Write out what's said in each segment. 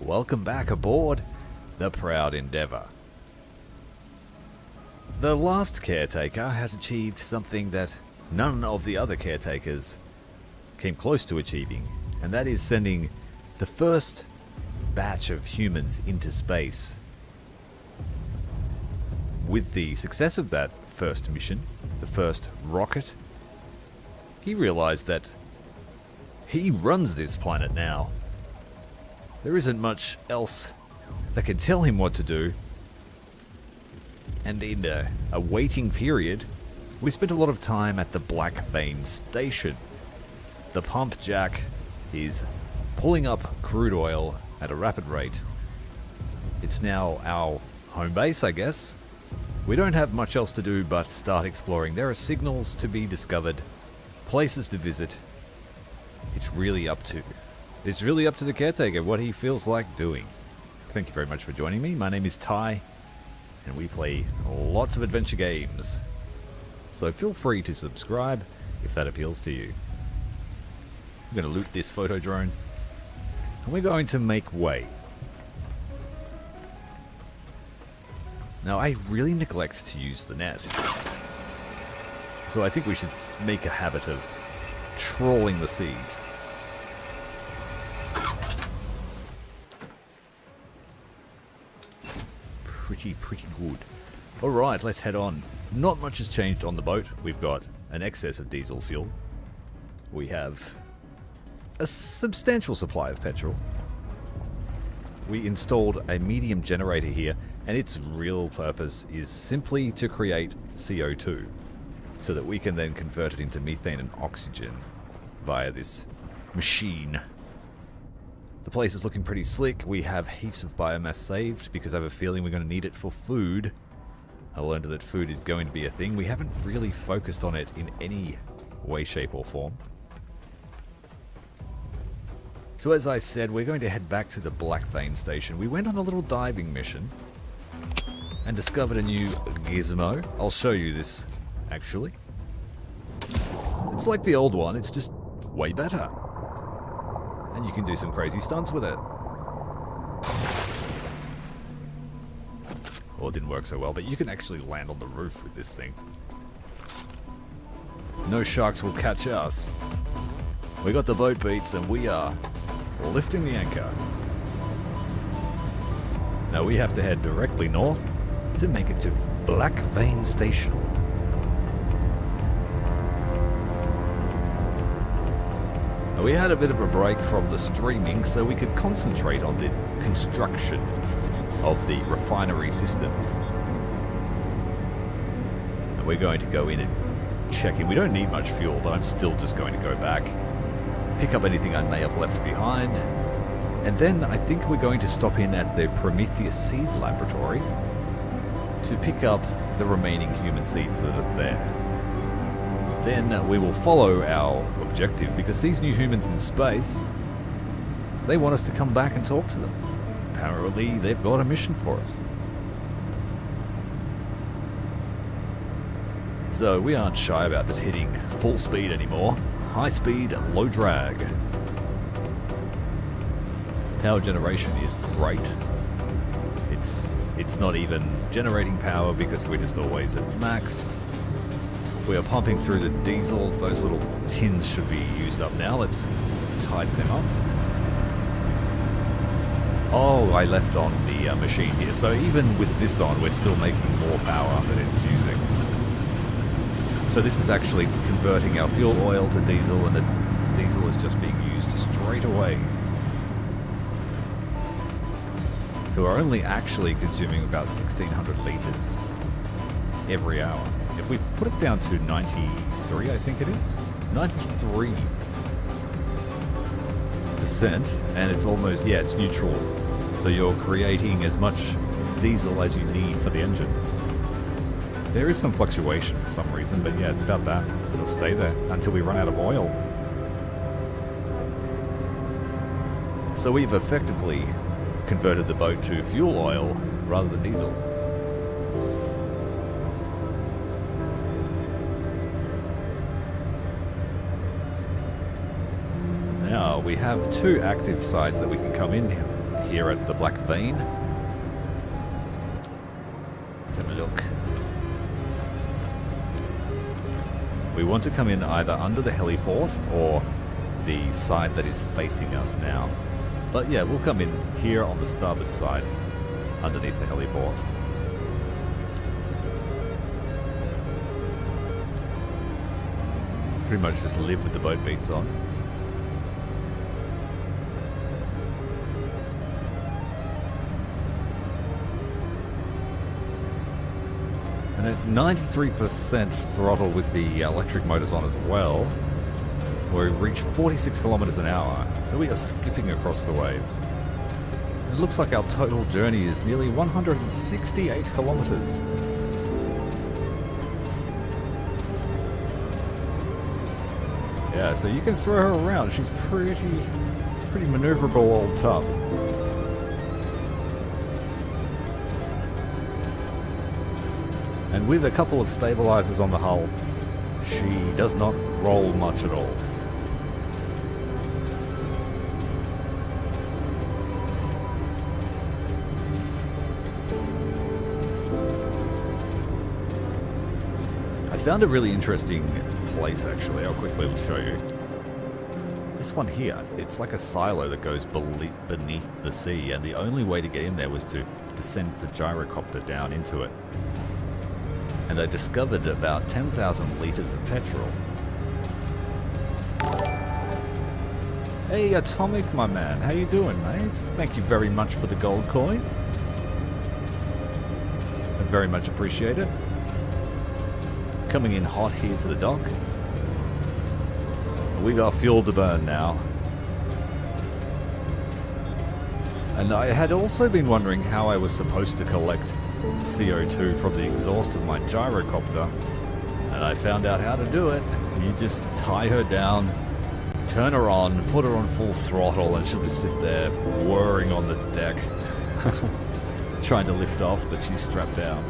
Welcome back aboard the Proud Endeavour. The last caretaker has achieved something that none of the other caretakers came close to achieving, and that is sending the first batch of humans into space. With the success of that first mission, the first rocket, he realized that he runs this planet now. There isn't much else that can tell him what to do. And in a waiting period, we spent a lot of time at the Black Vein station. The pump jack is pulling up crude oil at a rapid rate. It's now our home base, I guess. We don't have much else to do but start exploring. There are signals to be discovered, places to visit. It's really up to the caretaker what he feels like doing. Thank you very much for joining me. My name is Ty, and we play lots of adventure games. So feel free to subscribe if that appeals to you. I'm going to loot this photo drone, and we're going to make way. Now, I really neglect to use the net, so I think we should make a habit of trawling the seas. Pretty good. Alright, let's head on. Not much has changed on the boat. We've got an excess of diesel fuel. We have a substantial supply of petrol. We installed a medium generator here, and its real purpose is simply to create CO2, so that we can then convert it into methane and oxygen via this machine. The place is looking pretty slick. We have heaps of biomass saved because I have a feeling we're going to need it for food. I learned that food is going to be a thing. We haven't really focused on it in any way, shape or form. So as I said, we're going to head back to the Black Vein station. We went on a little diving mission and discovered a new Gizmo. I'll show you this, actually. It's like the old one, it's just way better. And you can do some crazy stunts with it. Well, it didn't work so well, but you can actually land on the roof with this thing. No sharks will catch us. We got the boat beats and we are lifting the anchor. Now we have to head directly north to make it to Black Vein Station. We had a bit of a break from the streaming so we could concentrate on the construction of the refinery systems. And we're going to go in and check in. We don't need much fuel, but I'm still just going to go back, pick up anything I may have left behind, and then I think we're going to stop in at the Prometheus seed laboratory to pick up the remaining human seeds that are there. Then we will follow our objective, because these new humans in space, they want us to come back and talk to them. Apparently they've got a mission for us. So we aren't shy about just hitting full speed anymore. High speed, low drag. Power generation is great. It's not even generating power because we're just always at max. We are pumping through the diesel. Those little tins should be used up now. Let's tighten them up. Oh, I left on the machine here. So even with this on, we're still making more power than it's using. So this is actually converting our fuel oil to diesel, and the diesel is just being used straight away. So we're only actually consuming about 1,600 litres every hour. If we put it down to 93, I think it is, 93%, and it's almost, yeah, it's neutral. So you're creating as much diesel as you need for the engine. There is some fluctuation for some reason, but yeah, it's about that. It'll stay there until we run out of oil. So we've effectively converted the boat to fuel oil rather than diesel. Now we have two active sites that we can come in here at the Black Vein. Let's have a look. We want to come in either under the heliport or the side that is facing us now. But yeah, we'll come in here on the starboard side, underneath the heliport. Pretty much just live with the boat beats on. And at 93% throttle with the electric motors on as well, we reach 46 kilometers an hour, so we are skipping across the waves. It looks like our total journey is nearly 168 kilometers. Yeah, so you can throw her around. She's pretty maneuverable old tub. And with a couple of stabilizers on the hull, she does not roll much at all. I found a really interesting place actually. I'll quickly show you. This one here, it's like a silo that goes beneath the sea, and the only way to get in there was to descend the gyrocopter down into it. And I discovered about 10,000 litres of petrol. Hey Atomic, my man, how you doing, mate? Thank you very much for the gold coin. I very much appreciate it. Coming in hot here to the dock. We got fuel to burn now. And I had also been wondering how I was supposed to collect CO2 from the exhaust of my gyrocopter, and I found out how to do it. You just tie her down, turn her on, put her on full throttle, and she'll just sit there whirring on the deck trying to lift off, but she's strapped down.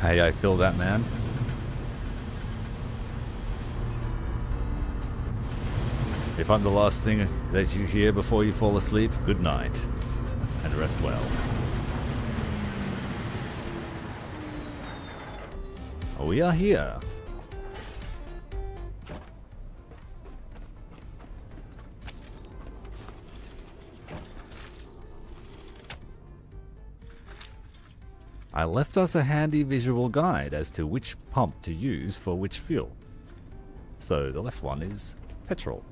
Hey, I feel that, man. If I'm the last thing that you hear before you fall asleep, good night, and rest well. We are here. I left us a handy visual guide as to which pump to use for which fuel. So the left one is petrol.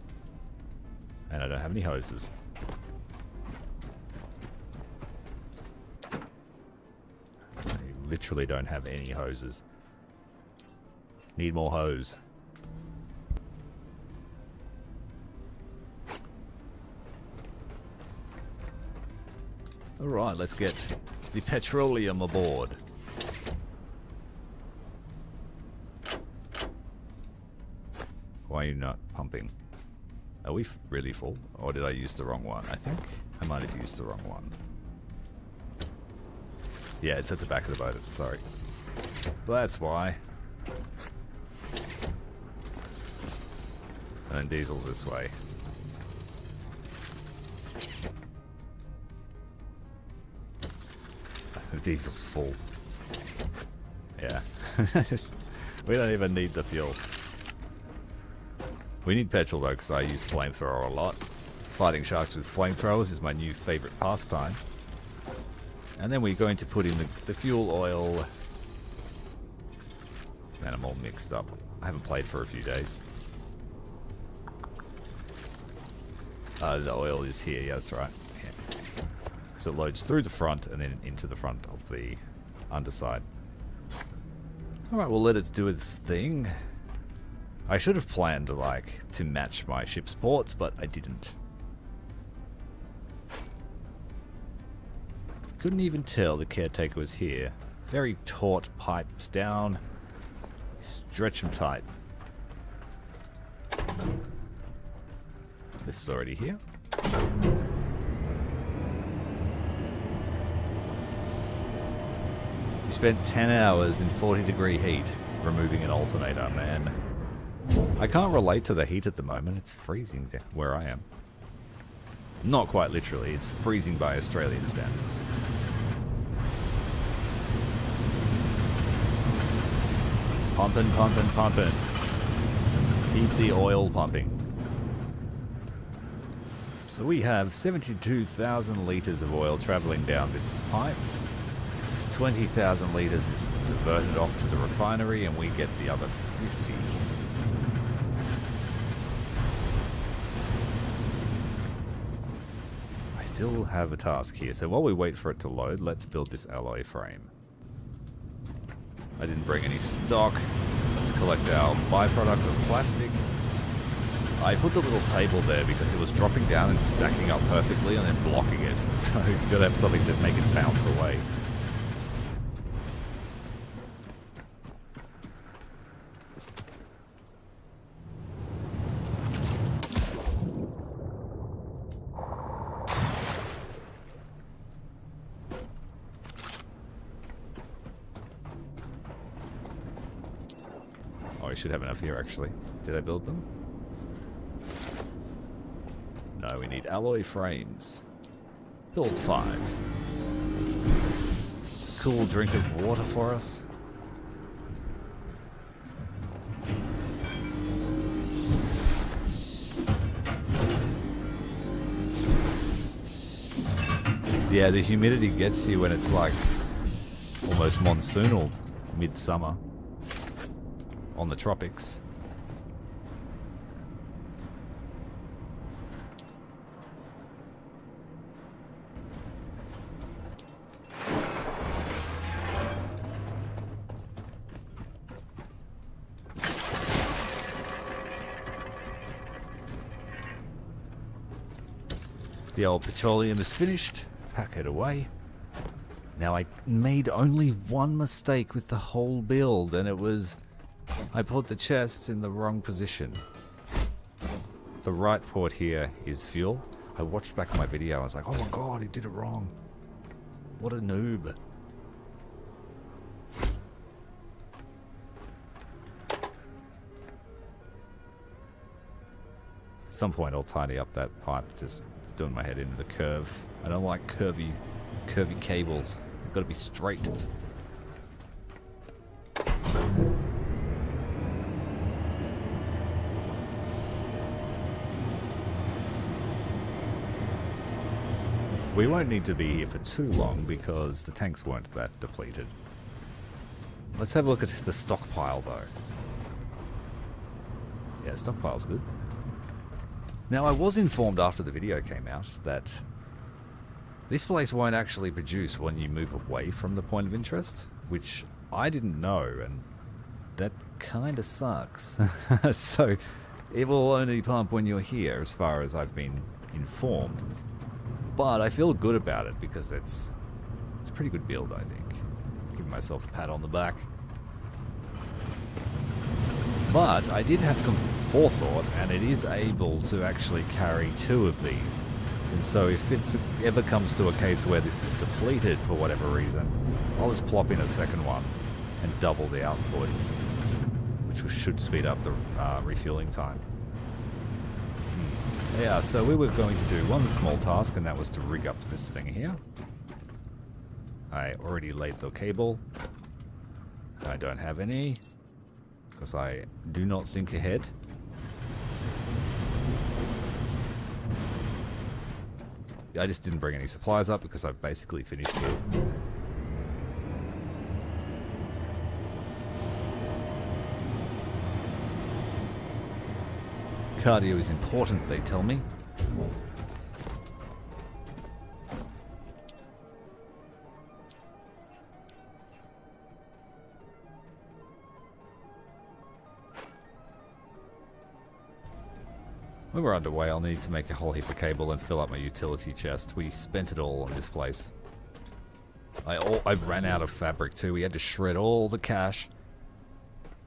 And I don't have any hoses. I literally don't have any hoses. Need more hose. Alright, let's get the petroleum aboard. Why are you not pumping? Are we really full? Or did I use the wrong one? I think I might have used the wrong one. Yeah, it's at the back of the boat. Sorry. Well, that's why. And then diesel's this way. The diesel's full. Yeah. We don't even need the fuel. We need petrol though, because I use flamethrower a lot. Fighting sharks with flamethrowers is my new favorite pastime. And then we're going to put in the fuel oil. Man, I'm all mixed up. I haven't played for a few days. The oil is here, yeah, that's right. Yeah. So it loads through the front and then into the front of the underside. Alright, we'll let it do its thing. I should have planned to match my ship's ports, but I didn't. couldn't even tell the caretaker was here. Very taut pipes down. Stretch them tight. Lift's already here. You spent 10 hours in 40-degree heat removing an alternator, man. I can't relate to the heat at the moment. It's freezing where I am. Not quite literally. It's freezing by Australian standards. Pumping, pumping, pumping. Keep the oil pumping. So we have 72,000 litres of oil travelling down this pipe. 20,000 litres is diverted off to the refinery and we get the other 50. I still have a task here, so while we wait for it to load, let's build this alloy frame. I didn't bring any stock. Let's collect our byproduct of plastic. I put the little table there because it was dropping down and stacking up perfectly and then blocking it, so you've got to have something to make it bounce away. Oh, I should have enough here actually. Did I build them? No, we need alloy frames. Build 5. It's a cool drink of water for us. Yeah, the humidity gets to you when it's like almost monsoonal midsummer on the tropics. The old petroleum is finished. Pack it away. Now I made only one mistake with the whole build, and it was I put the chests in the wrong position. The right port here is fuel. I watched back my video, I was like, oh my god, he did it wrong. What a noob. At some point I'll tidy up that pipe, just doing my head into the curve. I don't like curvy cables. They've got to be straight. We won't need to be here for too long because the tanks weren't that depleted. Let's have a look at the stockpile though. Yeah, stockpile's good. Now I was informed after the video came out that this place won't actually produce when you move away from the point of interest, which I didn't know, and that kinda sucks. So it will only pump when you're here, as far as I've been informed. But I feel good about it because it's a pretty good build, I think. Giving myself a pat on the back. But I did have some forethought, and it is able to actually carry 2 of these. And so if it ever comes to a case where this is depleted for whatever reason, I'll just plop in a second one and double the output, which should speed up the refueling time. Yeah, so we were going to do one small task, and that was to rig up this thing here. I already laid the cable. I don't have any, because I do not think ahead. I just didn't bring any supplies up because I've basically finished it. Cardio is important, they tell me. When we're underway, I'll need to make a whole heap of cable and fill up my utility chest. We spent it all on this place. I ran out of fabric too. We had to shred all the cash.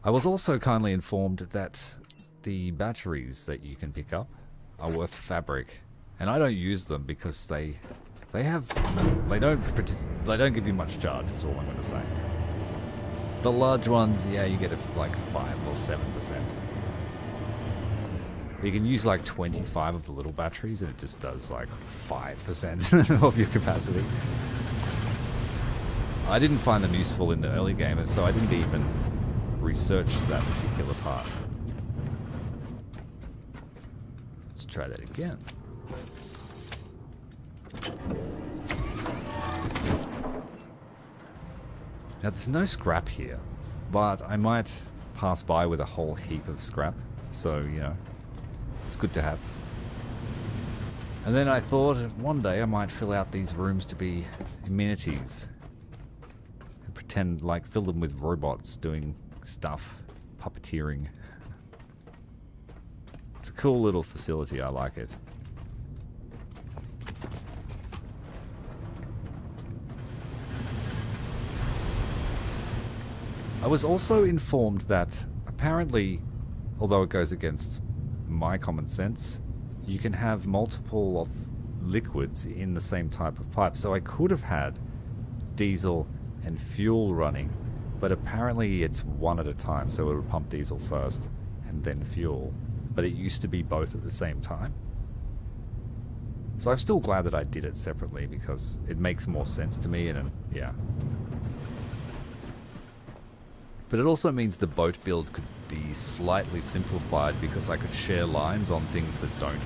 I was also kindly informed that the batteries that you can pick up are worth fabric, and I don't use them because they don't give you much charge. Is all I'm going to say. The large ones, yeah, you get like 5 or 7%. You can use like 25 of the little batteries, and it just does like 5% of your capacity. I didn't find them useful in the early game, so I didn't even research that particular part. Let's try that again. Now there's no scrap here, but I might pass by with a whole heap of scrap, so you know, it's good to have. And then I thought one day I might fill out these rooms to be amenities and pretend like fill them with robots doing stuff, puppeteering. It's a cool little facility, I like it. I was also informed that apparently, although it goes against my common sense, you can have multiple of liquids in the same type of pipe. So I could have had diesel and fuel running, but apparently it's one at a time, so it would pump diesel first and then fuel. But it used to be both at the same time. So I'm still glad that I did it separately because it makes more sense to me, and yeah. But it also means the boat build could be slightly simplified because I could share lines on things that don't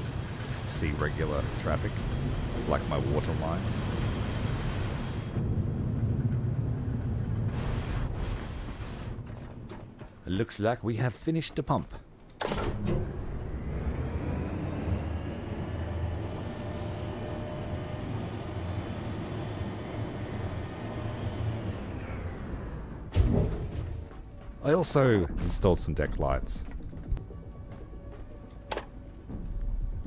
see regular traffic, like my water line. It looks like we have finished the pump. I also installed some deck lights.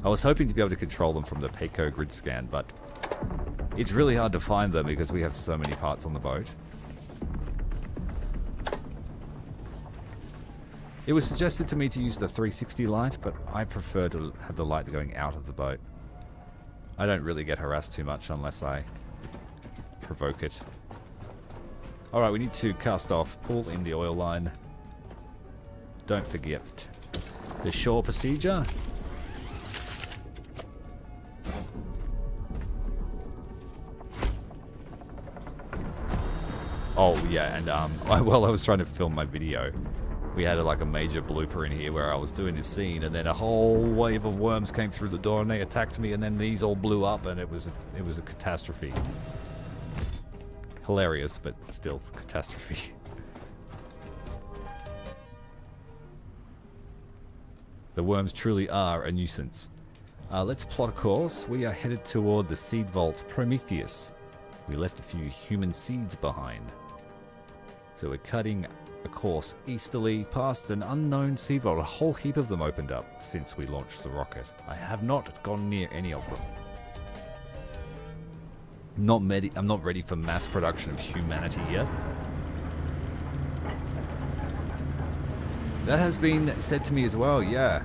I was hoping to be able to control them from the Payco grid scan, but it's really hard to find them because we have so many parts on the boat. It was suggested to me to use the 360 light, but I prefer to have the light going out of the boat. I don't really get harassed too much unless I provoke it. Alright, we need to cast off, pull in the oil line. Don't forget the shore procedure. Oh yeah, and while I was trying to film my video, we had like a major blooper in here where I was doing this scene, and then a whole wave of worms came through the door and they attacked me, and then these all blew up, and it was a catastrophe. Hilarious, but still catastrophe. The worms truly are a nuisance. Let's plot a course. We are headed toward the seed vault Prometheus. We left a few human seeds behind. So we're cutting a course easterly past an unknown seed vault. A whole heap of them opened up since we launched the rocket. I have not gone near any of them. I'm not ready for mass production of humanity yet. That has been said to me as well, yeah.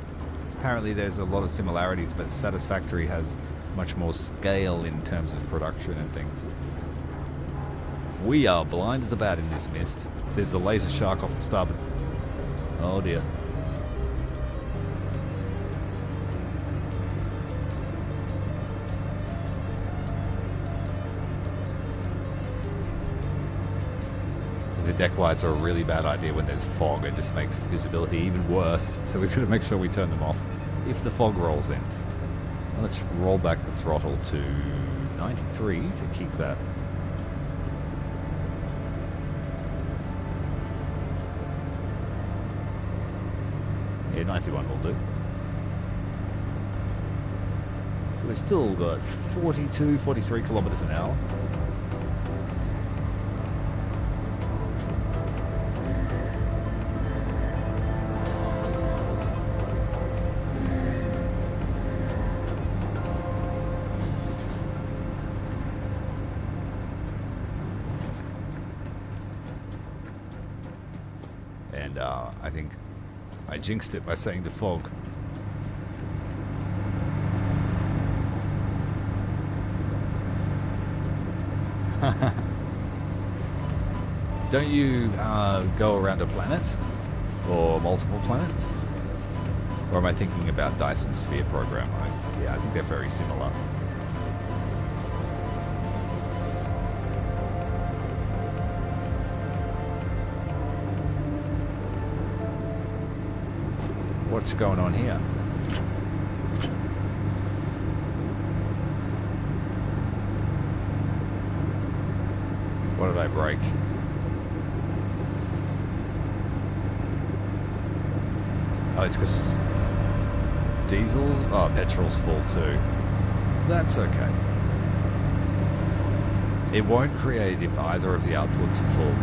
Apparently there's a lot of similarities, but Satisfactory has much more scale in terms of production and things. We are blind as a bat in this mist. There's the laser shark off the starboard. Oh dear. The deck lights are a really bad idea when there's fog. It just makes visibility even worse. So we've got to make sure we turn them off if the fog rolls in. Now let's roll back the throttle to 93 to keep that. Yeah, 91 will do. So we've still got 42, 43 kilometers an hour. And I think I jinxed it by saying the fog. Don't you go around a planet? Or multiple planets? Or am I thinking about Dyson Sphere program? Yeah, I think they're very similar. What's going on here? What did I break? Oh, it's because diesels? Oh, petrol's full too. That's okay. It won't create if either of the outputs are full.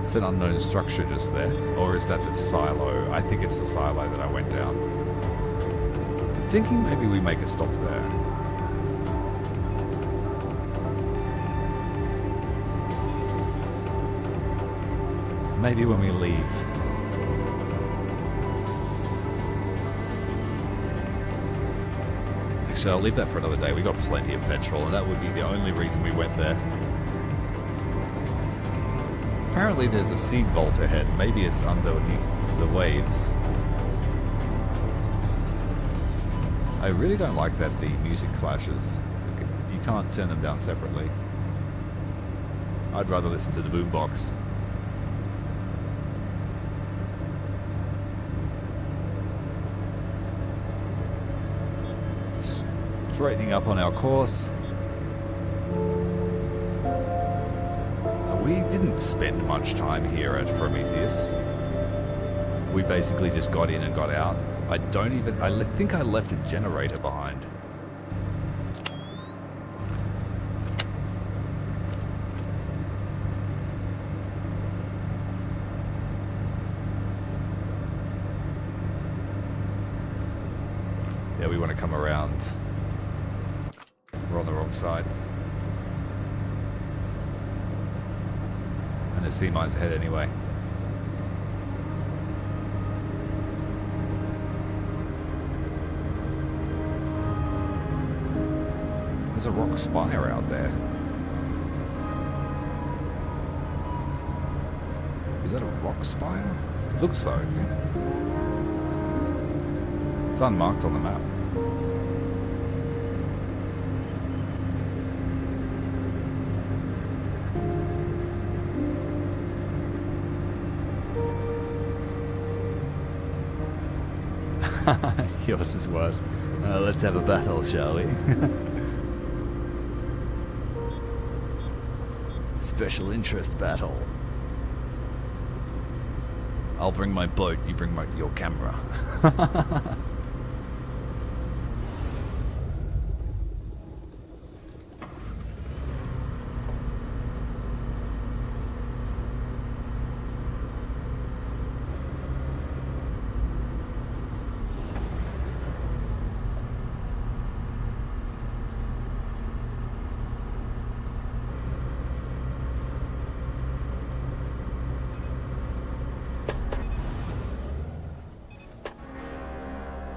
It's an unknown structure just there. Or is that the silo? I think it's the silo that I went down. I'm thinking maybe we make a stop there. Maybe when we leave. Actually, I'll leave that for another day. We got plenty of petrol, and that would be the only reason we went there. Apparently there's a seed vault ahead. Maybe it's underneath the waves. I really don't like that the music clashes. You can't turn them down separately. I'd rather listen to the boombox. Straightening up on our course. We didn't spend much time here at Prometheus. We basically just got in and got out. I think I left a generator behind. Yeah, we want to come around. We're on the wrong side. And there's sea mines ahead anyway. There's a rock spire out there. Is that a rock spire? It looks so. It's unmarked on the map. Yours is worse. Let's have a battle, shall we? Special interest battle. I'll bring my boat, you bring your camera.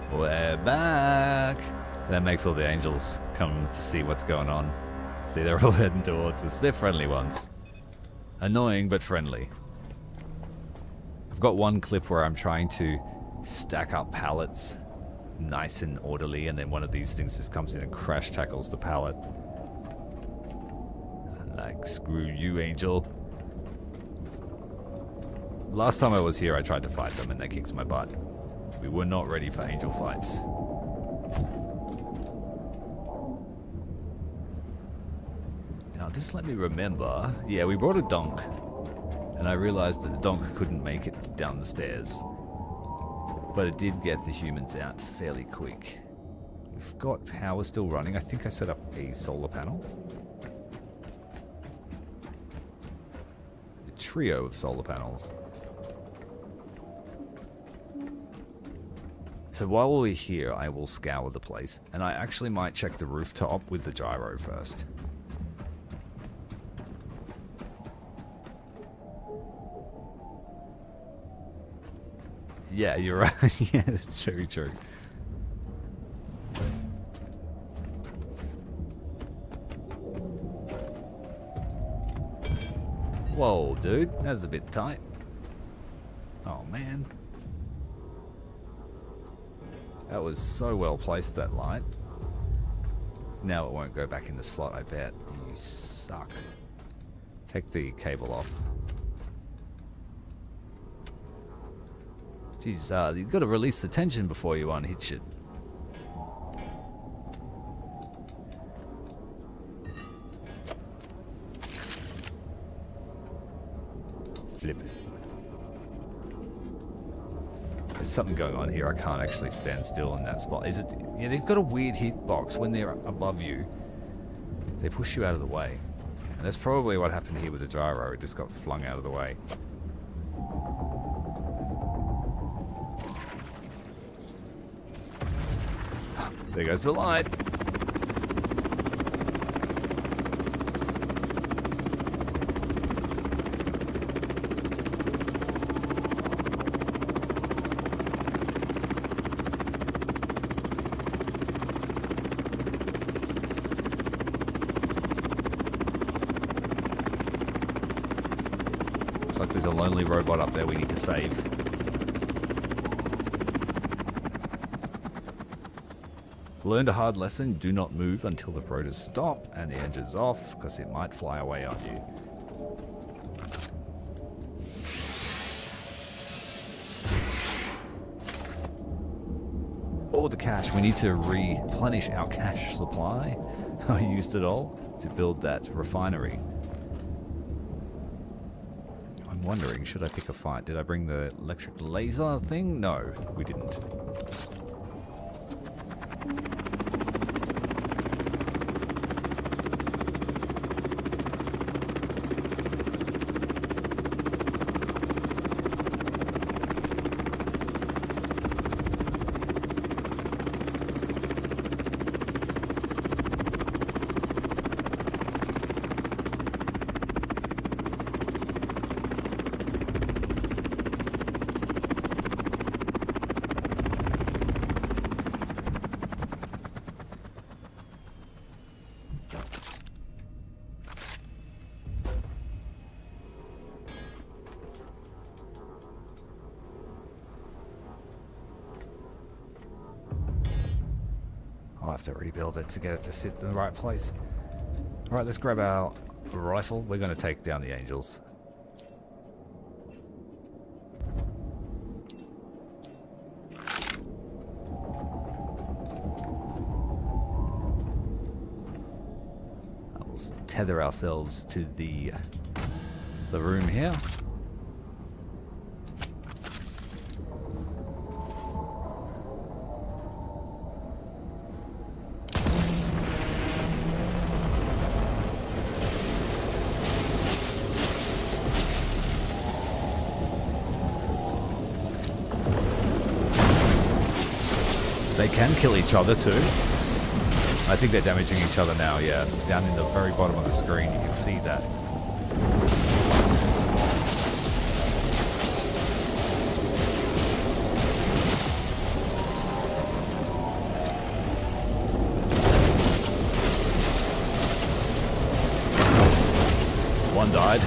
We're back! That makes all the angels come to see what's going on. See, they're all heading towards us. They're friendly ones. Annoying, but friendly. I've got one clip where I'm trying to stack up pallets nice and orderly, and then one of these things just comes in and crash tackles the pallet. Like, screw you, angel. Last time I was here, I tried to fight them, and they kicked my butt. We were not ready for angel fights. Now, just let me remember. Yeah, we brought a Donk. And I realized that the Donk couldn't make it down the stairs. But it did get the humans out fairly quick. We've got power still running. I think I set up a solar panel. A trio of solar panels. So while we're here, I will scour the place, and I actually might check the rooftop with the gyro first. Yeah, you're right. Yeah, that's very true. Whoa, dude, that's a bit tight. Oh, man. That was so well placed, that light. Now it won't go back in the slot, I bet. You suck. Take the cable off. Jeez, you've got to release the tension before you unhitch it. Flip it. There's something going on here. I can't actually stand still in that spot. Is it? Yeah, they've got a weird hitbox when they're above you. They push you out of the way. And that's probably what happened here with the gyro. It just got flung out of the way. There goes the light. Looks like there's a lonely robot up there we need to save. Learned a hard lesson, do not move until the rotors stop and the engine's off, because it might fly away on you. Oh, the cash. We need to replenish our cash supply. I used it all to build that refinery. I'm wondering, should I pick a fight? Did I bring the electric laser thing? No, we didn't. I'll have to rebuild it to get it to sit in the right place. Alright, let's grab our rifle. We're going to take down the angels. We'll tether ourselves to the room here. They can kill each other too. I think they're damaging each other now, yeah. Down in the very bottom of the screen, you can see that. One died.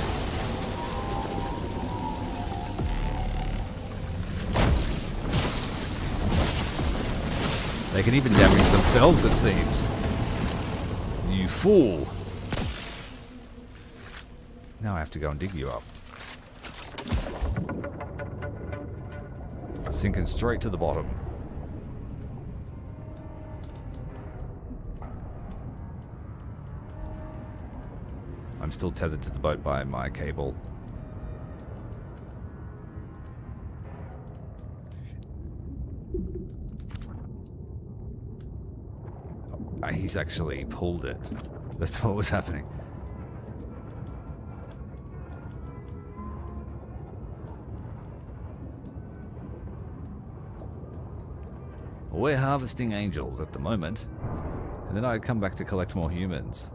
They can even damage themselves, it seems. You fool. Now I have to go and dig you up. Sinking straight to the bottom. I'm still tethered to the boat by my cable. He's actually pulled it. That's what was happening. We're harvesting angels at the moment, and then I'd come back to collect more humans.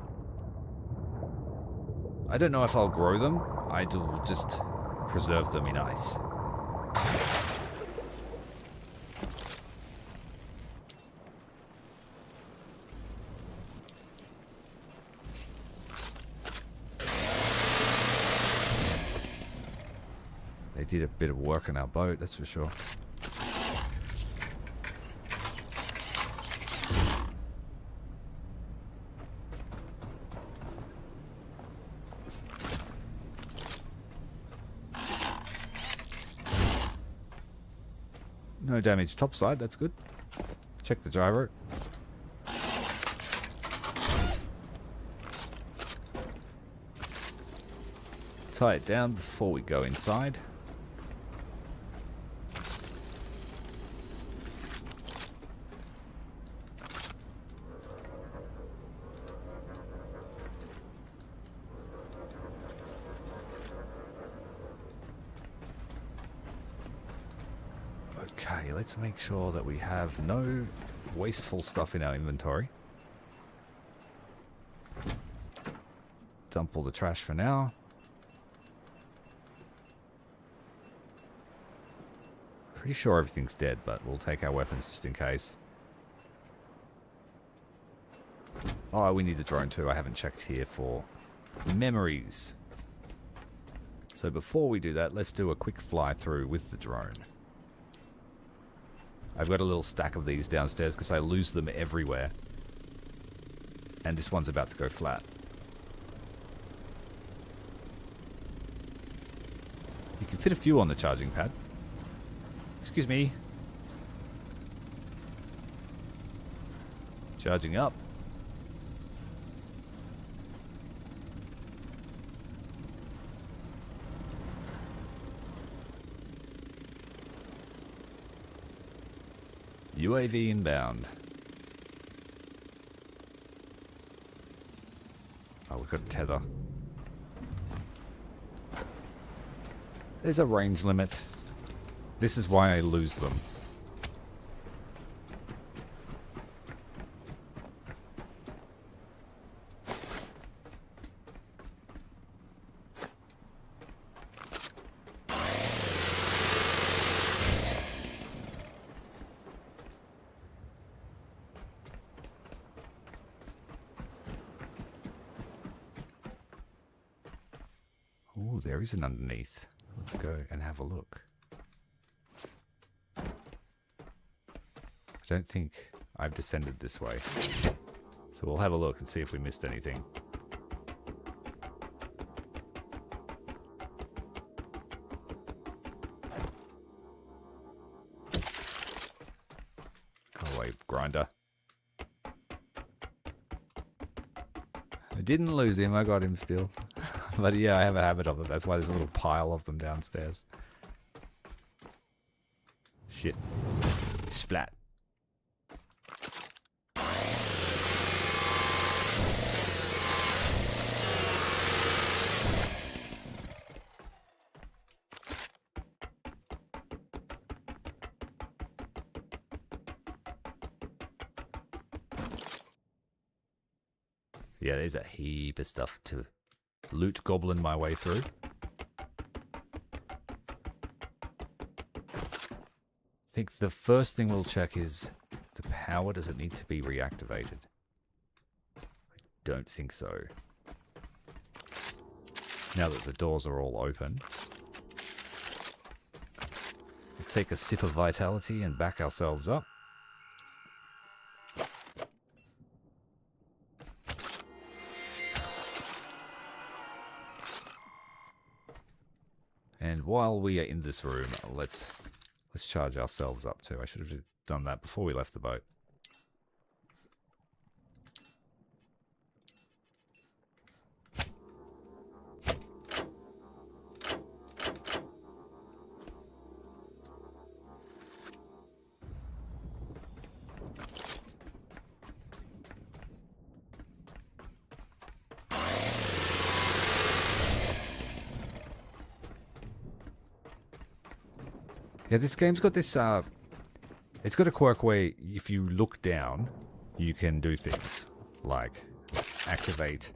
I don't know if I'll grow them. I'll just preserve them in ice. They did a bit of work on our boat, that's for sure. No damage topside, that's good. Check the gyro. Tie it down before we go inside. Okay, let's make sure that we have no wasteful stuff in our inventory. Dump all the trash for now. Pretty sure everything's dead, but we'll take our weapons just in case. Oh, we need the drone too. I haven't checked here for memories. So before we do that, let's do a quick fly through with the drone. I've got a little stack of these downstairs because I lose them everywhere. And this one's about to go flat. You can fit a few on the charging pad. Excuse me. Charging up. UAV inbound. Oh, we've got a tether. There's a range limit. This is why I lose them. Oh, there is an underneath. Let's go and have a look. I don't think I've descended this way. So we'll have a look and see if we missed anything. Go away, grinder. I didn't lose him, I got him still. But yeah, I have a habit of it. That's why there's a little pile of them downstairs. Shit. Splat. Yeah, there's a heap of stuff to loot goblin my way through. I think the first thing we'll check is the power. Does it need to be reactivated? I don't think so. Now that the doors are all open. We'll take a sip of vitality and back ourselves up. And while we are in this room, let's charge ourselves up too. I should have done that before we left the boat. Yeah, this game's got this It's got a quirk where if you look down, you can do things like activate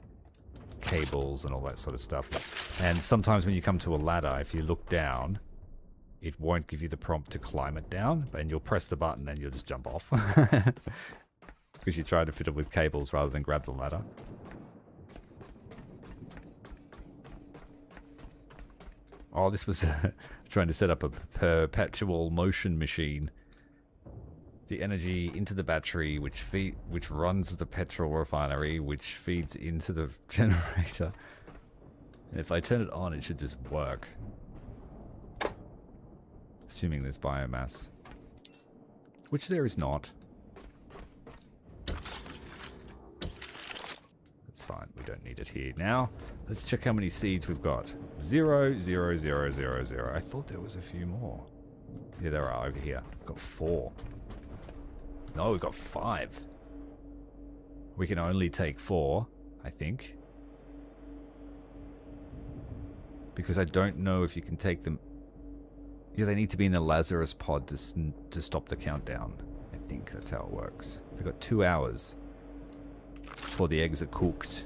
cables and all that sort of stuff. And sometimes when you come to a ladder, if you look down, it won't give you the prompt to climb it down, and you'll press the button and you'll just jump off. Because you try to fit it with cables rather than grab the ladder. Oh, this was trying to set up a perpetual motion machine. The energy into the battery, which runs the petrol refinery, which feeds into the generator. And if I turn it on, it should just work. Assuming there's biomass. Which there is not. That's fine, we don't need it here now. Let's check how many seeds we've got. 0, 0, 0, 0, 0. I thought there was a few more. Yeah, there are over here. We've got 4. No, we've got 5. We can only take 4, I think. Because I don't know if you can take them... Yeah, they need to be in the Lazarus pod to stop the countdown. I think that's how it works. We've got 2 hours before the eggs are cooked.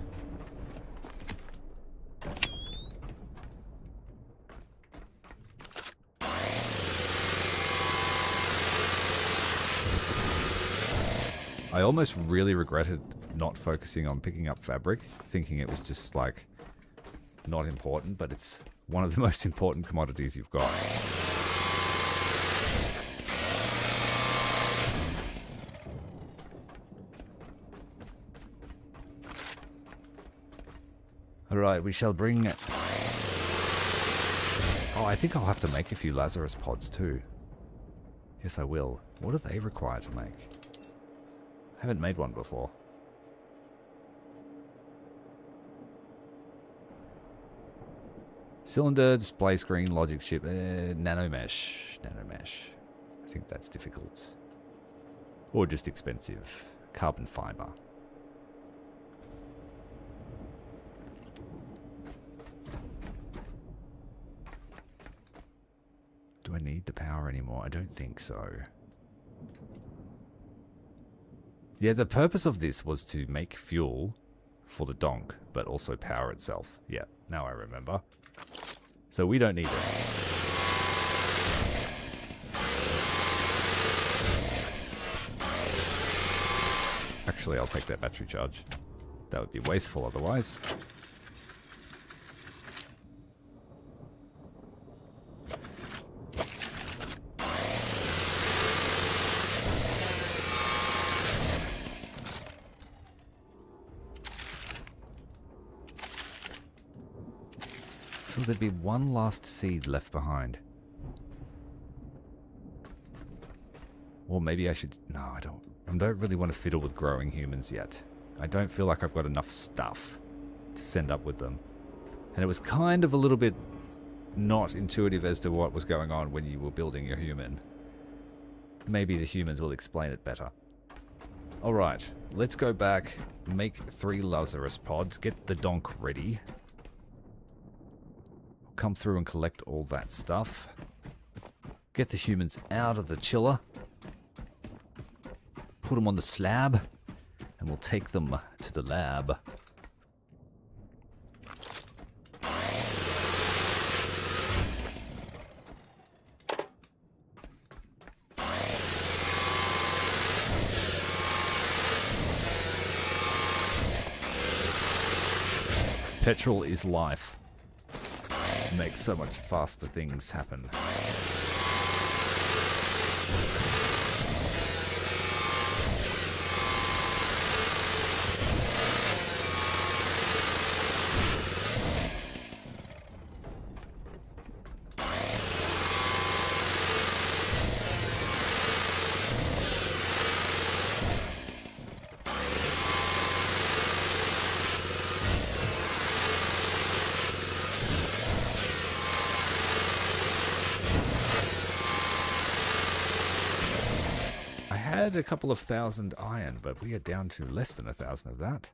I almost really regretted not focusing on picking up fabric, thinking it was just like not important, but it's one of the most important commodities you've got. Alright, we shall bring... Oh, I think I'll have to make a few Lazarus pods too. Yes, I will. What do they require to make? I haven't made one before. Cylinder, display screen, logic chip, nanomesh. Nanomesh. I think that's difficult. Or just expensive. Carbon fiber. Do I need the power anymore? I don't think so. Yeah, the purpose of this was to make fuel for the Donk, but also power itself. Yeah, now I remember. So we don't need it. Actually, I'll take that battery charge. That would be wasteful otherwise. So there'd be one last seed left behind. Or maybe I should... No, I don't really want to fiddle with growing humans yet. I don't feel like I've got enough stuff to send up with them. And it was kind of a little bit not intuitive as to what was going on when you were building your human. Maybe the humans will explain it better. Alright, let's go back, make 3 Lazarus pods, get the Donk ready. Come through and collect all that stuff. Get the humans out of the chiller. Put them on the slab. And we'll take them to the lab. Petrol is life. Makes so much faster things happen. A couple of thousand iron, but we are down to less than 1,000 of that.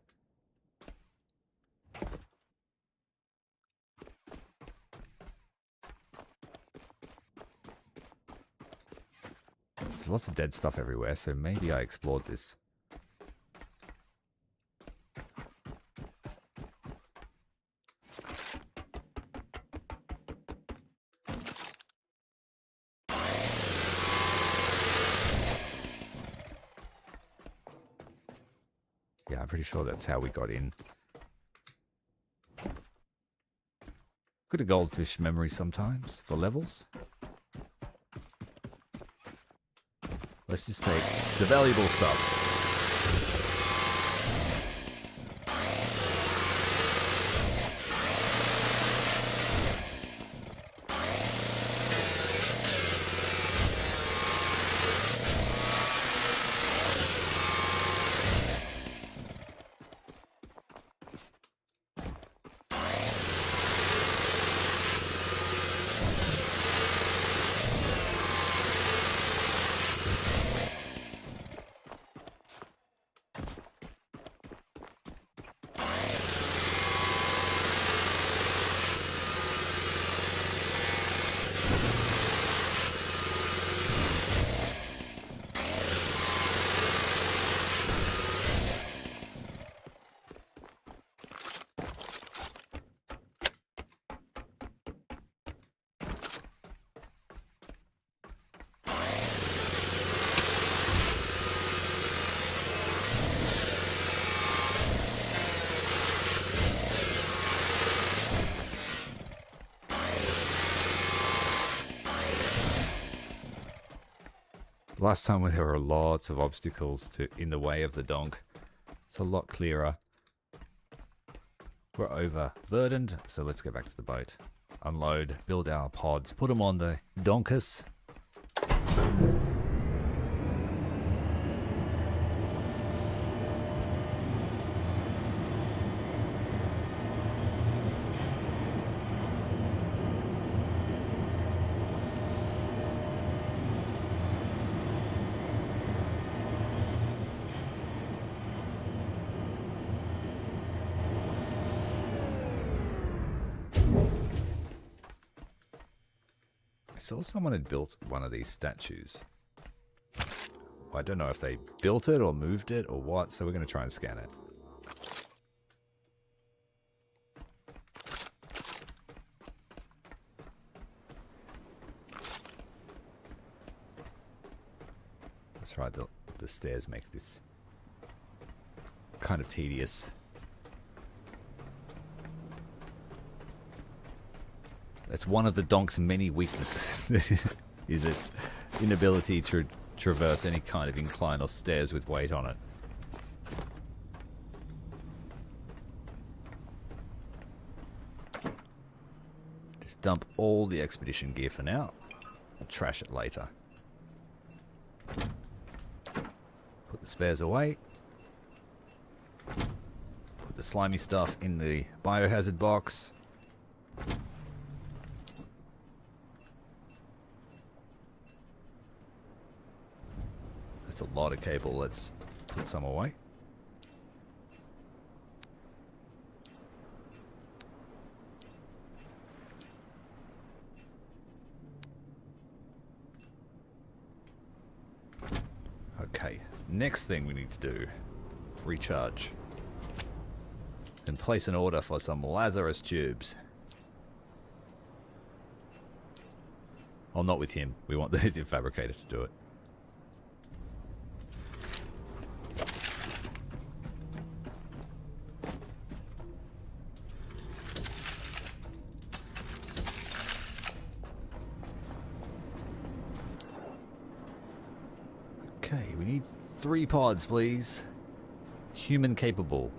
There's There's lots of dead stuff everywhere, so maybe I explored this. Yeah, I'm pretty sure that's how we got in. Good a goldfish memory sometimes for levels. Let's just take the valuable stuff. Last time there were lots of obstacles in the way of the Donk. It's a lot clearer. We're overburdened, so let's go back to the boat. Unload, build our pods, put them on the Donkus. I saw someone had built one of these statues. I don't know if they built it or moved it or what, so we're going to try and scan it. That's right, the stairs make this kind of tedious. That's one of the Donk's many weaknesses, is its inability to traverse any kind of incline or stairs with weight on it. Just dump all the expedition gear for now. I'll trash it later. Put the spares away. Put the slimy stuff in the biohazard box. That's a lot of cable. Let's put some away. Okay, next thing we need to do, recharge. And place an order for some Lazarus tubes. Oh, not with him. We want the fabricator to do it. Okay, we need 3 pods, please. Human capable.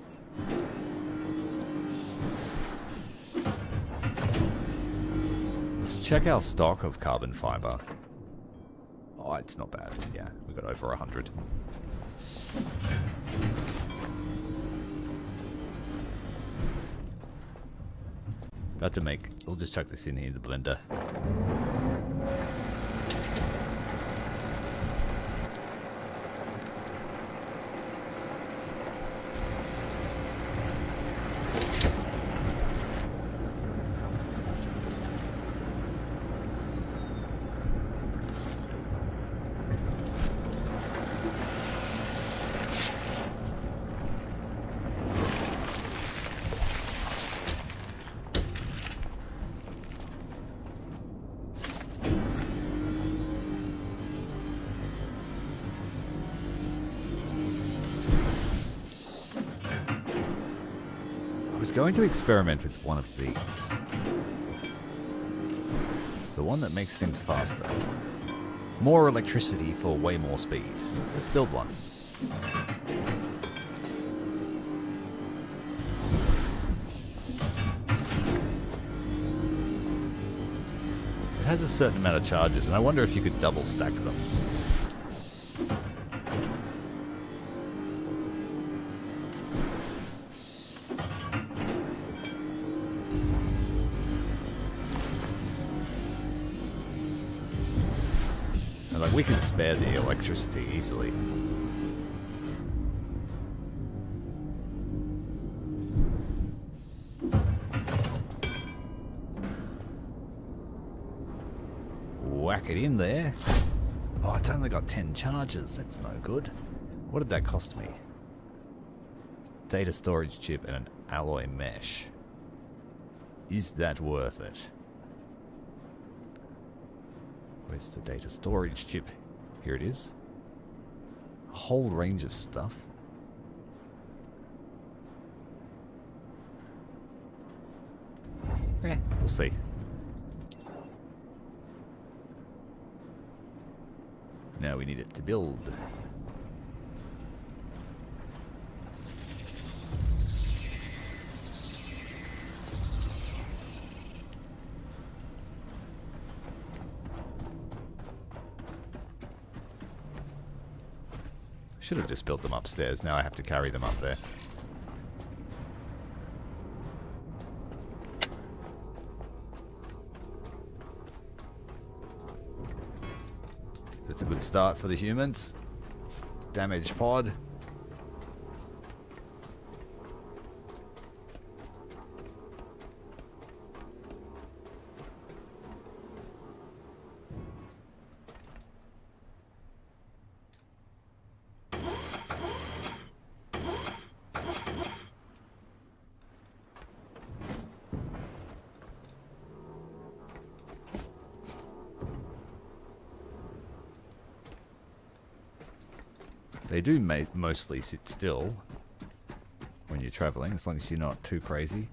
Let's check our stock of carbon fiber. Oh, it's not bad. Yeah, we got over 100. About to make... We'll just chuck this in here in the blender. was going to experiment with one of these. The one that makes things faster. More electricity for way more speed. Let's build one. It has a certain amount of charges, and I wonder if you could double stack them. Like, we can spare the electricity easily. Whack it in there. Oh, it's only got 10 charges. That's no good. What did that cost me? Data storage chip and an alloy mesh. Is that worth it? Where's the data storage chip? Here it is. A whole range of stuff. We'll see. Now we need it to build. Should have just built them upstairs. Now I have to carry them up there. That's a good start for the humans. Damaged pod. They do mostly sit still when you're traveling, as long as you're not too crazy.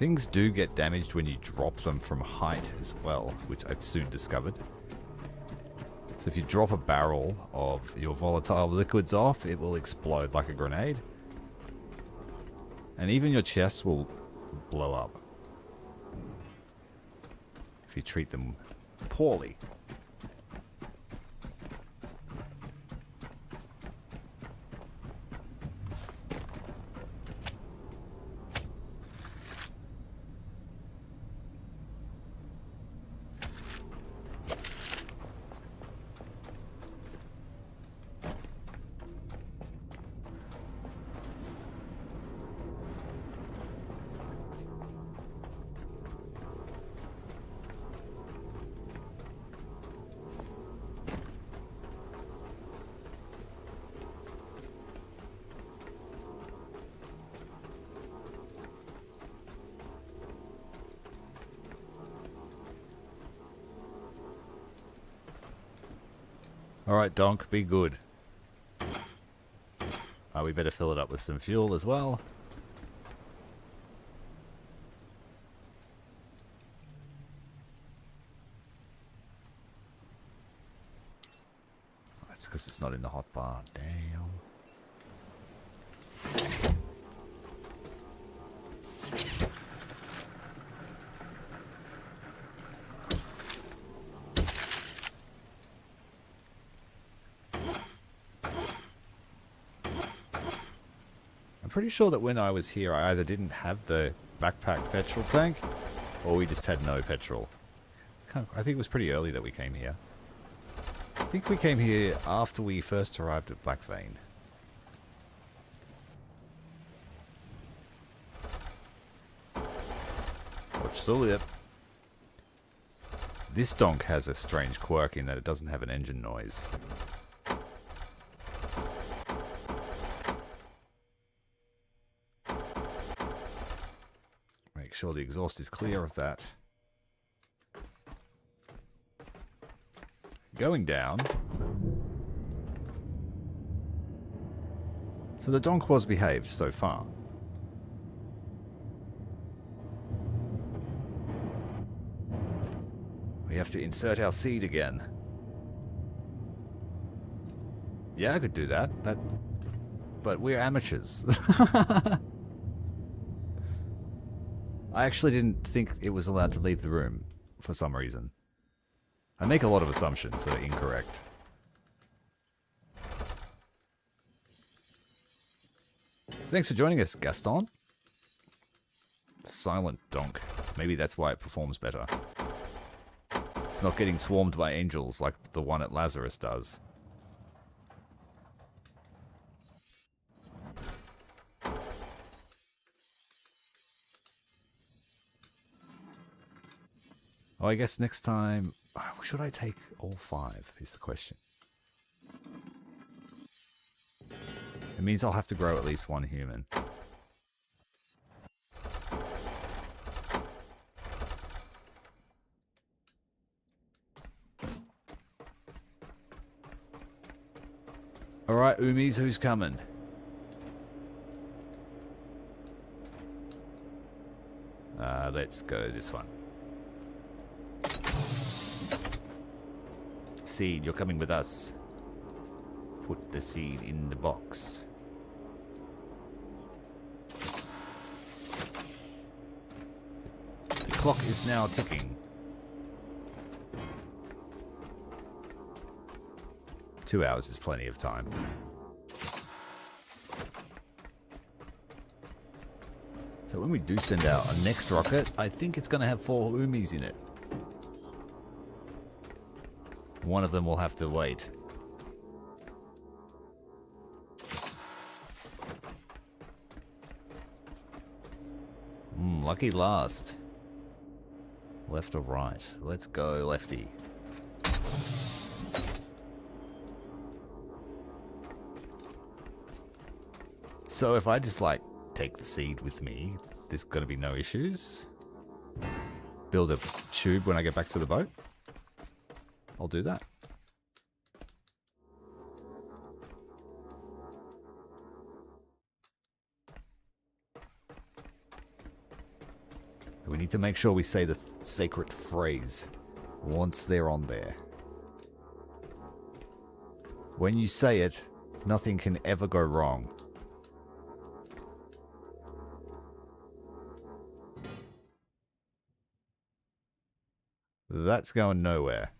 Things do get damaged when you drop them from height as well, which I've soon discovered. So if you drop a barrel of your volatile liquids off, it will explode like a grenade. And even your chests will blow up if you treat them poorly. Alright, Donk, be good. We better fill it up with some fuel as well. That's because it's not in the hotbar. Damn. Pretty sure that when I was here I either didn't have the backpack petrol tank or we just had no petrol. I think it was pretty early that we came here. I think we came here after we first arrived at Blackvein. Watch the lip. This Donk has a strange quirk in that it doesn't have an engine noise. Make sure the exhaust is clear of that. Going down. So the Donk was behaved so far. We have to insert our seed again. Yeah, I could do that. But we're amateurs. I actually didn't think it was allowed to leave the room for some reason. I make a lot of assumptions that are incorrect. Thanks for joining us, Gaston. Silent Donk. Maybe that's why it performs better. It's not getting swarmed by angels like the one at Lazarus does. Oh, I guess next time... Should I take all 5, is the question. It means I'll have to grow at least 1 human. Alright, Umis, who's coming? Let's go this one. Seed, you're coming with us. Put the seed in the box. The clock is now ticking. 2 hours is plenty of time. So when we do send out our next rocket, I think it's going to have 4 Umis in it. One of them will have to wait. Lucky last. Left or right? Let's go lefty. So if I just like take the seed with me, there's going to be no issues. Build a tube when I get back to the boat. I'll do that. We need to make sure we say the sacred phrase once they're on there. When you say it, nothing can ever go wrong. That's going nowhere.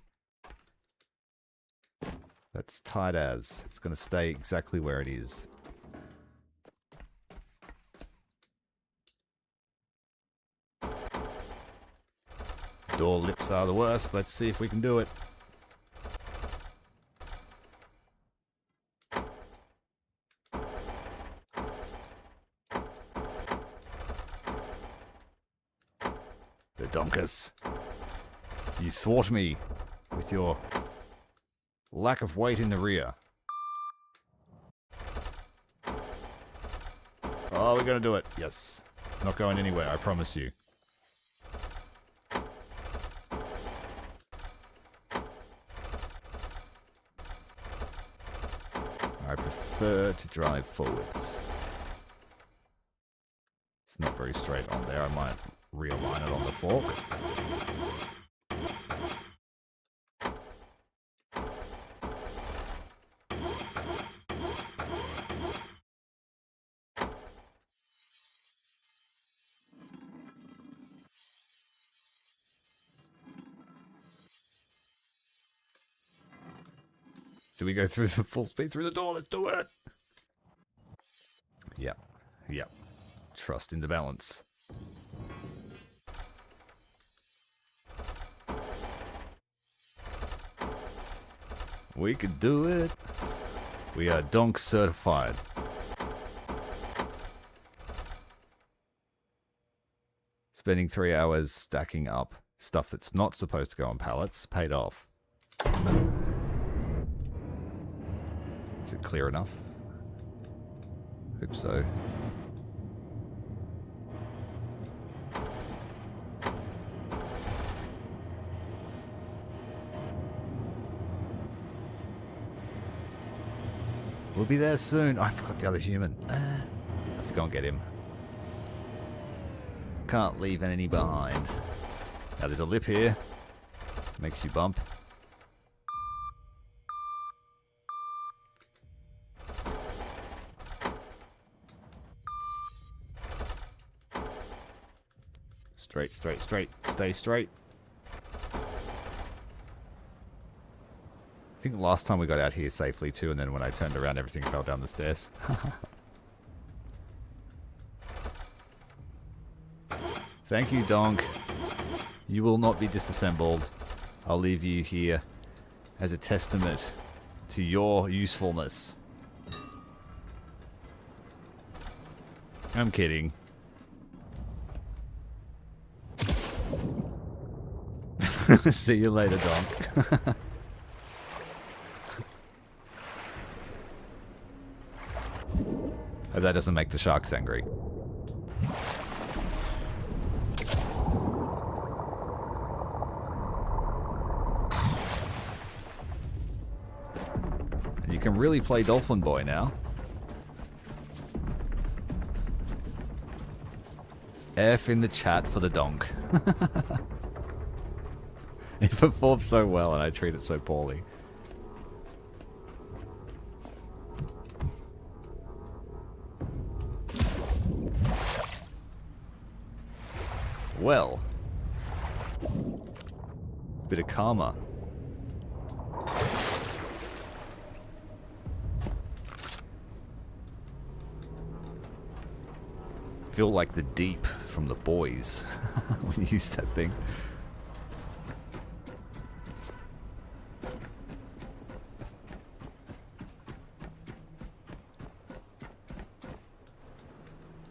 That's tight as. It's going to stay exactly where it is. Door lips are the worst. Let's see if we can do it. The Donkus. You thwart me with your lack of weight in the rear. Oh, we're gonna do it. Yes. It's not going anywhere, I promise you. I prefer to drive forwards. It's not very straight on there. I might realign it on the fork. Do we go through the full speed through the door? Let's do it! Yep. Yep. Trust in the balance. We could do it. We are Donk certified. Spending 3 hours stacking up stuff that's not supposed to go on pallets paid off. Is it clear enough? Hope so. We'll be there soon. Oh, I forgot the other human. I have to go and get him. Can't leave any behind. Now there's a lip here. Makes you bump. Straight, straight, straight. Stay straight. I think last time we got out here safely too, and then when I turned around everything fell down the stairs. Thank you, Donk. You will not be disassembled. I'll leave you here as a testament to your usefulness. I'm kidding. See you later, Donk. Hope that doesn't make the sharks angry. And you can really play Dolphin Boy now. F in the chat for the Donk. It performs so well and I treat it so poorly. Well, bit of karma. Feel like the deep from The Boys when you use that thing.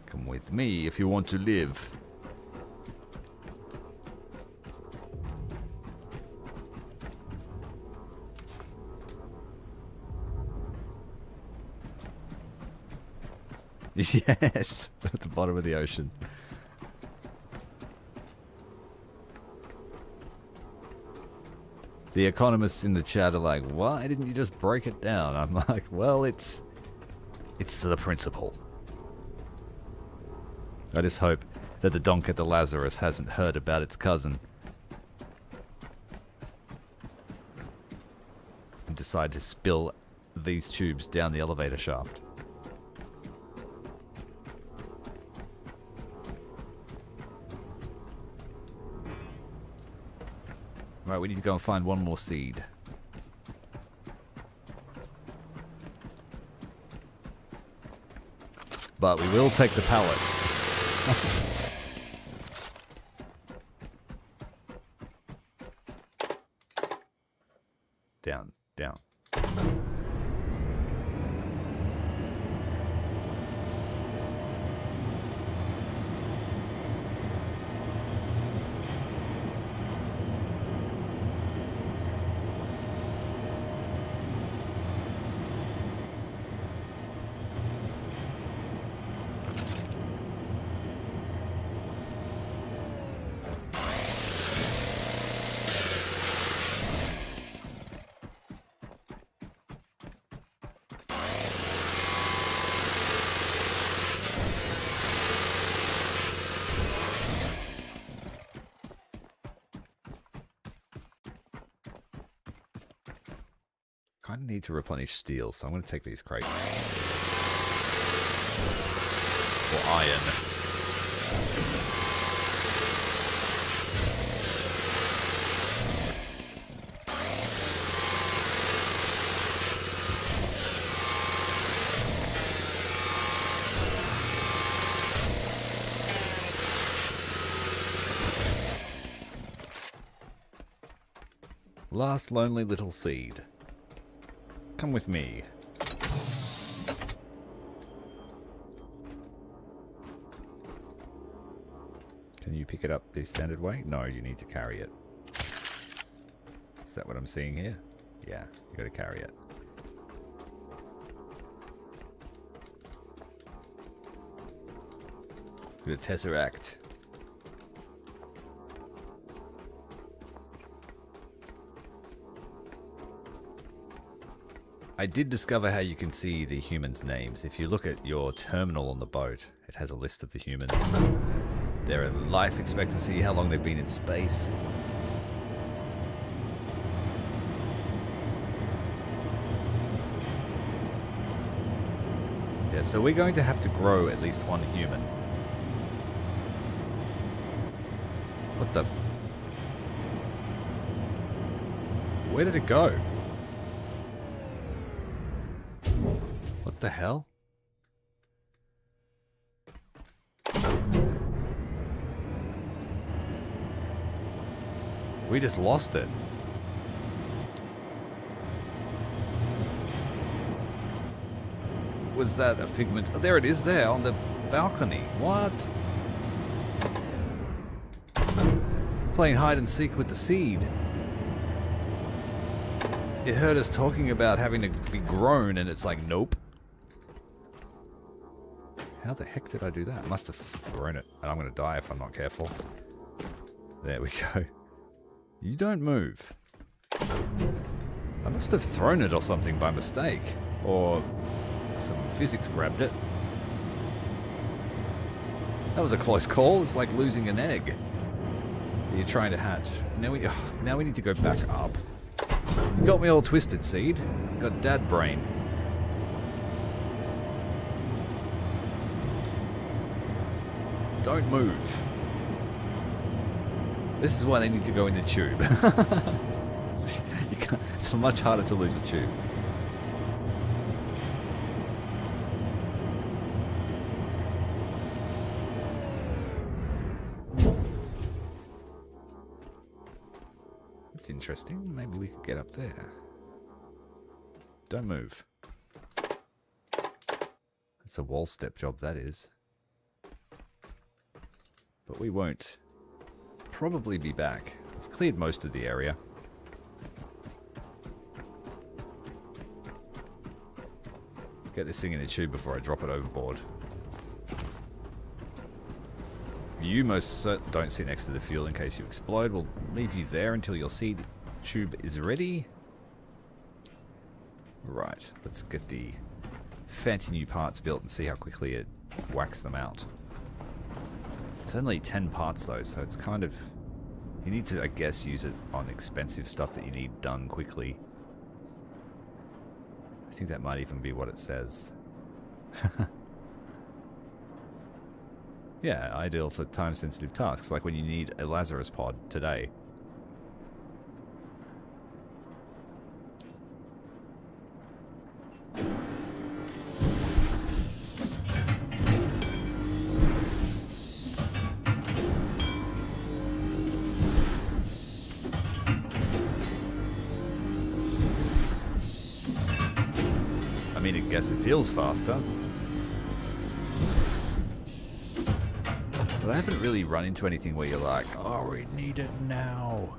Come with me if you want to live. Yes, at the bottom of the ocean. The economists in the chat are like, why didn't you just break it down? I'm like, well, it's the principle. I just hope that the Donk at the Lazarus hasn't heard about its cousin and decide to spill these tubes down the elevator shaft. Right, we need to go and find one more seed. But we will take the pallet. Down, down. I need to replenish steel, so I'm going to take these crates. Or iron. Last lonely little seed. Come with me. Can you pick it up the standard way? No, you need to carry it. Is that what I'm seeing here? Yeah, you gotta carry it. Good Tesseract. I did discover how you can see the humans' names. If you look at your terminal on the boat, it has a list of the humans. Their life expectancy, how long they've been in space. Yeah, so we're going to have to grow at least one human. What the... Where did it go? What the hell? We just lost it. Was that a figment? Oh, there it is there on the balcony. What? Playing hide and seek with the seed. It heard us talking about having to be grown and it's like, nope. How the heck did I do that? I must have thrown it and I'm going to die if I'm not careful. There we go. You don't move. I must have thrown it or something by mistake. Or some physics grabbed it. That was a close call. It's like losing an egg you're trying to hatch. Now we need to go back up. You got me all twisted, Seed. You got dad brain. Don't move. This is why they need to go in the tube. It's much harder to lose a tube. It's interesting. Maybe we could get up there. Don't move. It's a wall step job, that is. But we won't probably be back. I've cleared most of the area. Get this thing in the tube before I drop it overboard. You most don't sit next to the fuel in case you explode. We'll leave you there until your seed tube is ready. Right, let's get the fancy new parts built and see how quickly it whacks them out. It's only 10 parts though, so it's kind of... You need to, I guess, use it on expensive stuff that you need done quickly. I think that might even be what it says. Yeah, ideal for time-sensitive tasks, like when you need a Lazarus pod today. I mean, I guess it feels faster. But I haven't really run into anything where you're like, oh, we need it now.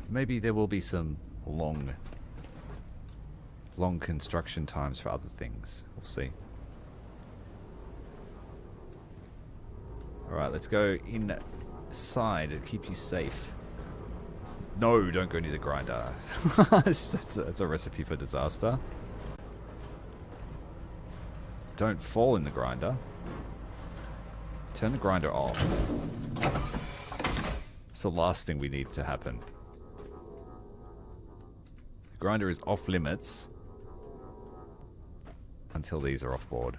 Maybe there will be some long construction times for other things. We'll see. Alright, let's go inside and keep you safe. No, don't go near the grinder. That's a recipe for disaster. Don't fall in the grinder. Turn the grinder off. It's the last thing we need to happen. The grinder is off limits until these are off board.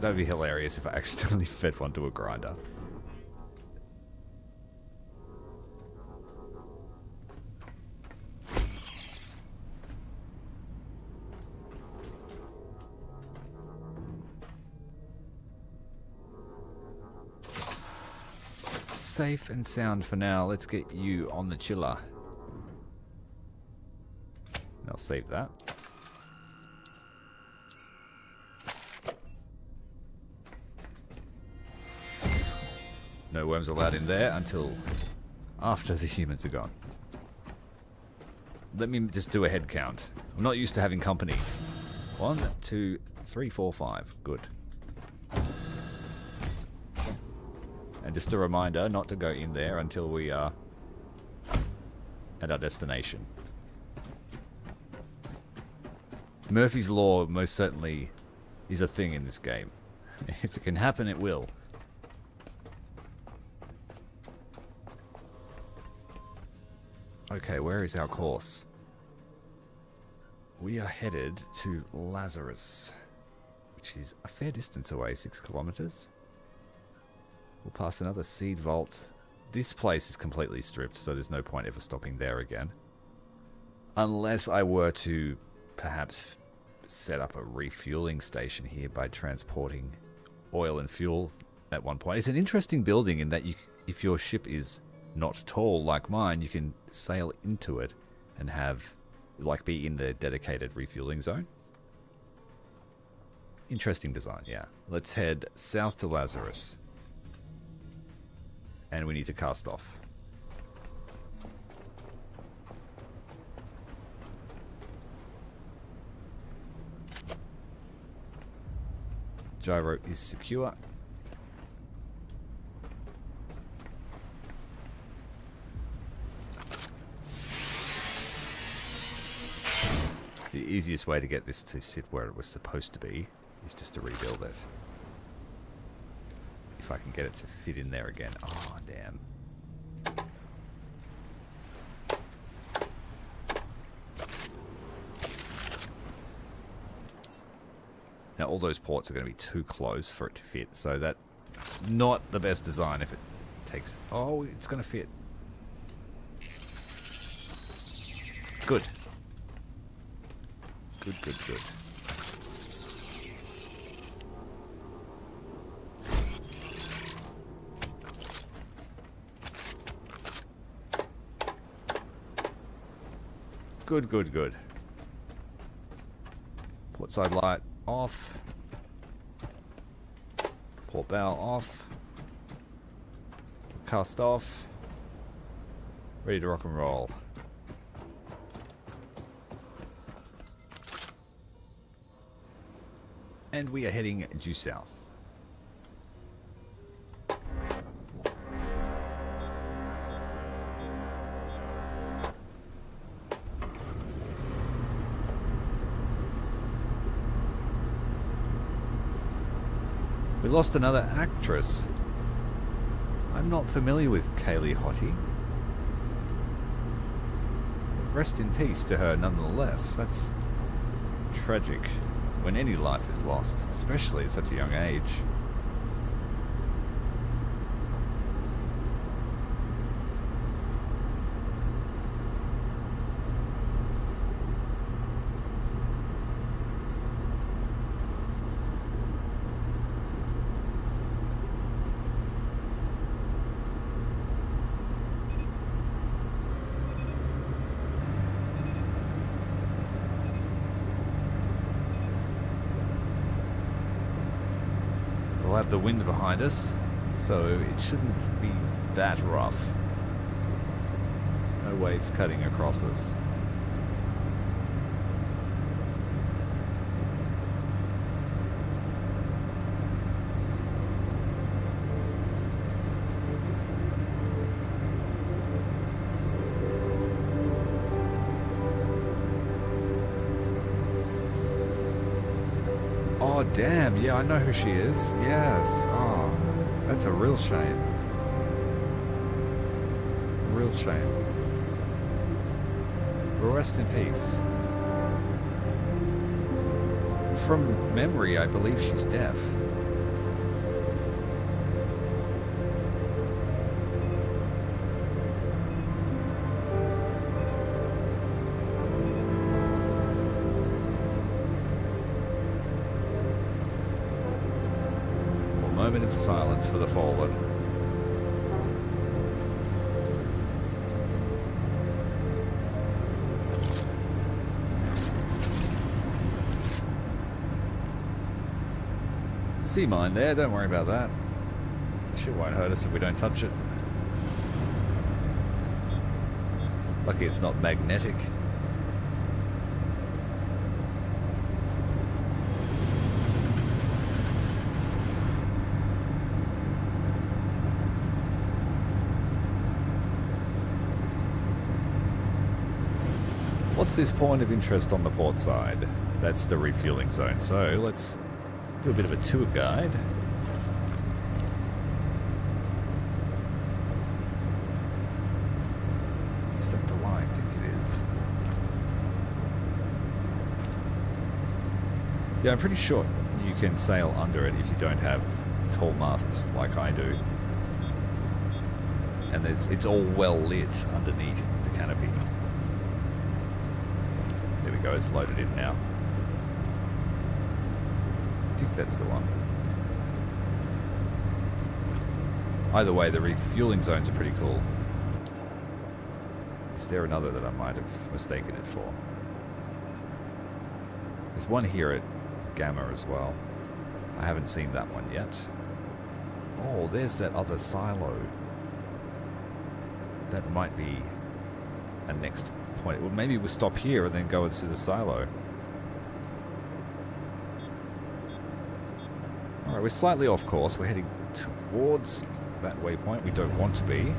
That would be hilarious if I accidentally fed one to a grinder. Safe and sound for now. Let's get you on the chiller. I'll save that. No worms allowed in there until after the humans are gone. Let me just do a head count. I'm not used to having company. 1, 2, 3, 4, 5. Good. And just a reminder not to go in there until we are at our destination. Murphy's Law most certainly is a thing in this game. If it can happen, it will. Okay, where is our course? We are headed to Lazarus, which is a fair distance away, 6 kilometers. We'll pass another seed vault. This place is completely stripped, so there's no point ever stopping there again. Unless I were to perhaps set up a refueling station here by transporting oil and fuel at one point. It's an interesting building in that if your ship is not tall like mine, you can sail into it and be in the dedicated refueling zone. Interesting design, yeah. Let's head south to Lazarus. And we need to cast off. Gyro is secure. The easiest way to get this to sit where it was supposed to be is just to rebuild it. If I can get it to fit in there again. Oh, damn. Now, all those ports are going to be too close for it to fit, so that's not the best design if it takes... Oh, it's going to fit. Good. Good, good, good. Good, good, good. Port side light off. Port bow off. Cast off. Ready to rock and roll. And we are heading due south. We lost another actress. I'm not familiar with Kaylee Hottie. Rest in peace to her nonetheless. That's tragic when any life is lost, especially at such a young age. We'll have the wind behind us, so it shouldn't be that rough. No waves cutting across us. Oh, damn. Yeah, I know who she is. Yes. Oh, that's a real shame. Real shame. Rest in peace. From memory, I believe she's deaf. Moment of silence for the fallen. Sea mine there, don't worry about that. Shit won't hurt us if we don't touch it. Lucky it's not magnetic. What's this point of interest on the port side? That's the refueling zone. So let's do a bit of a tour guide. Is that the line? I think it is. Yeah, I'm pretty sure you can sail under it if you don't have tall masts like I do. And it's all well lit underneath the canopy. There we go, it's loaded in now. I think that's the one. Either way, the refueling zones are pretty cool. Is there another that I might have mistaken it for? There's one here at Gamma as well. I haven't seen that one yet. Oh, there's that other silo. That might be a next point. Well, maybe we'll stop here and then go into the silo. Alright, we're slightly off course. We're heading towards that waypoint. We don't want to be.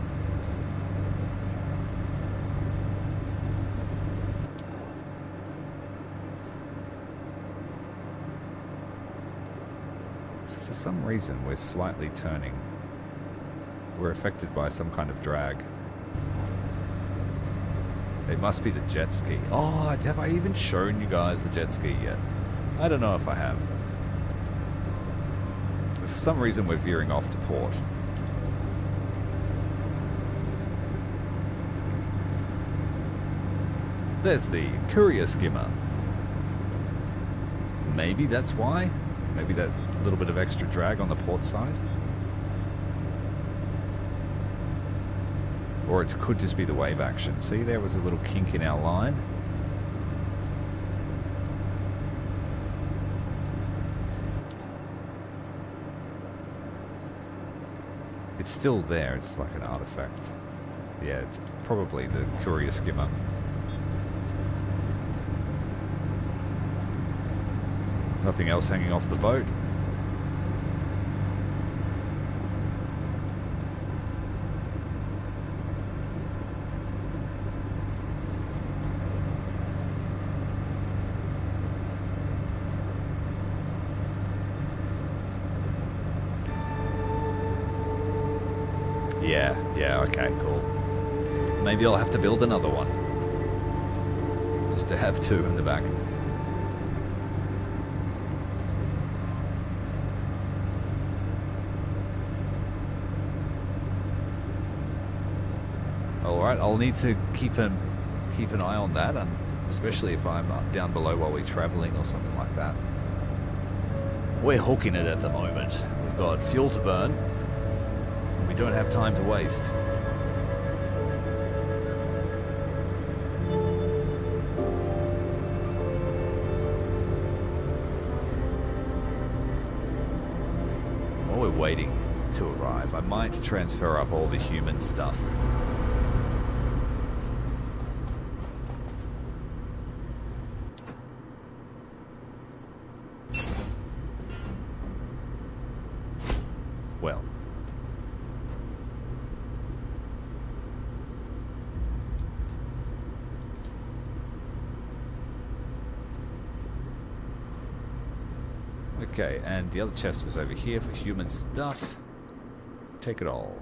So for some reason, we're slightly turning. We're affected by some kind of drag. It must be the jet ski. Oh, have I even shown you guys the jet ski yet? I don't know if I have. But for some reason we're veering off to port. There's the courier skimmer. Maybe that's why? Maybe that little bit of extra drag on the port side? Or it could just be the wave action. See, there was a little kink in our line. It's still there. It's like an artifact. Yeah, it's probably the courier skimmer. Nothing else hanging off the boat. Yeah, okay, cool. Maybe I'll have to build another one. Just to have two in the back. Alright, I'll need to keep an eye on that, especially if I'm down below while we're traveling or something like that. We're hooking it at the moment. We've got fuel to burn. We don't have time to waste. While we're waiting to arrive, I might transfer up all the human stuff. Well. Okay, and the other chest was over here for human stuff. Take it all.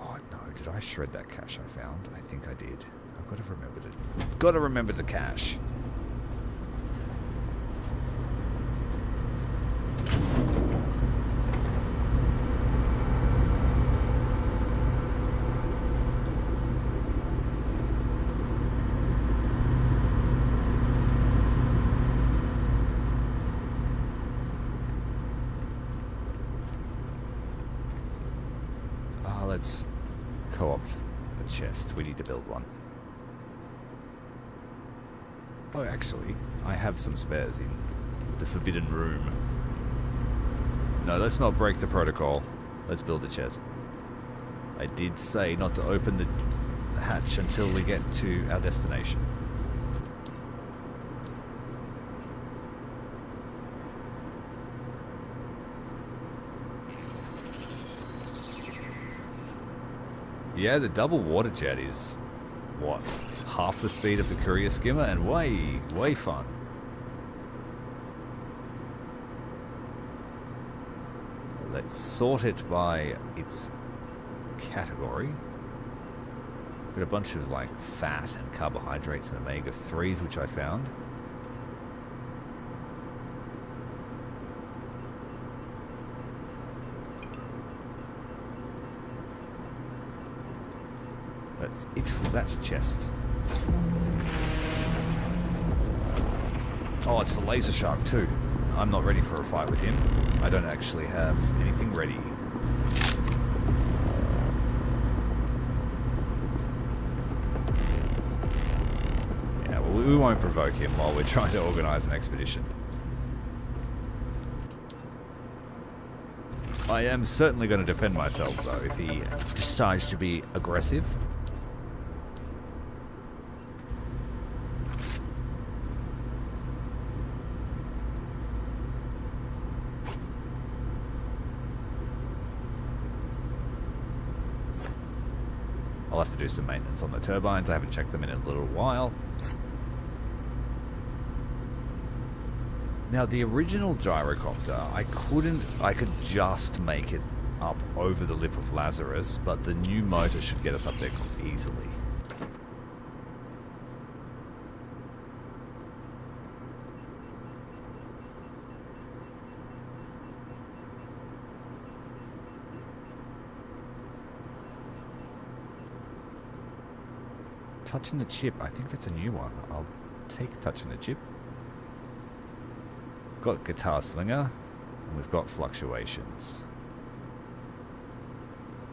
Oh no, did I shred that cache I found? I think I did. I've got to remember it. Got to remember the cache. Let's co-opt a chest. We need to build one. Oh, actually, I have some spares in the forbidden room. No, let's not break the protocol. Let's build a chest. I did say not to open the hatch until we get to our destination. Yeah, the double water jet is, what, half the speed of the courier skimmer and way fun. Let's sort it by its category. Got a bunch of like fat and carbohydrates and omega-3s, which I found. That's it for that chest. Oh, it's the laser shark too. I'm not ready for a fight with him. I don't actually have anything ready. Yeah, well, we won't provoke him while we're trying to organize an expedition. I am certainly going to defend myself, though, if he decides to be aggressive. I'll have to do some maintenance on the turbines. I haven't checked them in a little while. Now, the original gyrocopter, I could just make it up over the lip of Lazarus, but the new motor should get us up there easily. Touching the chip, I think that's a new one. I'll take touching the chip. Got guitar slinger, and we've got fluctuations.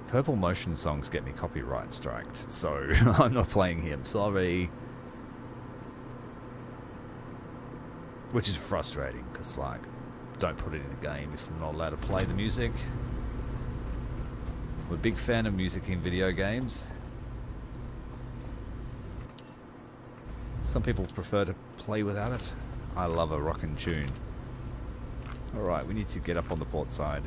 Purple motion songs get me copyright striked, so I'm not playing him, sorry. Which is frustrating, because like, don't put it in a game if I'm not allowed to play the music. I'm a big fan of music in video games. Some people prefer to play without it. I love a rockin' tune. Alright, we need to get up on the port side.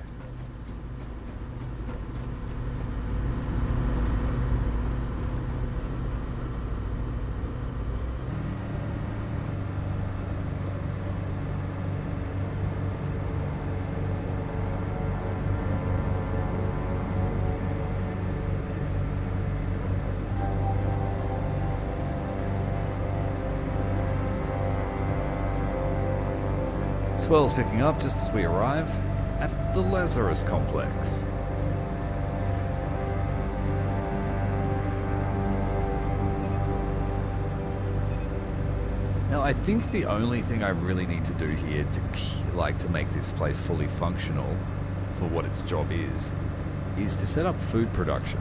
Swell's picking up just as we arrive at the Lazarus complex. Now, I think the only thing I really need to do here to make this place fully functional for what its job is to set up food production.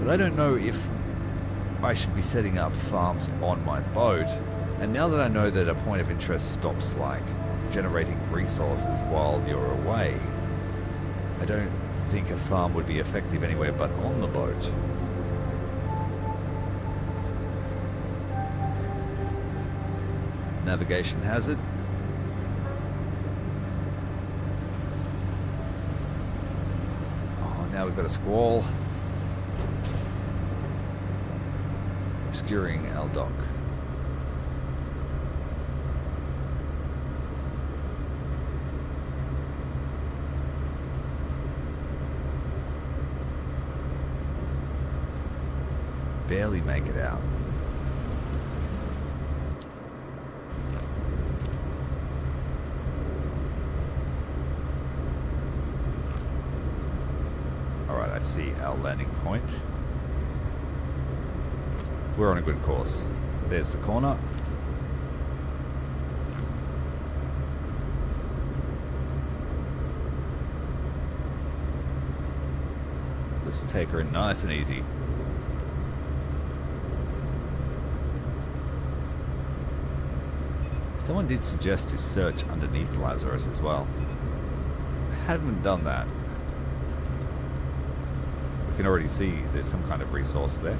But I don't know if I should be setting up farms on my boat, and now that I know that a point of interest stops like generating resources while you're away, I don't think a farm would be effective anywhere but on the boat. Navigation hazard. Oh, now we've got a squall. Obscuring our dock. Barely make it out. Alright, I see our landing point. We're on a good course. There's the corner. Let's take her in nice and easy. Someone did suggest to search underneath Lazarus as well. I haven't done that. We can already see there's some kind of resource there.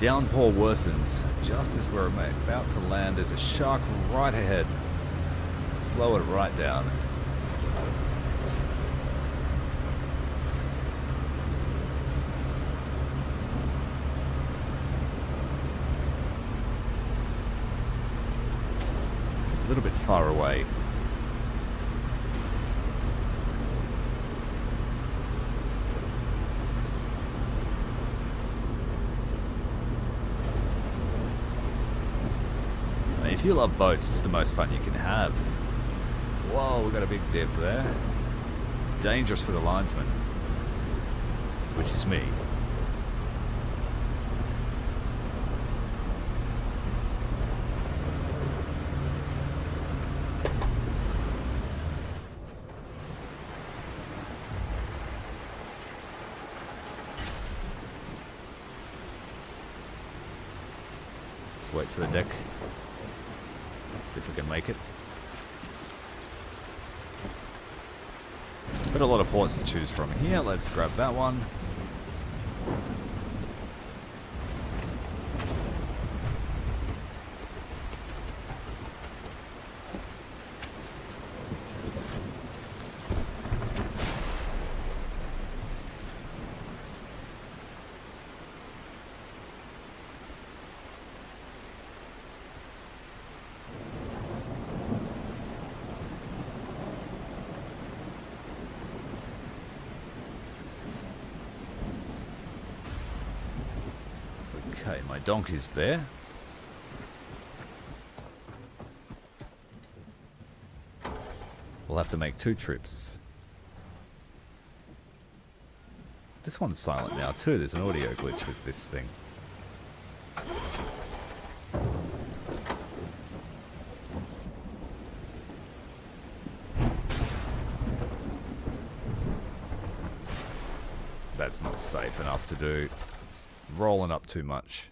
downpour worsens. Just as we're about to land, there's a shark right ahead. Slow it right down. A little bit far away. If you love boats, it's the most fun you can have. Whoa, we got a big dip there. Dangerous for the linesman, which is me. Wait for the deck. See if we can make it. Got a lot of ports to choose from here. Let's grab that one. Okay, my Donk is there. We'll have to make 2 trips. This one's silent now too. There's an audio glitch with this thing. That's not safe enough to do. It's rolling up too much.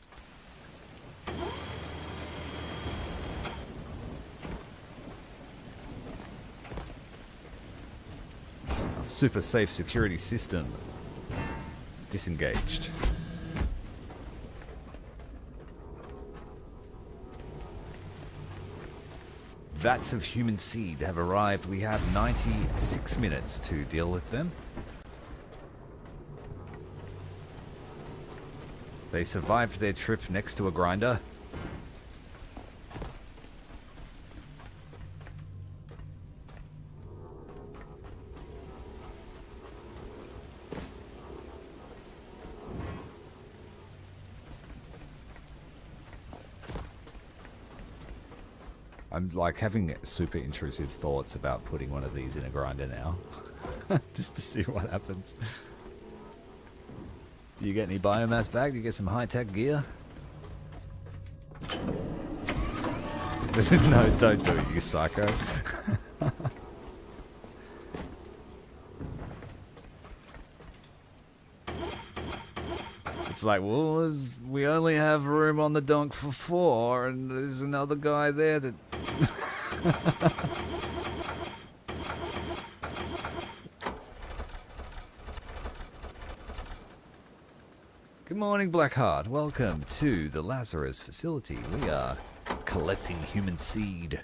A super safe security system disengaged. Vats of human seed have arrived. We have 96 minutes to deal with them. They survived their trip next to a grinder. I'm like having super intrusive thoughts about putting one of these in a grinder now. Just to see what happens. Do you get any biomass back? Do you get some high-tech gear? No, don't do it, you psycho. It's like, well, we only have room on the Donk for 4, and there's another guy there that... Good morning, Blackheart. Welcome to the Lazarus facility. We are collecting human seed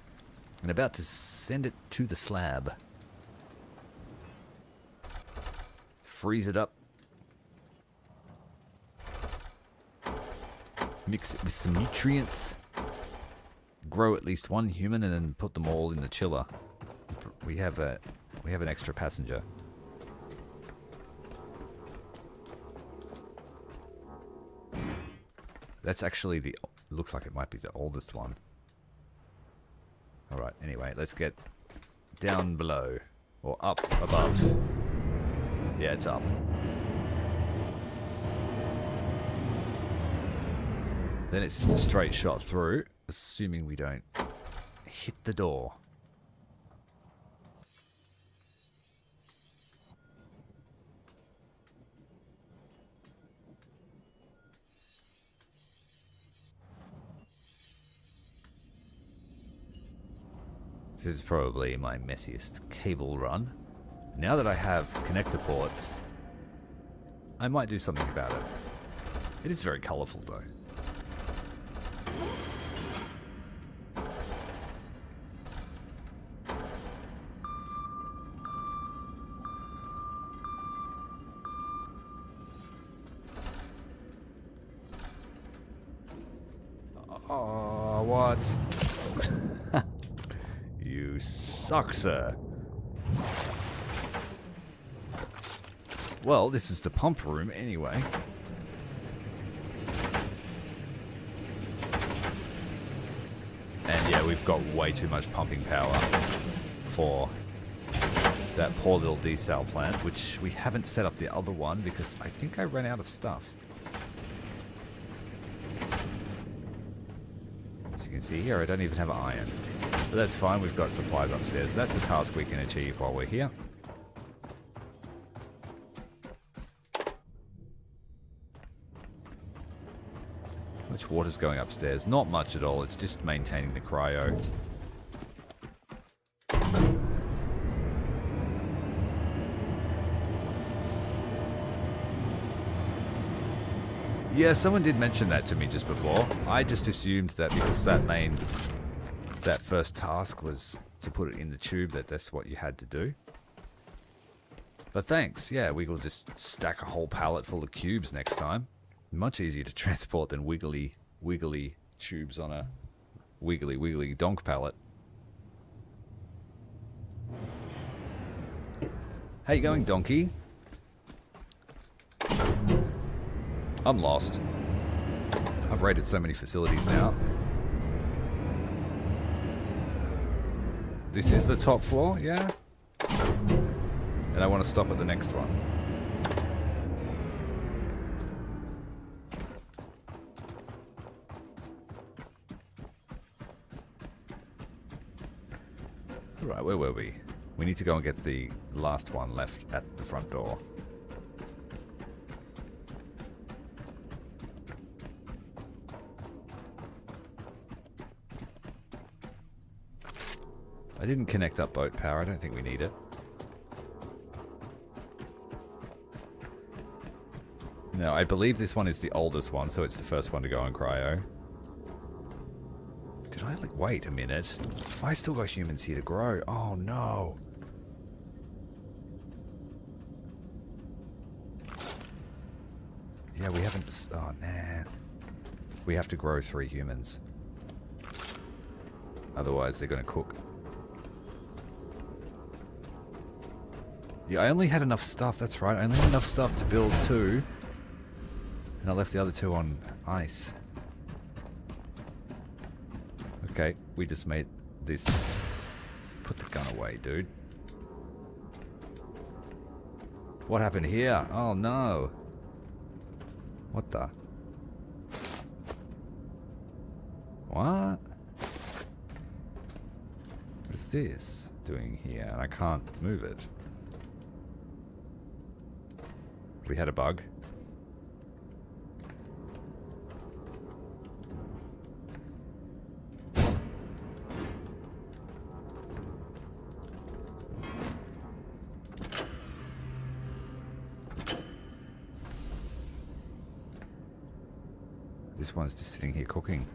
and about to send it to the slab. Freeze it up. Mix it with some nutrients. Grow at least 1 human and then put them all in the chiller. We have an extra passenger. That's actually the... looks like it might be the oldest one. Alright, anyway, let's get down below. Or up above. Yeah, it's up. Then it's just a straight shot through, assuming we don't hit the door. This is probably my messiest cable run. Now that I have connector ports, I might do something about it. It is very colourful though. What? You suck, sir. Well, this is the pump room anyway. And yeah, we've got way too much pumping power for that poor little desal plant, which we haven't set up the other one because I think I ran out of stuff. As you can see here, I don't even have iron. But that's fine, we've got supplies upstairs. That's a task we can achieve while we're here. How much water's going upstairs? Not much at all, it's just maintaining the cryo. Yeah, someone did mention that to me just before. I just assumed that because that first task was to put it in the tube, that's what you had to do. But thanks, yeah, we will just stack a whole pallet full of cubes next time. Much easier to transport than wiggly tubes on a wiggly donk pallet. How you going, donkey? I'm lost. I've raided so many facilities now. This is the top floor, yeah? And I want to stop at the next one. Right, where were we? We need to go and get the last one left at the front door. I didn't connect up boat power, I don't think we need it. No, I believe this one is the oldest one, so it's the first one to go on cryo. Did I wait a minute? I still got humans here to grow. Oh no. Yeah, we haven't... Oh, nah. We have to grow 3 humans. Otherwise, they're going to cook. Yeah, I only had enough stuff. That's right. I only had enough stuff to build 2. And I left the other 2 on ice. Okay, we just made this... Put the gun away, dude. What happened here? Oh, no. What the? What? What is this doing here? And I can't move it. We had a bug. This one's just sitting here cooking.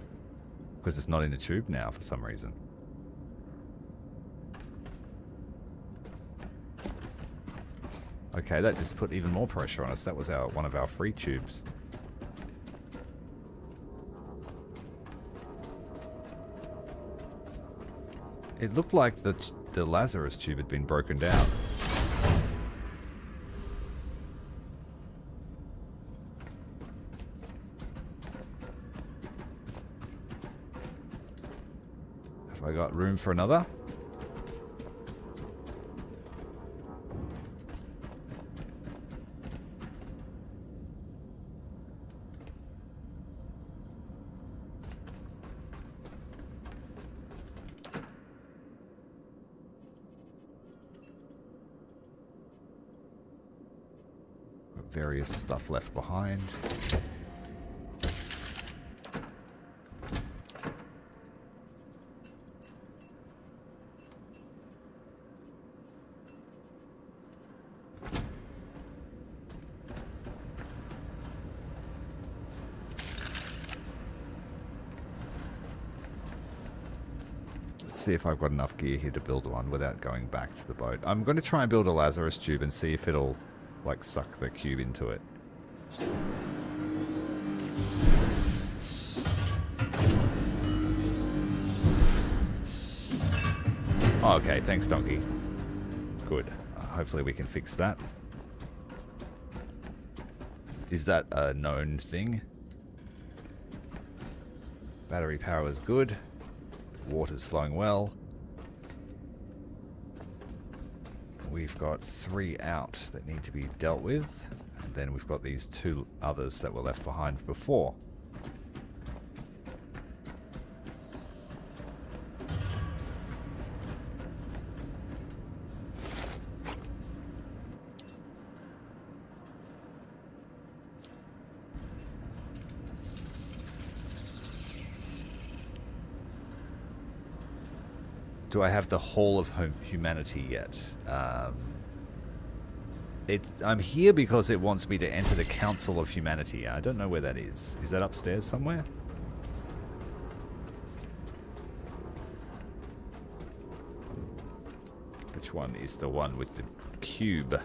Because it's not in the tube now for some reason. Okay, that just put even more pressure on us. That was one of our free tubes. It looked like the Lazarus tube had been broken down. Have I got room for another? Various stuff left behind. Let's see if I've got enough gear here to build one without going back to the boat. I'm going to try and build a Lazarus tube and see if it'll like suck the cube into it. Oh, okay, thanks, Donkey. Good. Hopefully we can fix that. Is that a known thing? Battery power is good. Water's flowing well. We've got 3 out that need to be dealt with. And then we've got these 2 others that were left behind before. Do I have the whole of humanity yet? I'm here because it wants me to enter the Council of Humanity. I don't know where that is. Is that upstairs somewhere? Which one is the one with the cube?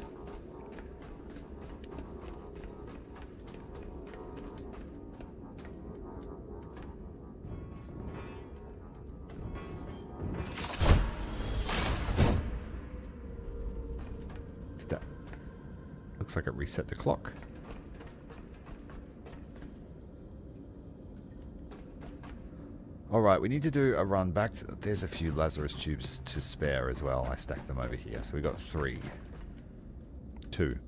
Looks like it reset the clock. Alright, we need to do a run back. There's a few Lazarus tubes to spare as well. I stacked them over here. So we got 3. 2.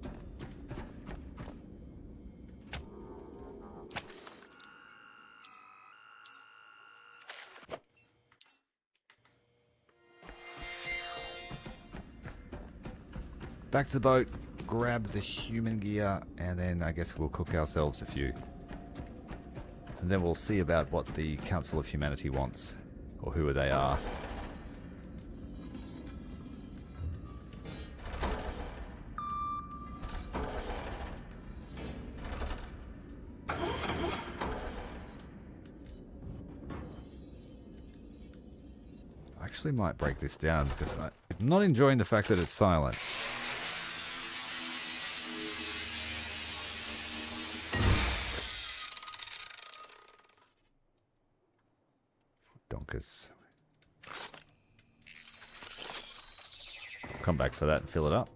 Back to the boat. Grab the human gear, and then I guess we'll cook ourselves a few. And then we'll see about what the Council of Humanity wants, or who they are. I actually might break this down because I'm not enjoying the fact that it's silent. Donkers. I'll come back for that and fill it up.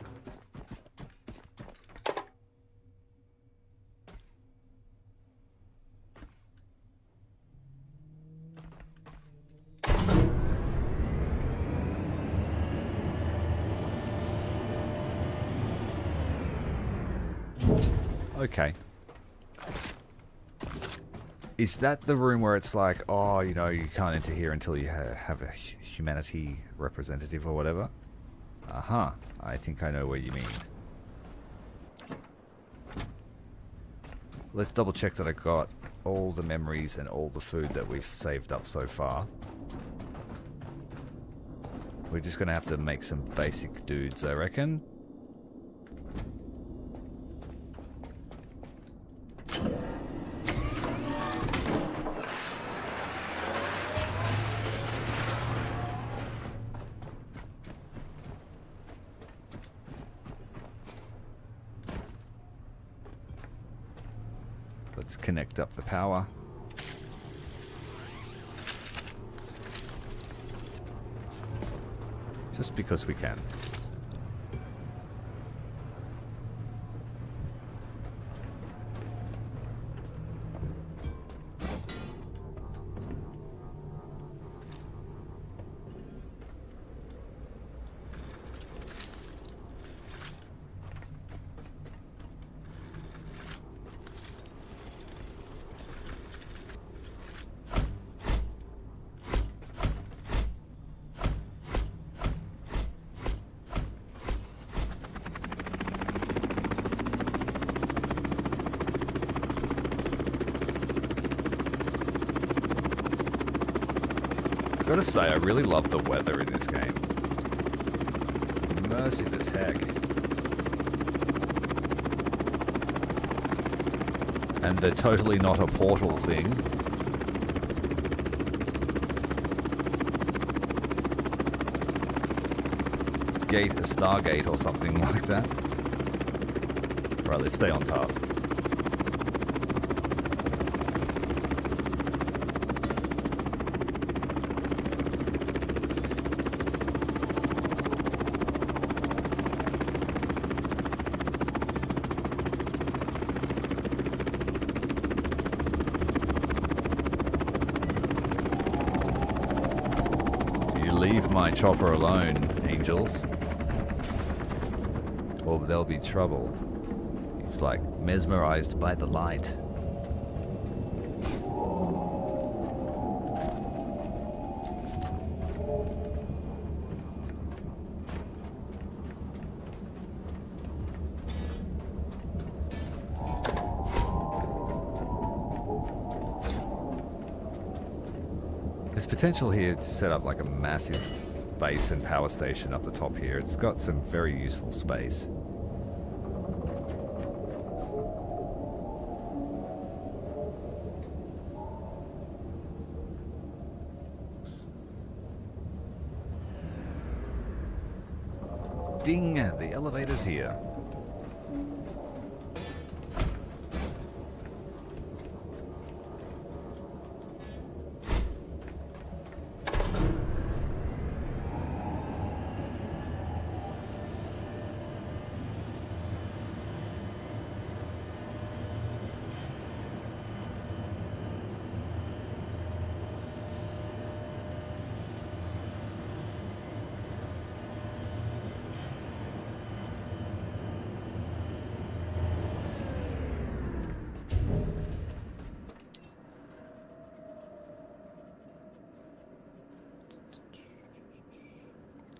Okay. Is that the room where it's like, oh, you know, you can't enter here until you have a humanity representative or whatever? Uh-huh. I think I know what you mean. Let's double check that I got all the memories and all the food that we've saved up so far. We're just going to have to make some basic dudes, I reckon. Let's connect up the power. Just because we can. Gotta say, I really love the weather in this game. It's immersive as heck. And the totally not a portal thing. Gate, a Stargate or something like that. Right, let's stay on task. Leave my chopper alone, angels. Or there'll be trouble. He's like mesmerized by the light. There's potential here to set up like a massive base and power station up the top here. It's got some very useful space. Ding! The elevator's here.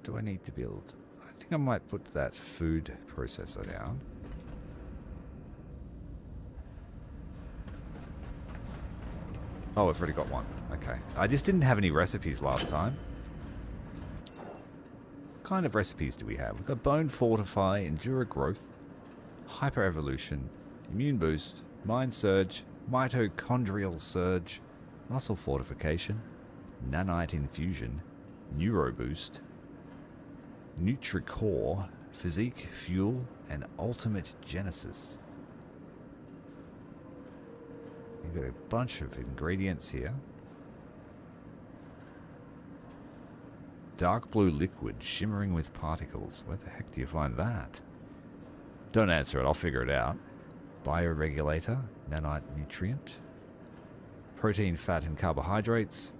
Do I need to build? I think I might put that food processor down. Oh, I've already got one. Okay. I just didn't have any recipes last time. What kind of recipes do we have? We've got Bone Fortify, Endura Growth, Hyper Evolution, Immune Boost, Mind Surge, Mitochondrial Surge, Muscle Fortification, Nanite Infusion, Neuro Boost, Nutricore, Physique, Fuel, and Ultimate Genesis. You've got a bunch of ingredients here. Dark blue liquid shimmering with particles. Where the heck do you find that? Don't answer it, I'll figure it out. Bioregulator, nanite nutrient. Protein, fat, and carbohydrates.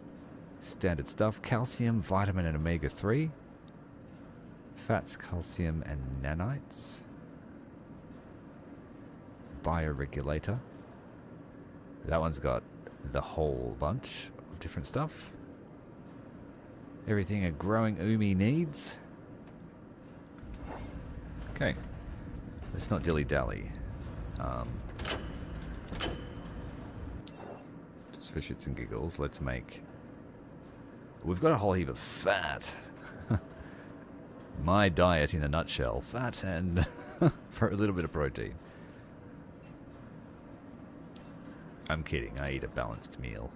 Standard stuff. Calcium, vitamin, and omega-3. Fats, calcium, and nanites. Bioregulator. That one's got the whole bunch of different stuff. Everything a growing Umi needs. Okay. Let's not dilly-dally. Just for shits and giggles, let's make... We've got a whole heap of fat. My diet in a nutshell. Fat and for a little bit of protein. I'm kidding, I eat a balanced meal.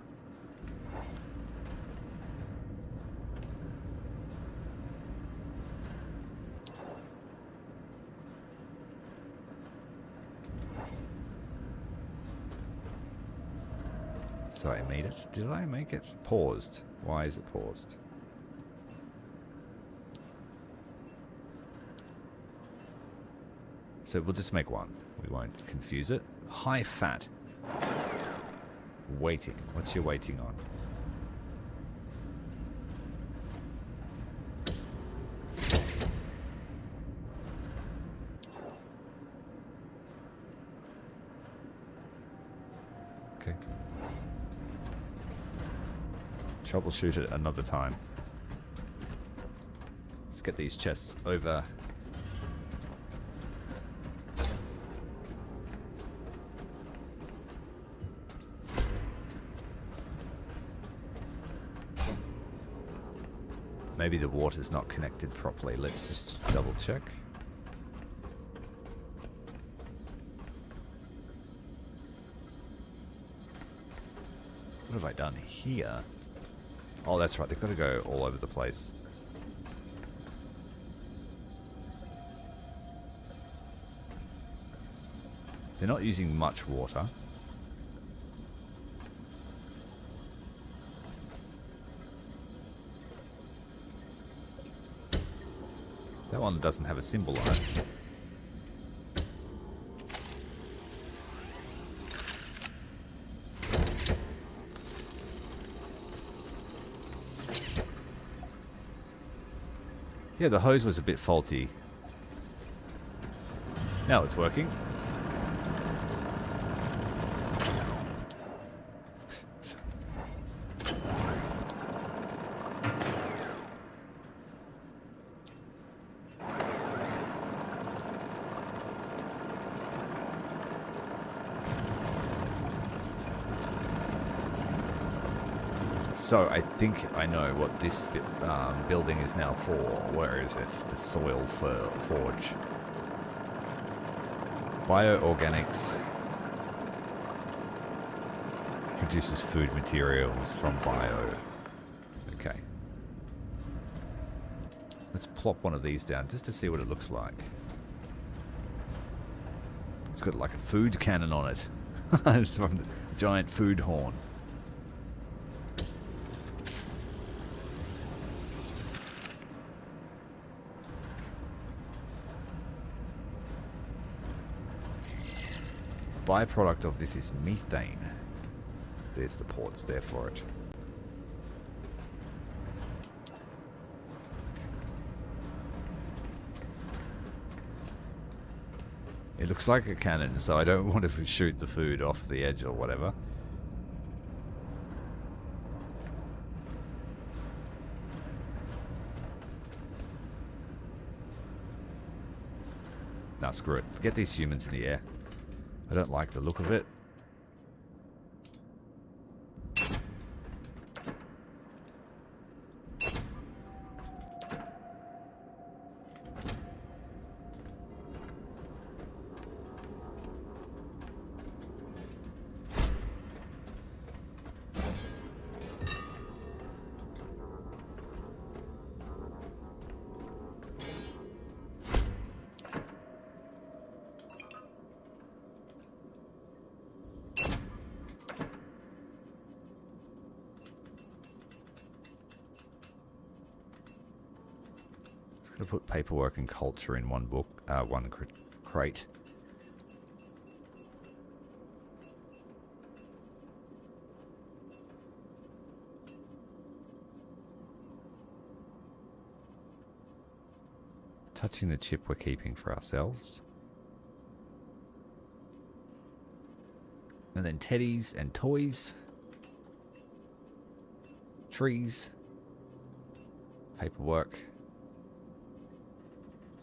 So I made it. Did I make it? Paused. Why is it paused? So we'll just make one. We won't confuse it. High fat. Waiting. What's your waiting on? Okay. Troubleshoot it another time. Let's get these chests over. Maybe the water's not connected properly. Let's just double check. What have I done here? Oh, that's right. They've got to go all over the place. They're not using much water. That one doesn't have a symbol on it. Yeah, the hose was a bit faulty. Now it's working. So I think I know what this building is now for. Where is it? The soil forge. Bioorganics produces food materials from bio. Okay. Let's plop one of these down just to see what it looks like. It's got like a food cannon on it. From the giant food horn. Byproduct of this is methane. There's the ports there for it. It looks like a cannon, so I don't want to shoot the food off the edge or whatever. Nah, screw it. Get these humans in the air. I don't like the look of it. I'm gonna put paperwork and culture in one book, one crate. Touching the chip we're keeping for ourselves. And then teddies and toys. Trees. Paperwork.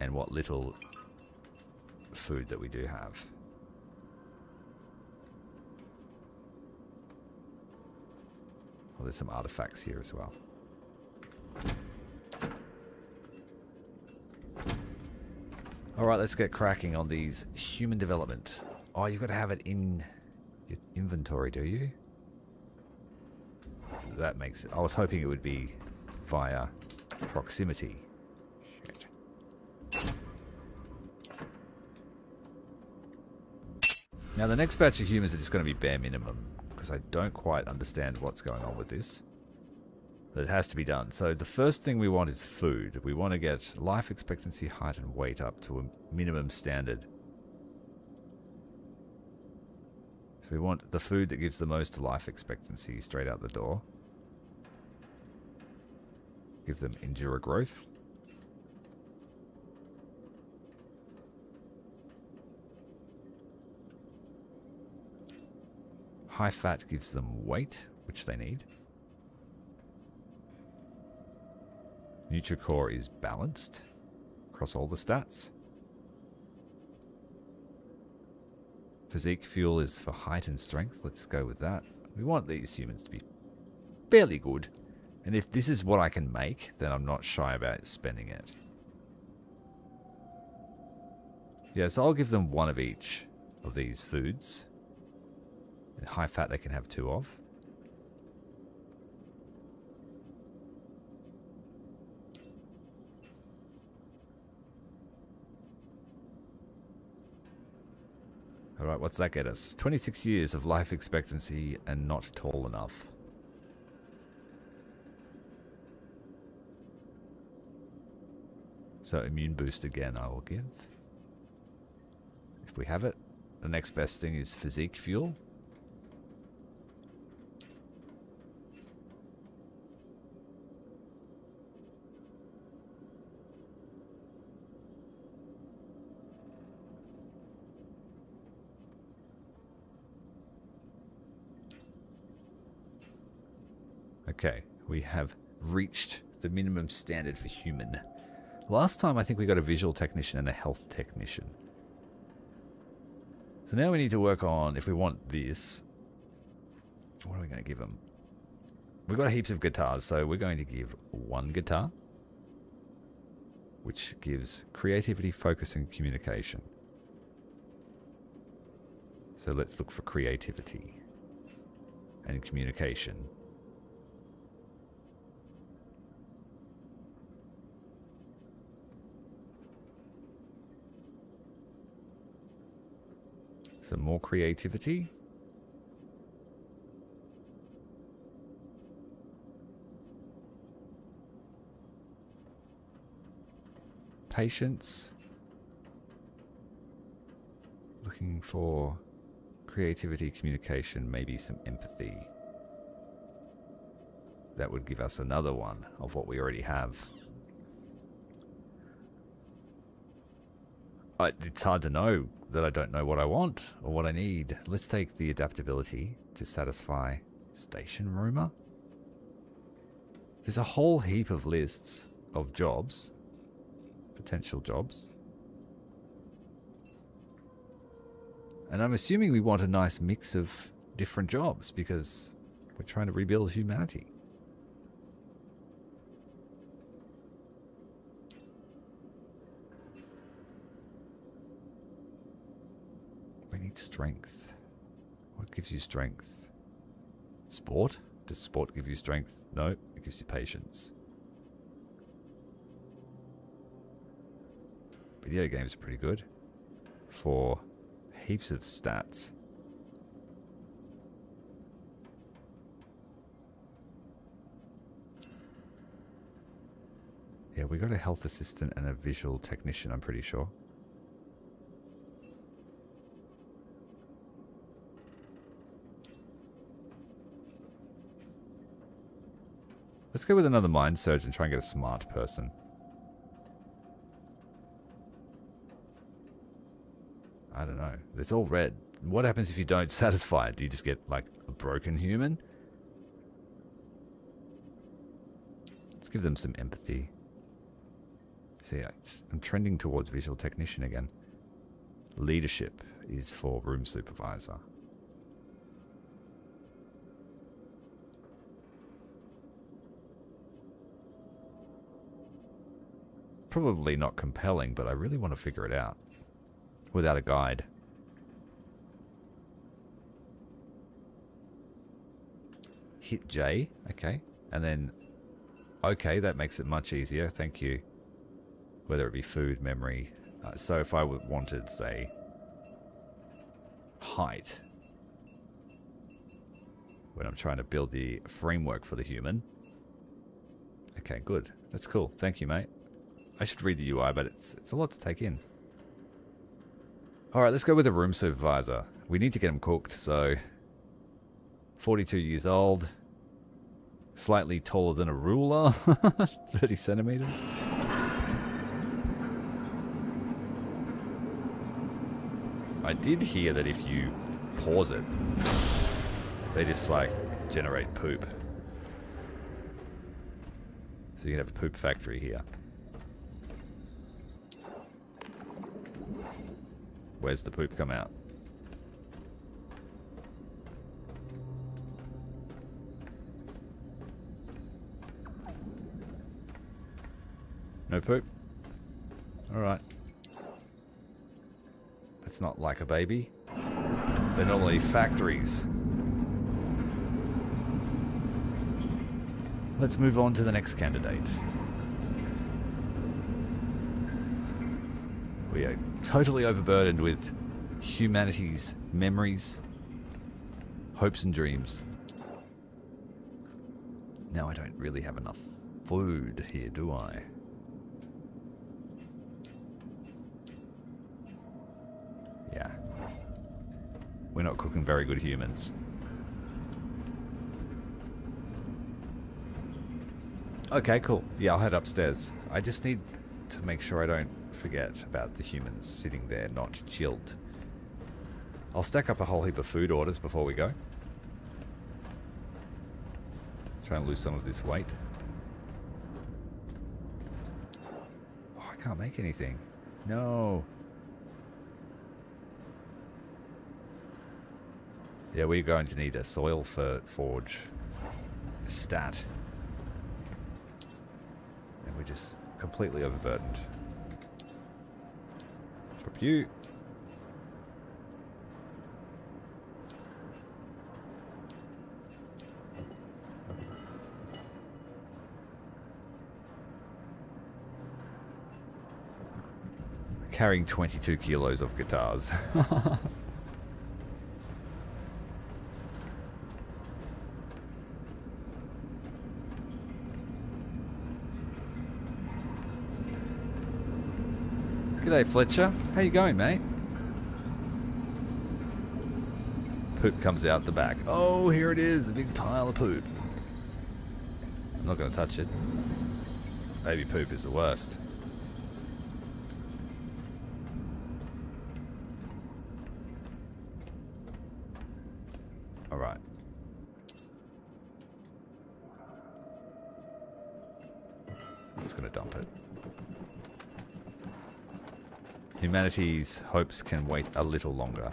And what little food that we do have. Well, there's some artifacts here as well. Alright, let's get cracking on these human development. Oh, you've got to have it in your inventory, do you? That makes it... I was hoping it would be via proximity. Shit. Now, the next batch of humans are just going to be bare minimum, because I don't quite understand what's going on with this. But it has to be done. So the first thing we want is food. We want to get life expectancy, height, and weight up to a minimum standard. So we want the food that gives the most life expectancy straight out the door. Give them endure growth. High fat gives them weight, which they need. Nutricore is balanced across all the stats. Physique fuel is for height and strength. Let's go with that. We want these humans to be fairly good. And if this is what I can make, then I'm not shy about spending it. Yeah, so I'll give them one of each of these foods. And high fat they can have 2 of. Alright, what's that get us? 26 years of life expectancy and not tall enough. So immune boost again I will give. If we have it. The next best thing is physique fuel. Okay, we have reached the minimum standard for human. Last time I think we got a visual technician and a health technician. So now we need to work on, if we want this, what are we going to give them? We've got heaps of guitars, so we're going to give one guitar, which gives creativity, focus, and communication. So let's look for creativity and communication. Some more creativity. Patience. Looking for creativity, communication, maybe some empathy. That would give us another one of what we already have. It's hard to know that I don't know what I want or what I need. Let's take the adaptability to satisfy station roomer. There's a whole heap of lists of jobs, potential jobs. And I'm assuming we want a nice mix of different jobs because we're trying to rebuild humanity. We need strength. What gives you strength? Sport? Does sport give you strength? No, it gives you patience. Video games are pretty good for heaps of stats. Yeah, we got a health assistant and a visual technician, I'm pretty sure. Let's go with another mind surge and try and get a smart person. I don't know. It's all red. What happens if you don't satisfy it? Do you just get, like, a broken human? Let's give them some empathy. See, I'm trending towards visual technician again. Leadership is for room supervisor. Probably not compelling, but I really want to figure it out without a guide. Hit J, okay, and then okay, that makes it much easier, thank you. Whether it be food, memory. So if I wanted, say, height, when I'm trying to build the framework for the human. Okay, good. That's cool. Thank you, mate. I should read the UI, but it's a lot to take in. Alright, let's go with a room supervisor. We need to get him cooked, so 42 years old, slightly taller than a ruler, 30 centimeters. I did hear that if you pause it, they just like generate poop. So you can have a poop factory here. Where's the poop come out? No poop? Alright. It's not like a baby. They're normally factories. Let's move on to the next candidate. We are totally overburdened with humanity's memories, hopes and dreams. Now I don't really have enough food here, do I? Yeah. We're not cooking very good humans. Okay, cool. Yeah, I'll head upstairs. I just need to make sure I don't forget about the humans sitting there not chilled. I'll stack up a whole heap of food orders before we go. Trying to lose some of this weight. Oh, I can't make anything. No. Yeah, we're going to need a soil forge. A stat. And we're just completely overburdened. Drop you. Carrying 22 kilos of guitars. G'day Fletcher, how you going, mate? Poop comes out the back. Oh, here it is, a big pile of poop. I'm not going to touch it. Baby poop is the worst. Alright. I'm just going to dump it. Humanity's hopes can wait a little longer.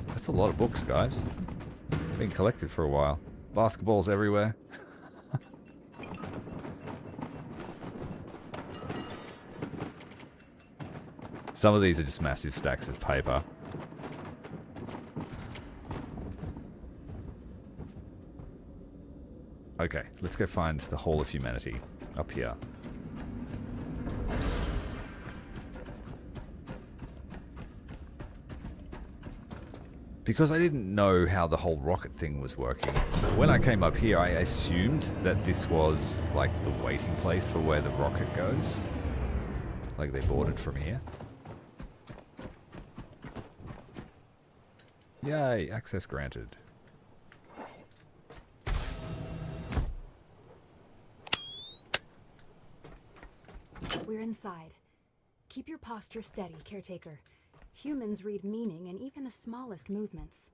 That's a lot of books, guys. Been collected for a while. Basketballs everywhere. Some of these are just massive stacks of paper. Okay, let's go find the whole of humanity up here. Because I didn't know how the whole rocket thing was working, when I came up here I assumed that this was like the waiting place for where the rocket goes. Like they boarded from here. Yay, access granted. We're inside. Keep your posture steady, Caretaker. Humans read meaning in even the smallest movements.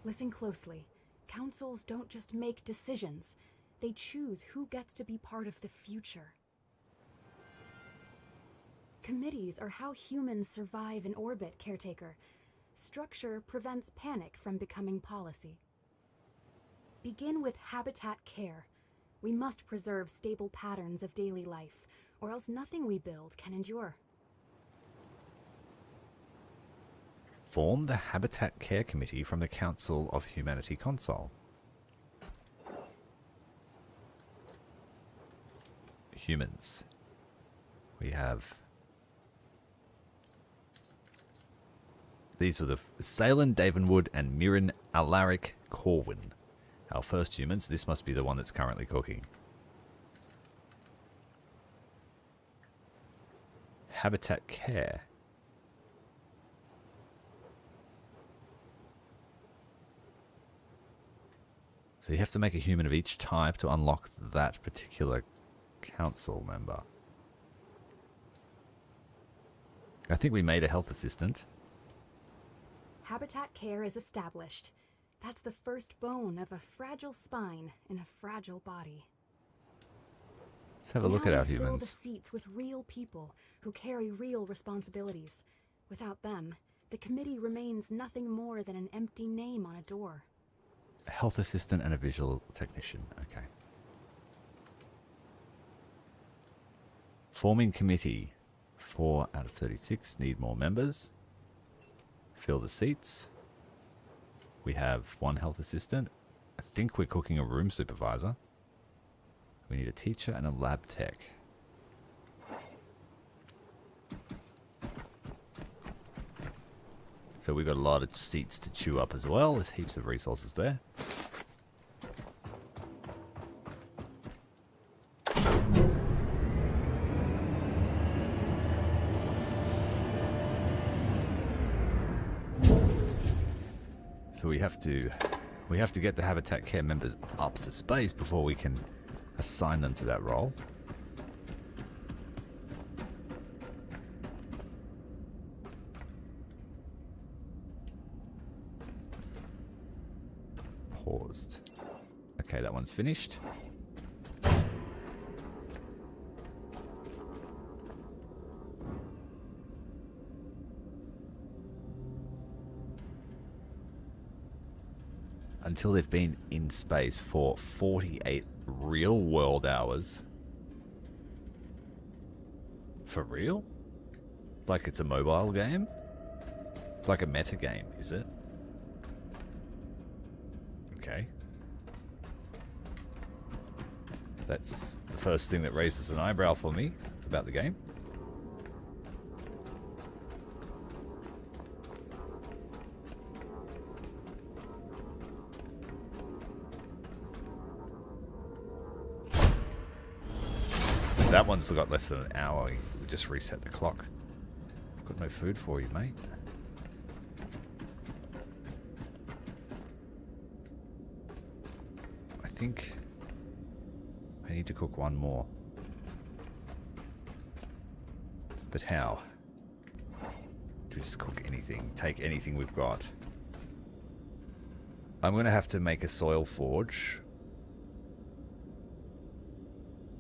Listen closely. Councils don't just make decisions. They choose who gets to be part of the future. Committees are how humans survive in orbit, Caretaker. Structure prevents panic from becoming policy. Begin with habitat care. We must preserve stable patterns of daily life, or else nothing we build can endure. Form the Habitat Care Committee from the Council of Humanity console. Humans. We have... These were the Salen Davenwood and Mirren Alaric Corwin. Our first humans. This must be the one that's currently cooking. Habitat Care. So you have to make a human of each type to unlock that particular council member. I think we made a health assistant. Habitat care is established. That's the first bone of a fragile spine in a fragile body. Let's have a look at our Fill the humans. seats with real people who carry real responsibilities. Without them, the committee remains nothing more than an empty name on a door. A health assistant and a visual technician. Okay. Forming committee. 4 out of 36 need more members. Fill the seats. We have 1 health assistant. I think we're cooking a room supervisor. We need a teacher and a lab tech. So we've got a lot of seats to chew up as well. There's heaps of resources there. So we have to get the Habitat Care members up to space before we can assign them to that role. paused. Okay, that one's finished. Until they've been in space for 48 real world hours. For real? Like it's a mobile game? Like a meta game, is it? Okay. That's the first thing that raises an eyebrow for me about the game. That one's got less than an hour. We just reset the clock. Got no food for you, mate. I think I need to cook one more. But how? Do we just cook anything? Take anything we've got? I'm going to have to make a soil forge.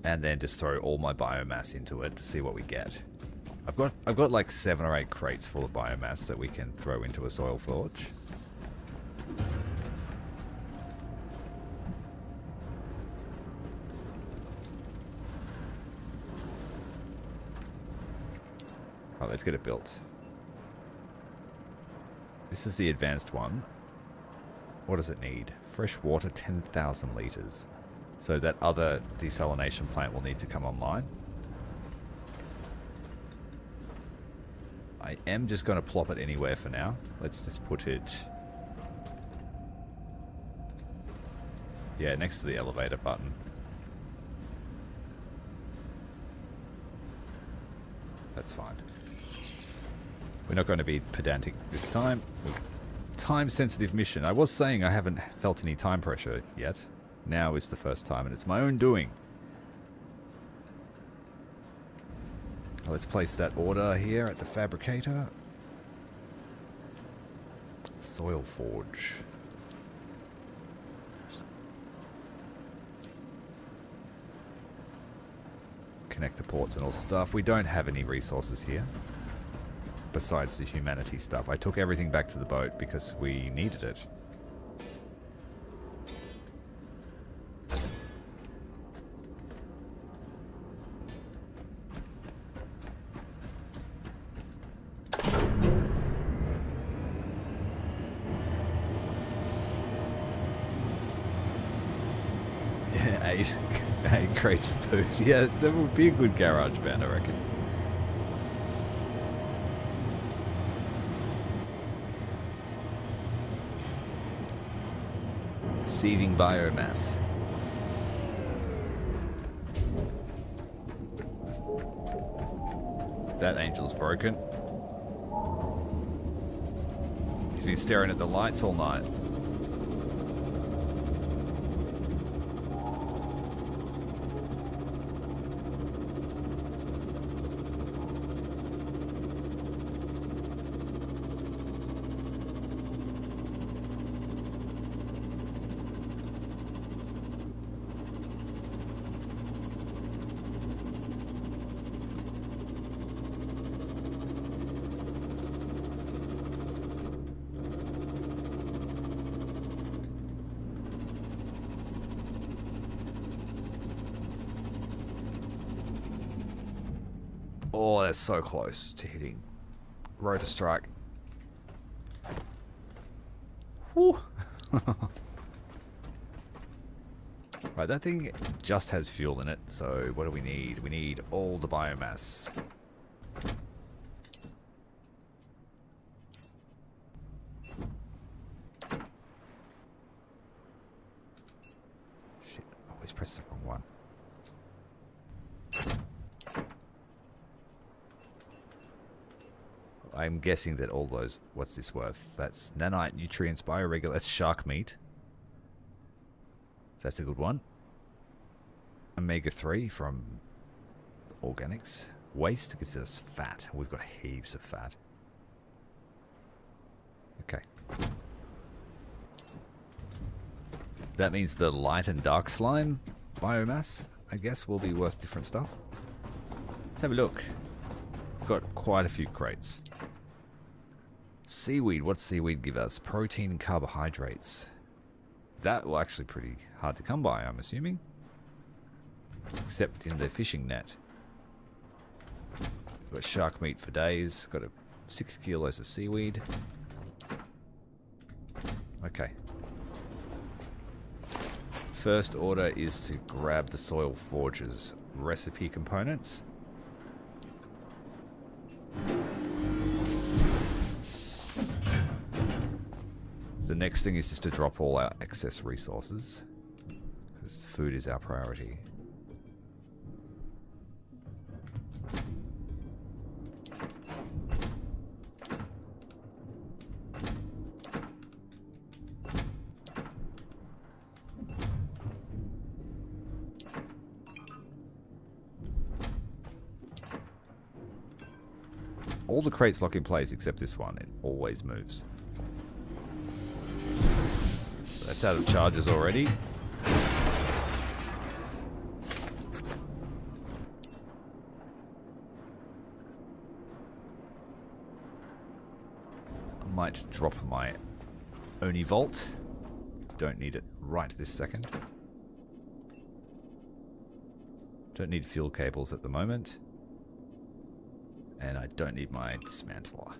And then just throw all my biomass into it to see what we get. I've got like 7 or 8 crates full of biomass that we can throw into a soil forge. Alright, let's get it built. This is the advanced one. What does it need? Fresh water, 10,000 litres. So that other desalination plant will need to come online. I am just going to plop it anywhere for now. Let's just put it... yeah, next to the elevator button. That's fine. We're not going to be pedantic this time. Time-sensitive mission. I was saying I haven't felt any time pressure yet. Now is the first time, and it's my own doing. Let's place that order here at the fabricator. Soil forge. Connector ports and all stuff. We don't have any resources here. Besides the humanity stuff. I took everything back to the boat because we needed it. Eight crates of food. Yeah, it would be a good garage band, I reckon. Seething biomass. That angel's broken. He's been staring at the lights all night. Oh, that's so close to hitting rotor strike. Whew. Right, that thing just has fuel in it, so what do we need? We need all the biomass. Shit, I always press the wrong one. I'm guessing that all those... what's this worth? That's nanite, nutrients, bioregular... that's shark meat. That's a good one. Omega-3 from organics. Waste gives us fat. We've got heaps of fat. Okay. That means the light and dark slime biomass, I guess, will be worth different stuff. Let's have a look. Got quite a few crates. Seaweed. What's seaweed give us? Protein and carbohydrates. That will actually pretty hard to come by, I'm assuming. Except in the fishing net. Got shark meat for days. Got 6 kilos of seaweed. Okay. First order is to grab the Soil Forge's recipe components. The next thing is just to drop all our excess resources, because food is our priority. All the crates lock in place except this one. It always moves. That's out of charges already. I might drop my Oni Vault. Don't need it right this second. Don't need fuel cables at the moment. And I don't need my dismantler.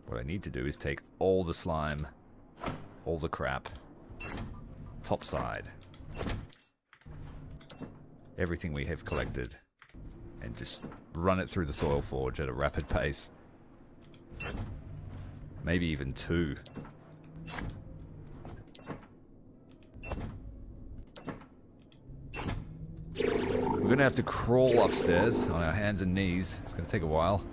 What I need to do is take all the slime, all the crap, topside, everything we have collected, and just run it through the Soil Forge at a rapid pace. Maybe even 2. We're going to have to crawl upstairs on our hands and knees. It's going to take a while.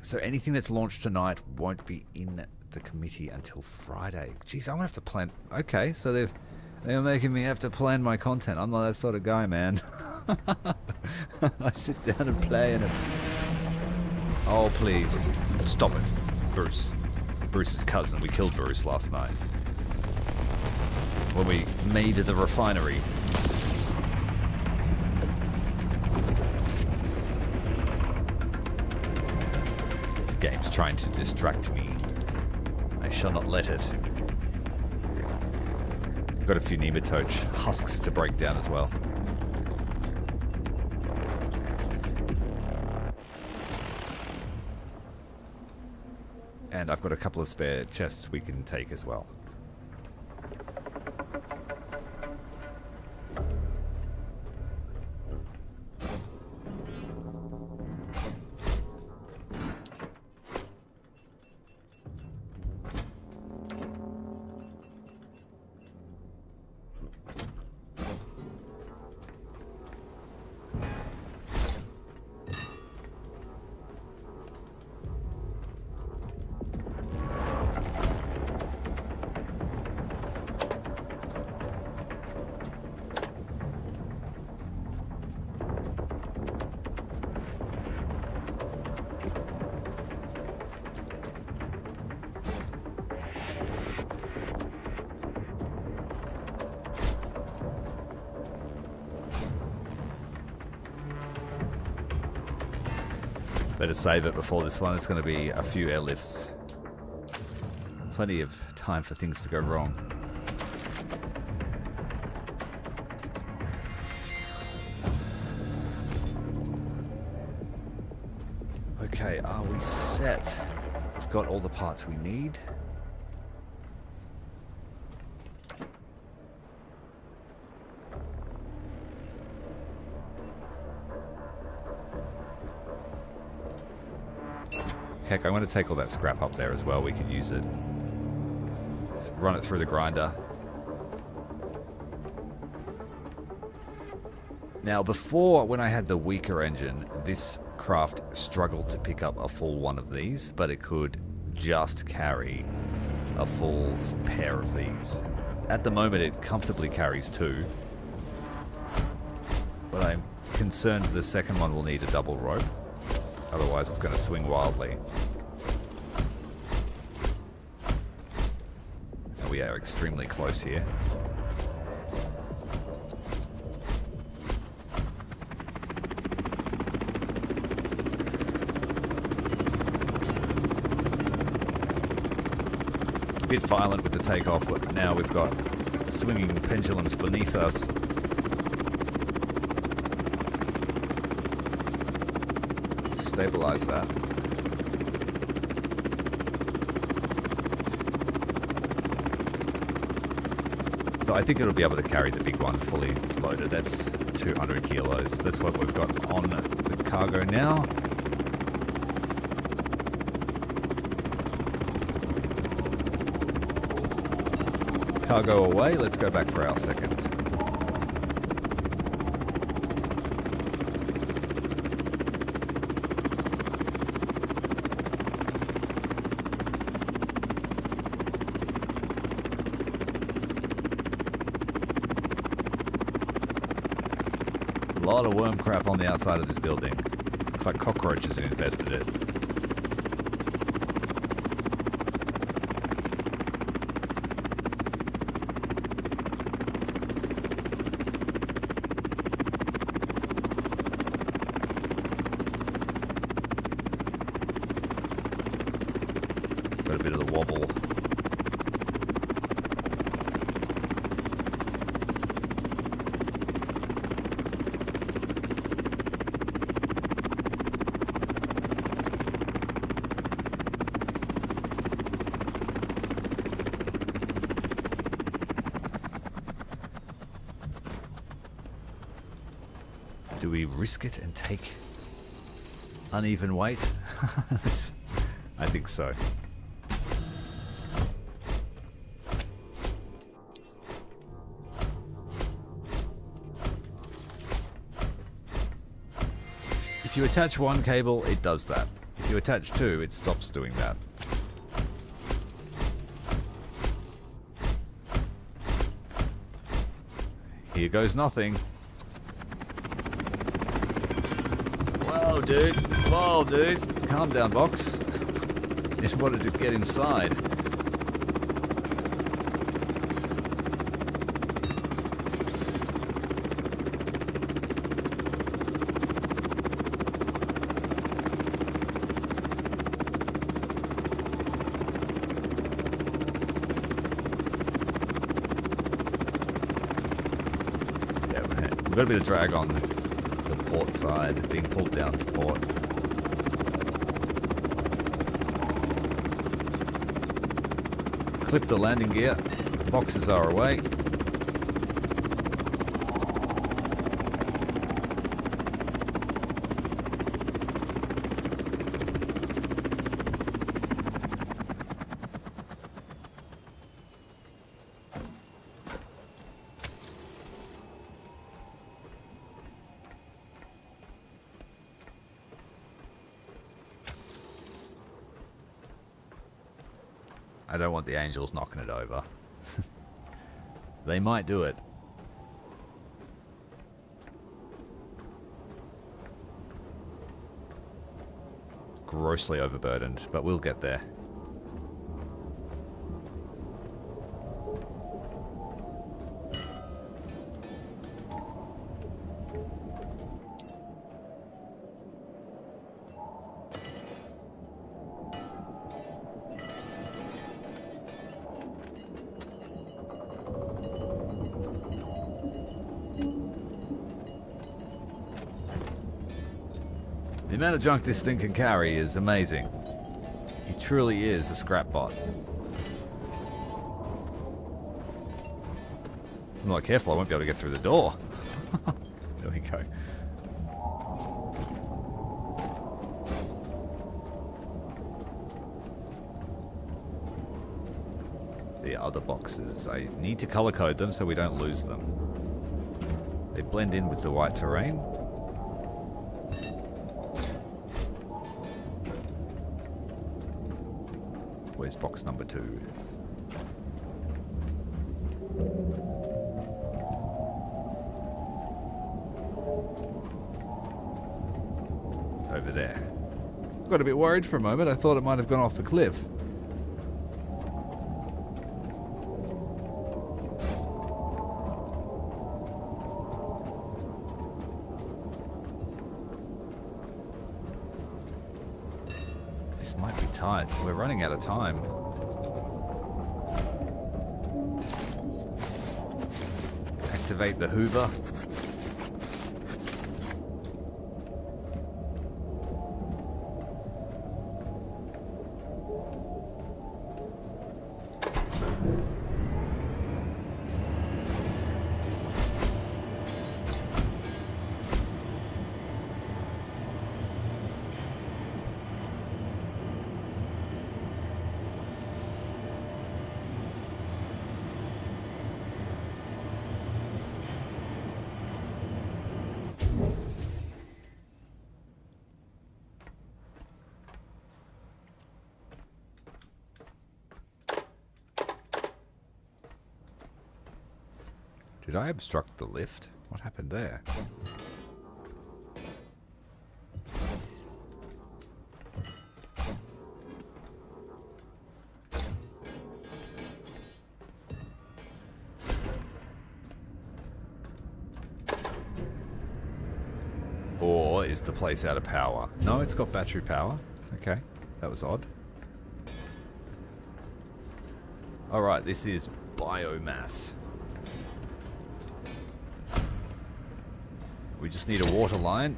So anything that's launched tonight won't be in the committee until Friday. Jeez, I'm going to have to plan... Okay, so they're making me have to plan my content. I'm not that sort of guy, man. I sit down and play and... Oh, please. Stop it. Bruce. Bruce's cousin. We killed Bruce last night. When we made the refinery. The game's trying to distract me. I shall not let it. Got a few nematoach husks to break down as well. And I've got a couple of spare chests we can take as well. Better save it before this one. It's going to be a few airlifts. Plenty of time for things to go wrong. Okay, are we set? We've got all the parts we need. Heck, I'm going to take all that scrap up there as well. We could use it. Run it through the grinder. Now, before, when I had the weaker engine, this craft struggled to pick up a full one of these, but it could just carry a full pair of these. At the moment, it comfortably carries 2. But I'm concerned the second one will need a double rope. Otherwise it's going to swing wildly. And we are extremely close here. A bit violent with the takeoff, but now we've got swinging pendulums beneath us. Stabilize that. So I think it'll be able to carry the big one fully loaded. That's 200 kilos. That's what we've got on the cargo now. Cargo away. Let's go back for our second. A lot of worm crap on the outside of this building. Looks like cockroaches have infested it. Got a bit of the wobble. Do we risk it and take uneven weight? I think so. If you attach one cable, it does that. If you attach two, it stops doing that. Here goes nothing. Whoa, dude. Whoa, dude. Calm down, box. Just wanted to get inside. Yeah, we've got a bit of drag on the port side, being pulled down to port. Clip the landing gear. Boxes are away. I don't want the angels knocking it over. They might do it. Grossly overburdened, but we'll get there. The amount of junk this thing can carry is amazing. It truly is a scrap bot. I'm not careful, I won't be able to get through the door. There we go. The other boxes, I need to color code them so we don't lose them. They blend in with the white terrain. Where's box number 2? Got a bit worried for a moment. I thought it might have gone off the cliff. This might be tight. We're running out of time. Activate the Hoover. Did I obstruct the lift? What happened there? Or is the place out of power? No, it's got battery power. Okay, that was odd. Alright, this is biomass. We just need a water line.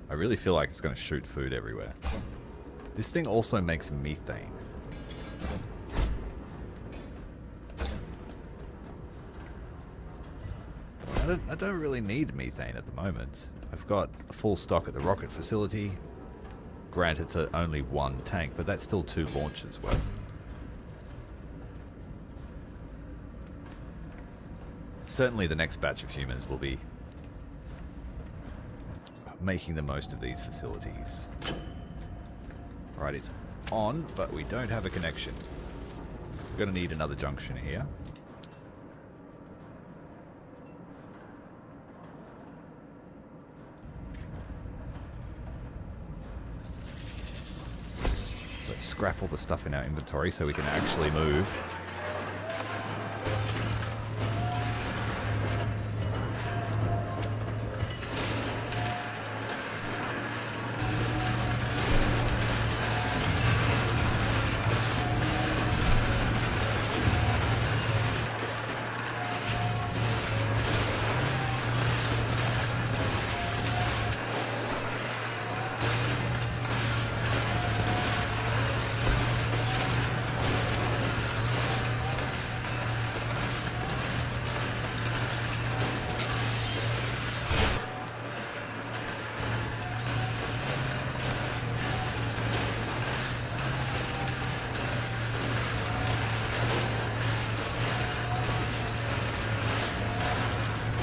I really feel like it's going to shoot food everywhere. This thing also makes methane. I don't really need methane at the moment. I've got a full stock at the rocket facility. Granted, it's only one tank, but that's still 2 launches worth. Certainly the next batch of humans will be making the most of these facilities. Alright, it's on, but we don't have a connection. We're going to need another junction here. Let's scrap all the stuff in our inventory so we can actually move.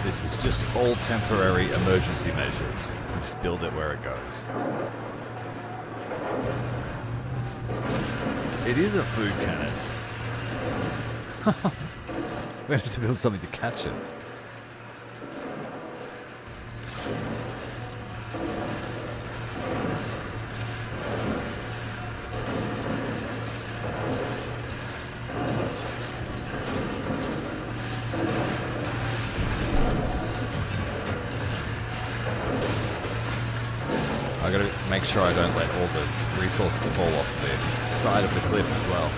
This is just all temporary emergency measures. Let's build it where it goes. It is a food cannon. We have to build something to catch it. Make sure I don't let all the resources fall off the side of the cliff as well.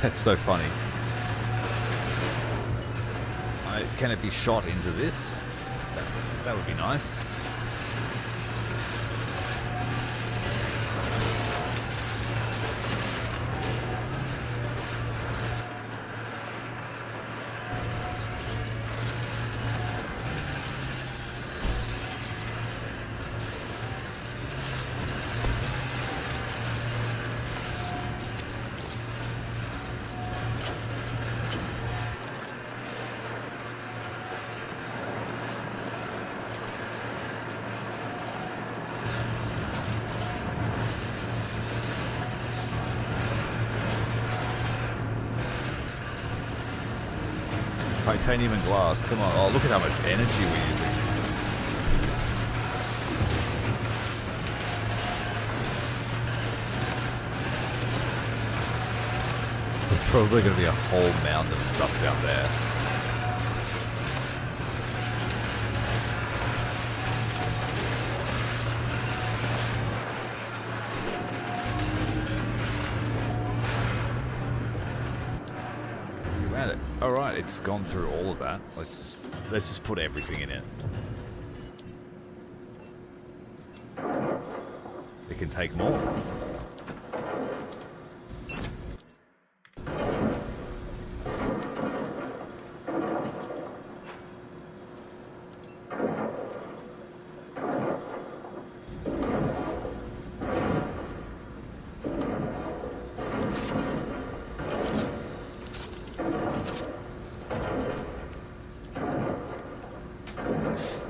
That's so funny. Can it be shot into this? That would be nice. titanium and glass. Come on. Oh, look at how much energy we're using. There's probably going to be a whole mound of stuff down there. Alright, it's gone through all of that. Let's just put everything in it. It can take more.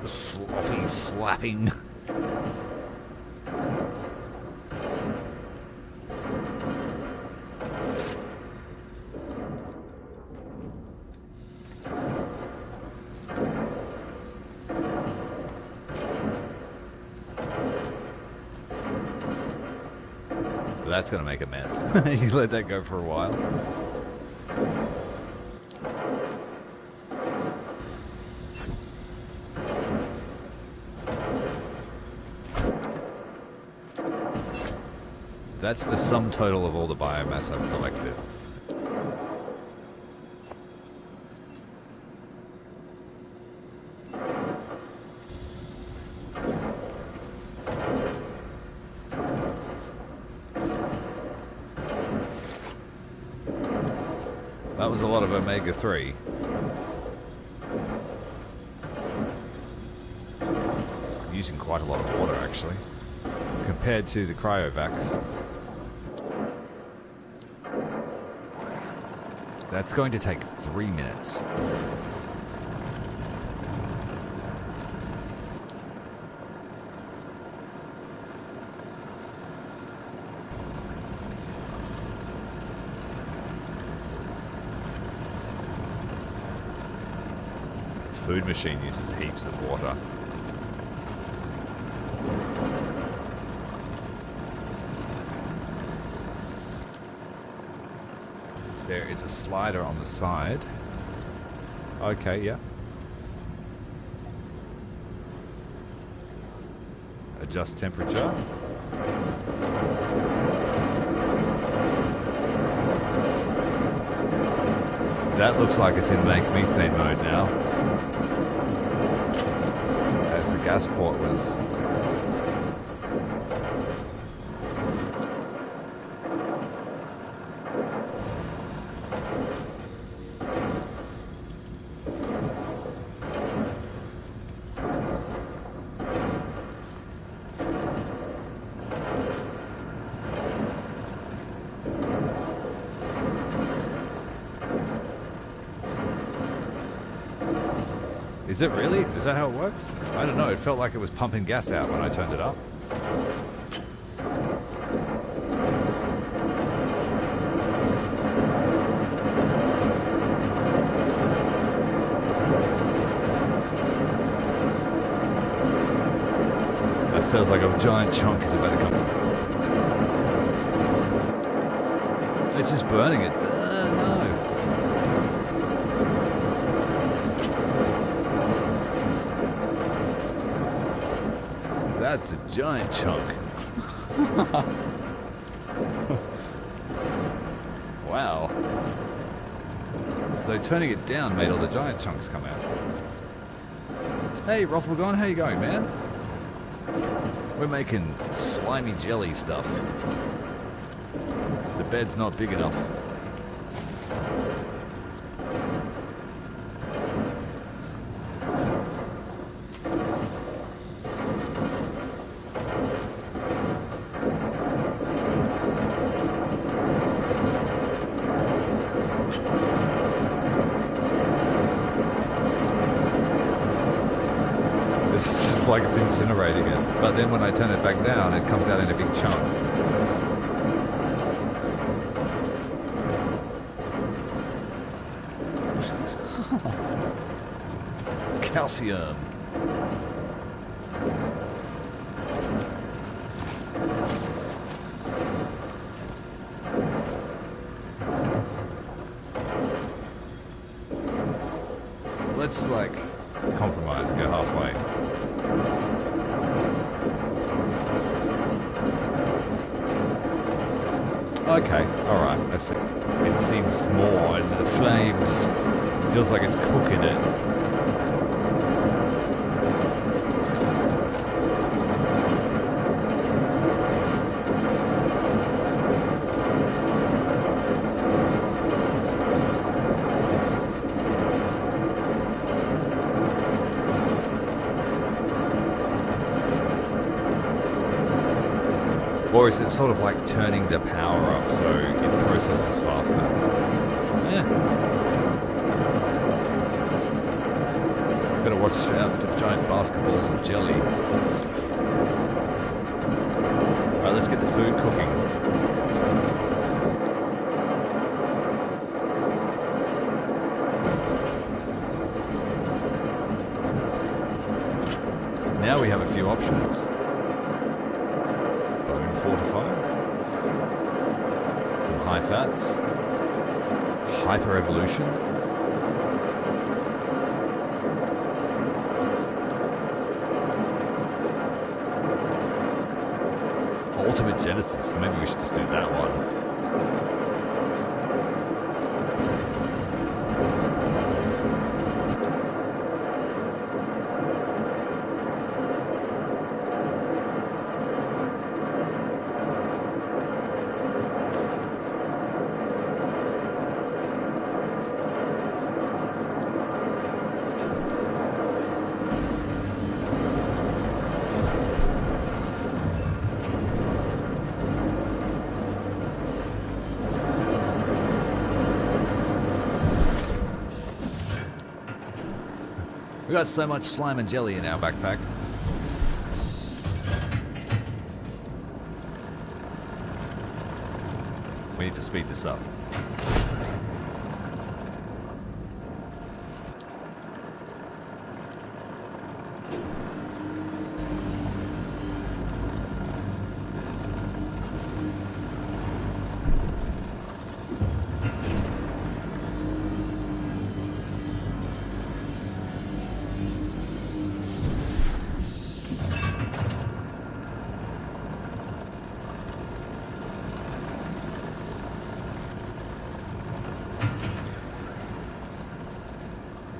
Sloppy slapping. That's gonna make a mess. You let that go for a while. That's the sum total of all the biomass I've collected. That was a lot of omega-3. It's using quite a lot of water, actually, compared to the cryovacs. That's going to take 3 minutes. Food machine uses heaps of water. There is a slider on the side. Okay, yeah. Adjust temperature. That looks like it's in make methane mode now. As the gas port was... Is it really? Is that how it works? I don't know. It felt like it was pumping gas out when I turned it up. That sounds like a giant chunk is about to come. It's just burning it. No. That's a giant chunk. Wow. So turning it down made all the giant chunks come out. Hey, Rufflegon, how you going, man? We're making slimy jelly stuff. The bed's not big enough. Like it's incinerating it, but then when I turn it back down, it comes out in a big chunk. calcium. Let's, like, compromise and go halfway. Okay, alright, I see. It seems more in the flames. Feels like it's cooking it. Or is it sort of like turning the power up so it processes faster? Yeah. Better watch out for giant basketballs of jelly. Alright, let's get the food cooking. Now we have a few options. Fortified, some high fats, hyper evolution, ultimate genesis. Maybe we should just do that one. We got so much slime and jelly in our backpack. We need to speed this up.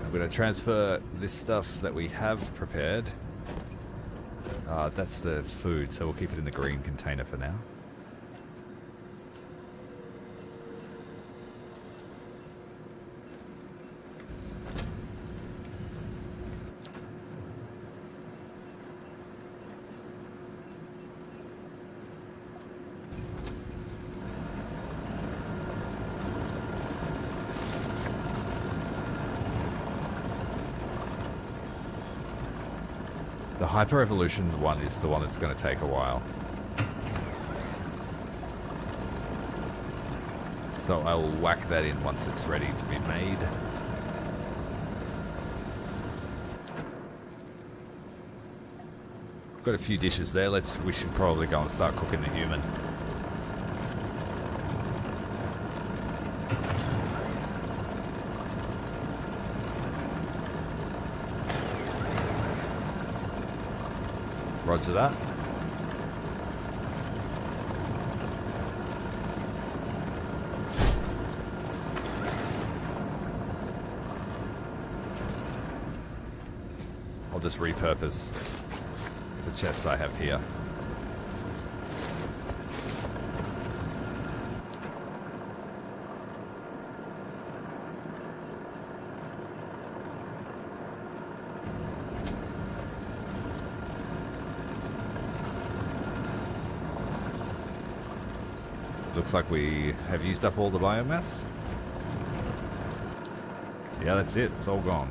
I'm going to transfer this stuff that we have prepared. That's the food, so we'll keep it in the green container for now. The hyper-evolution one is the one that's going to take a while. So I will whack that in once it's ready to be made. Got a few dishes there. We should probably go and start cooking the human. Roger that. I'll just repurpose the chests I have here. Looks like we have used up all the biomass. Yeah, that's it. It's all gone.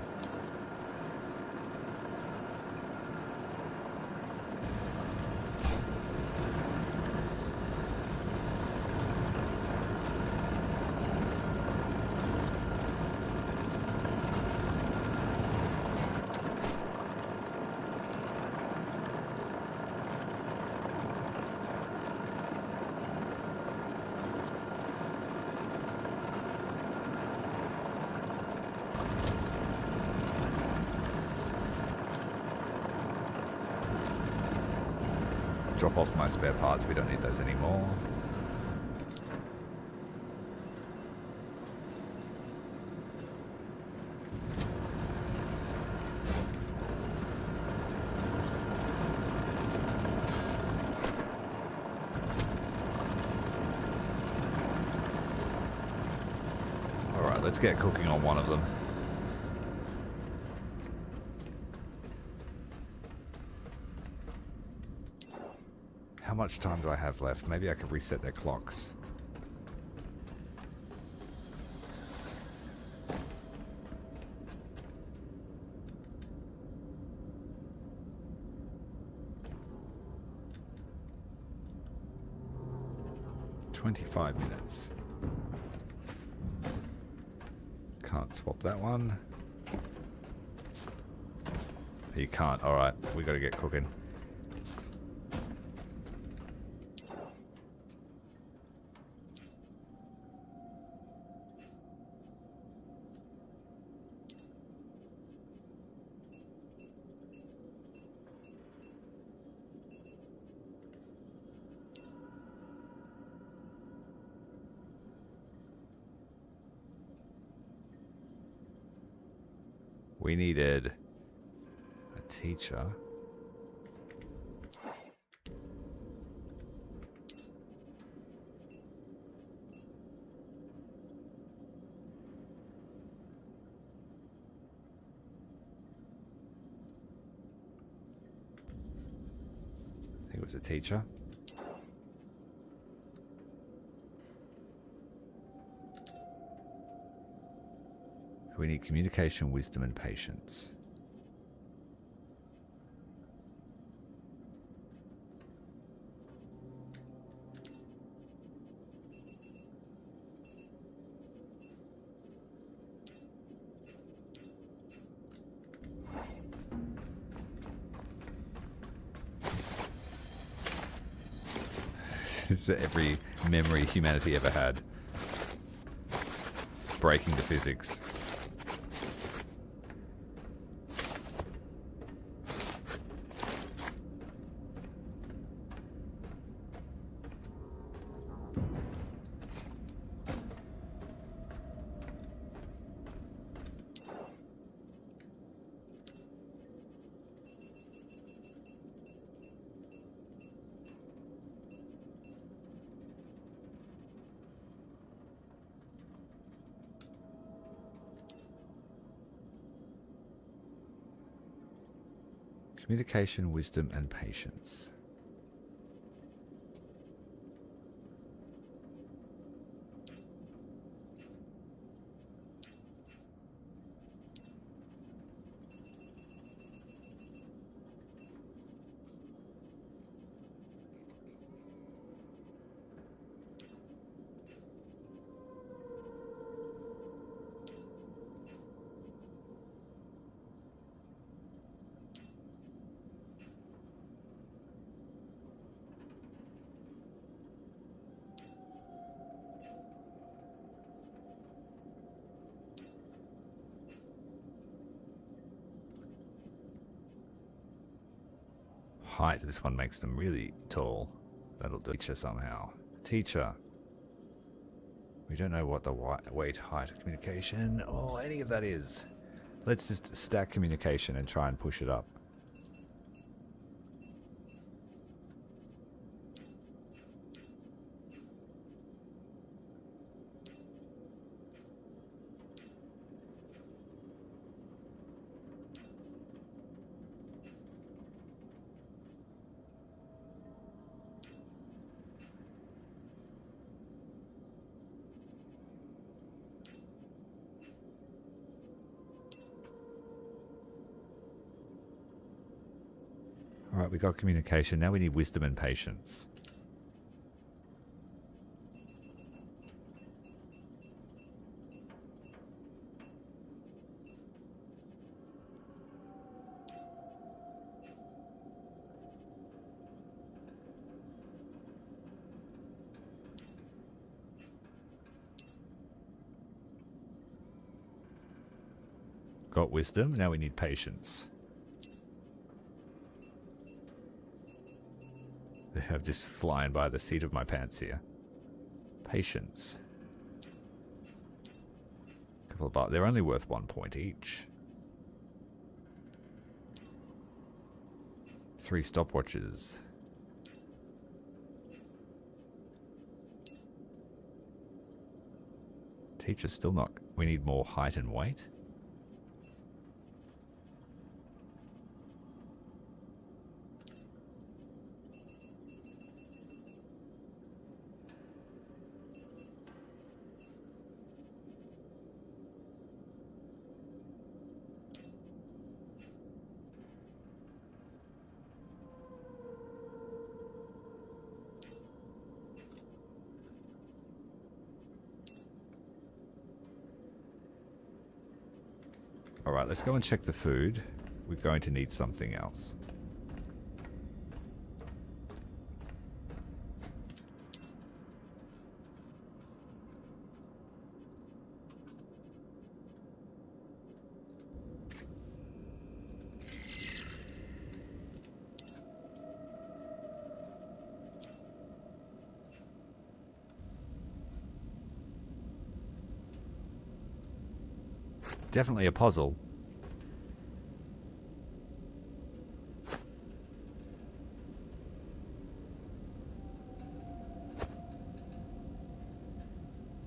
drop off my spare parts. We don't need those anymore. Alright, let's get cooking on one of them. How much time do I have left? Maybe I could reset their clocks. "25 minutes. Can't swap that one. You can't. Alright, we gotta get cooking. We needed a teacher. I think it was a teacher. We need communication, wisdom, and patience. This is every memory humanity ever had. It's breaking the physics. Communication, wisdom, and patience. Height, this one makes them really tall. That'll do. Teacher somehow. Teacher. We don't know what the weight, height, communication, or any of that is. Let's just stack communication and try and push it up. Alright, we got communication. Now we need wisdom and patience. Got wisdom. Now we need patience. I'm just flying by the seat of my pants here. Patience. Couple of they're only worth 1 point each. 3 stopwatches. Teacher's still not. We need more height and weight. Alright, let's go and check the food. We're going to need something else. Definitely a puzzle.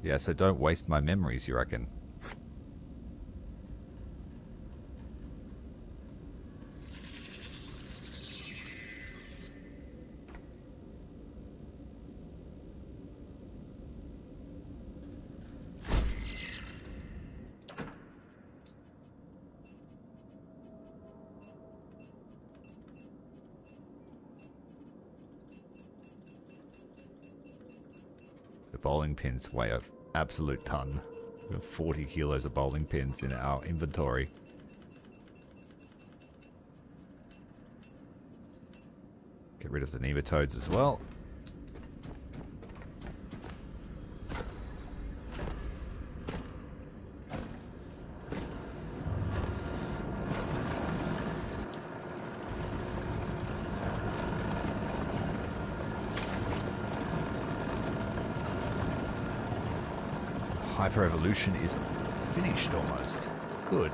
Yeah, so don't waste my memories, you reckon? Bowling pins weigh an absolute ton. We have 40 kilos of bowling pins in our inventory. Get rid of the nematodes as well. Hyper-evolution is finished almost. Good.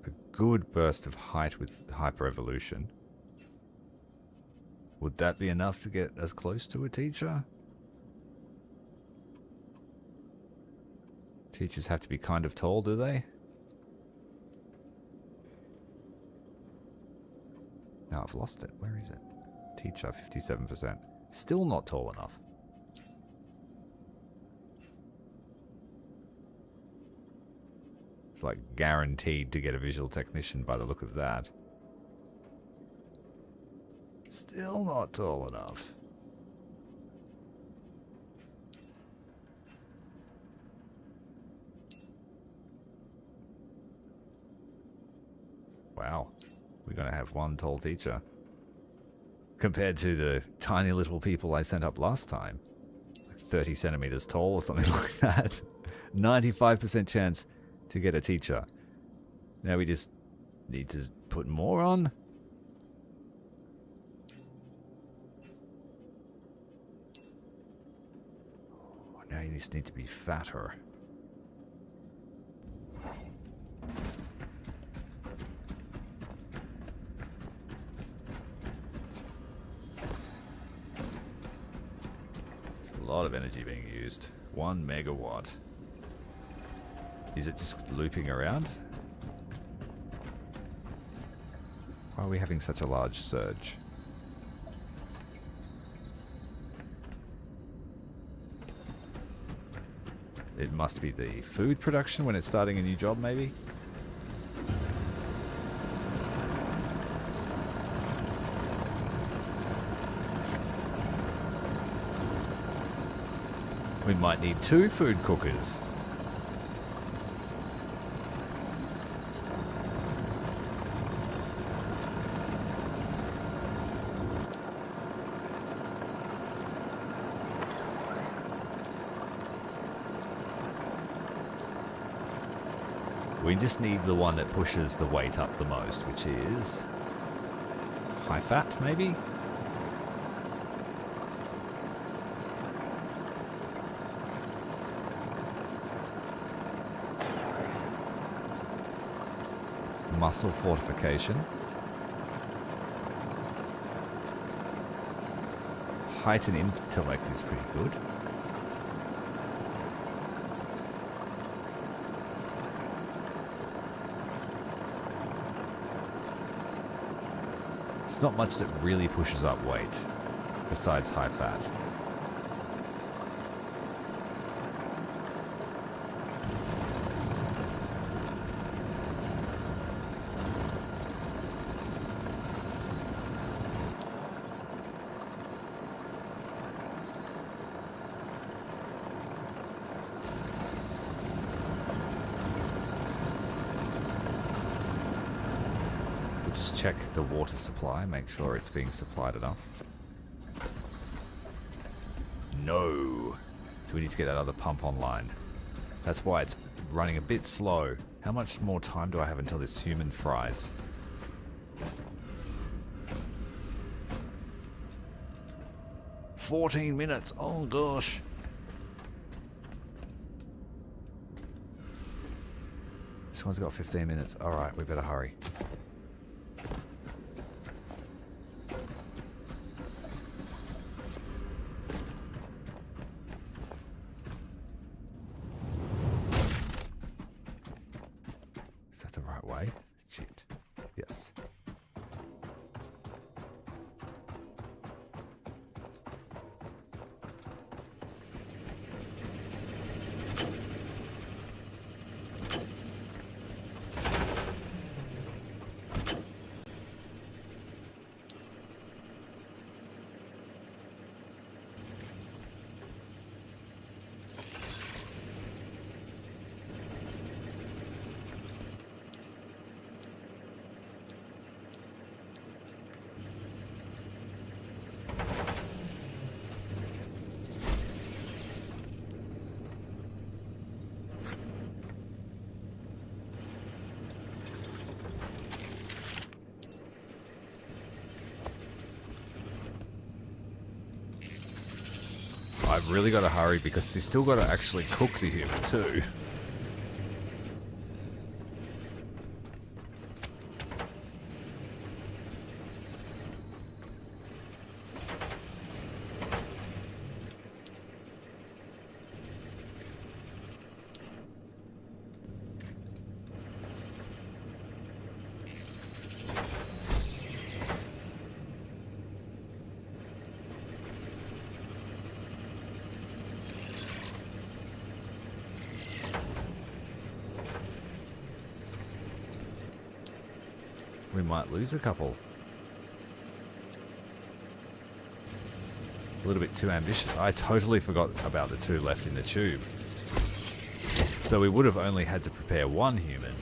A good burst of height with hyper-evolution. Would that be enough to get as close to a teacher? Teachers have to be kind of tall, do they? Now I've lost it. Where is it? Teacher, 57%. Still not tall enough. It's like guaranteed to get a visual technician by the look of that. Still not tall enough. Wow. We're going to have one tall teacher. Compared to the tiny little people I sent up last time. Like 30 centimeters tall or something like that. 95% chance to get a teacher. Now we just need to put more on. Now you just need to be fatter. There's a lot of energy being used. 1 megawatt. Is it just looping around? Why are we having such a large surge? It must be the food production when it's starting a new job, maybe? We might need 2 food cookers. We just need the one that pushes the weight up the most, which is high fat, maybe? Muscle fortification. Height and intellect is pretty good. It's not much that really pushes up weight, besides high fat. Just check the water supply, make sure it's being supplied enough. No. Do we need to get that other pump online? That's why it's running a bit slow. How much more time do I have until this human fries? "14 minutes. Oh gosh. This one's got 15 minutes. Alright, we better hurry. The right way? Shit. Yes. I've really got to hurry because he's still got to actually cook the human too. We might lose a couple. A little bit too ambitious. I totally forgot about the two left in the tube. So we would have only had to prepare one human.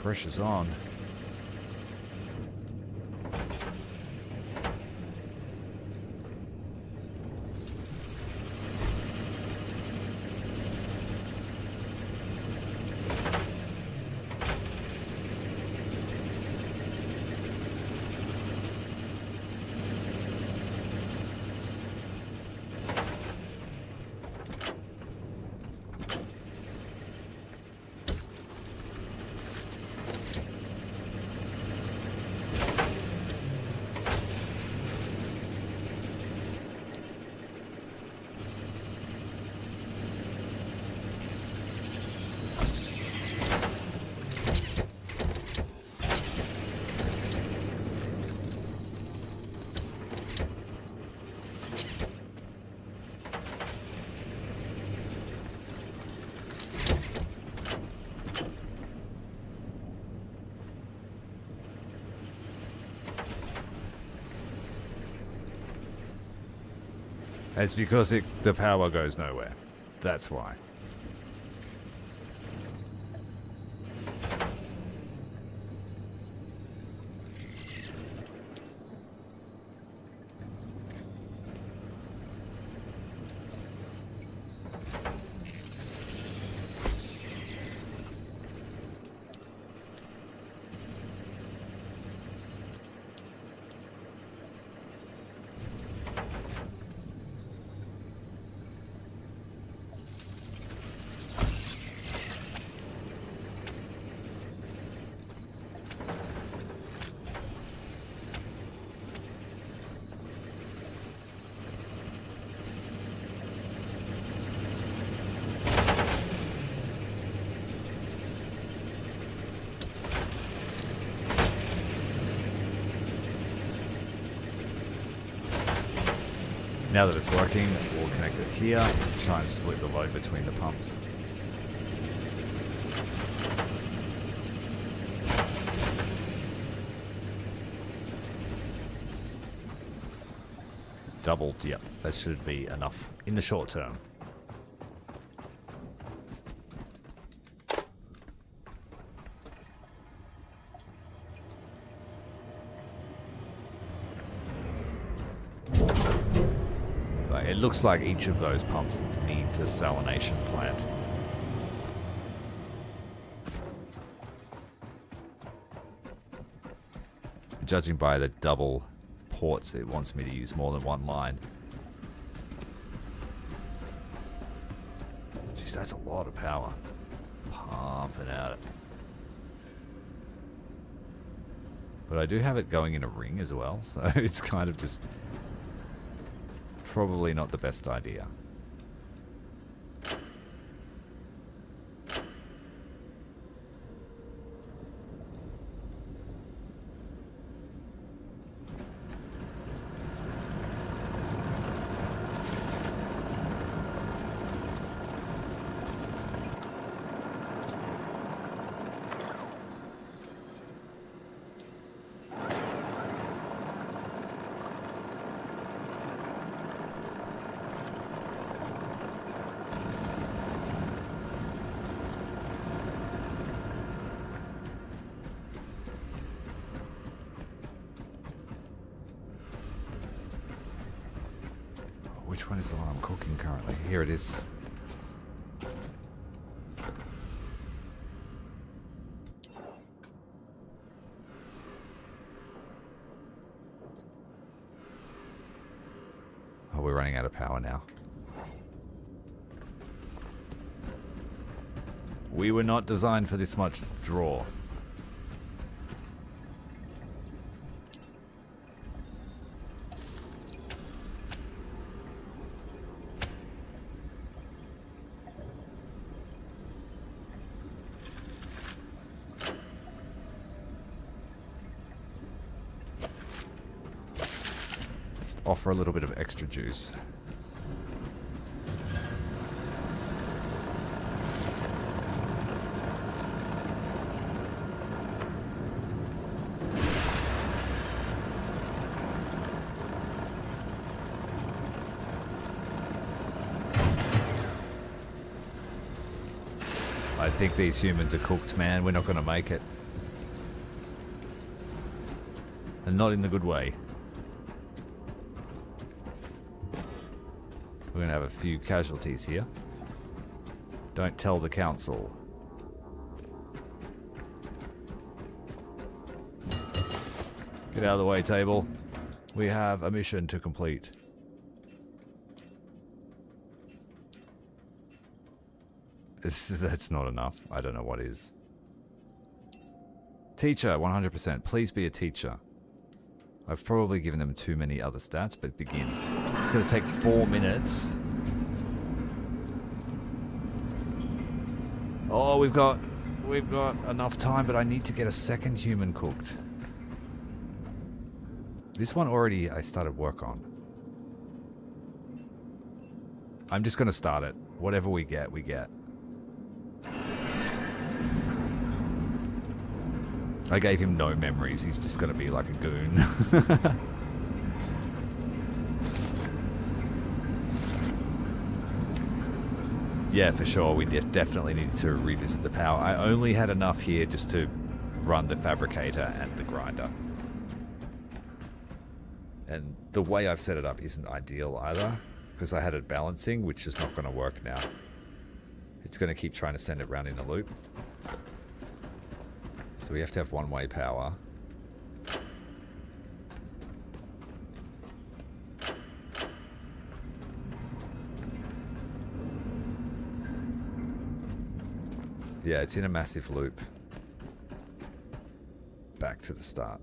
Pressure's on. It's because the power goes nowhere. That's why. Now that it's working, we'll connect it here, try and split the load between the pumps. Doubled, yep, that should be enough in the short term. It looks like each of those pumps needs a salination plant. Judging by the double ports, it wants me to use more than one line. Jeez, that's a lot of power. Pumping out. But I do have it going in a ring as well, so it's kind of just... probably not the best idea. Which one is the one I'm cooking currently? Here it is. Oh, we're running out of power now. We were not designed for this much draw. Offer a little bit of extra juice. I think these humans are cooked, man. We're not going to make it. And not in the good way. We're going to have a few casualties here. Don't tell the council. Get out of the way, table. We have a mission to complete. That's not enough. I don't know what is. Teacher, 100%. Please be a teacher. I've probably given them too many other stats, but begin. It's going to take 4 minutes. Oh, we've got enough time, but I need to get a second human cooked. This one already I started work on. I'm just going to start it. Whatever we get, we get. I gave him no memories. He's just going to be like a goon. Yeah, for sure. We definitely need to revisit the power. I only had enough here just to run the fabricator and the grinder. And the way I've set it up isn't ideal either, because I had it balancing, which is not going to work now. It's going to keep trying to send it round in a loop. So we have to have one-way power. Yeah, it's in a massive loop. Back to the start.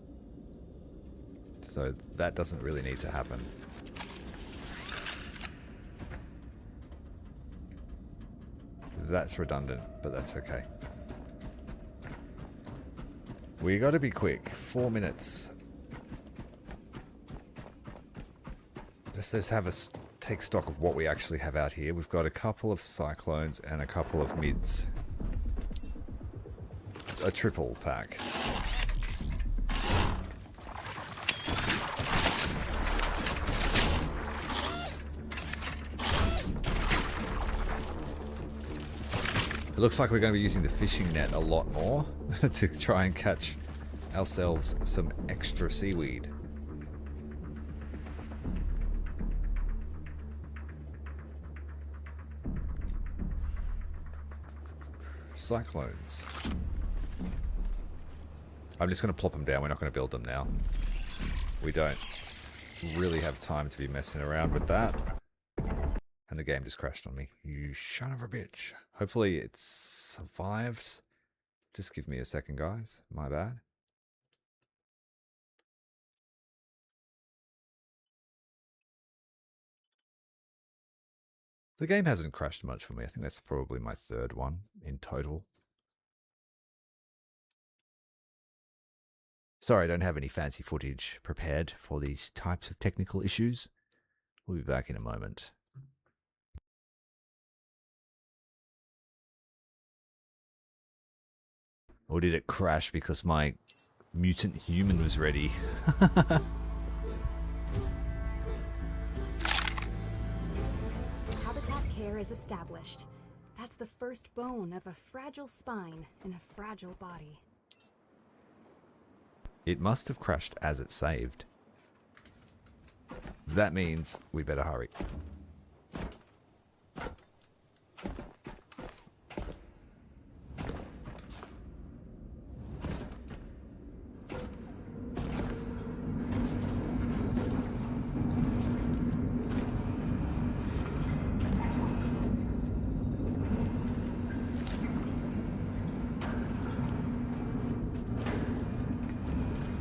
So that doesn't really need to happen. That's redundant, but that's okay. We gotta be quick. 4 minutes. Let's have a take stock of what we actually have out here. We've got a couple of cyclones and a couple of mids. A triple pack. It looks like we're going to be using the fishing net a lot more to try and catch ourselves some extra seaweed. Cyclones. I'm just going to plop them down. We're not going to build them now. We don't really have time to be messing around with that. And the game just crashed on me. You son of a bitch. Hopefully it survives. Just give me a second, guys. My bad. The game hasn't crashed much for me. I think that's probably my third one in total. Sorry, I don't have any fancy footage prepared for these types of technical issues. We'll be back in a moment. Or did it crash because my mutant human was ready? Habitat care is established. That's the first bone of a fragile spine in a fragile body. It must have crashed as it saved. That means we better hurry.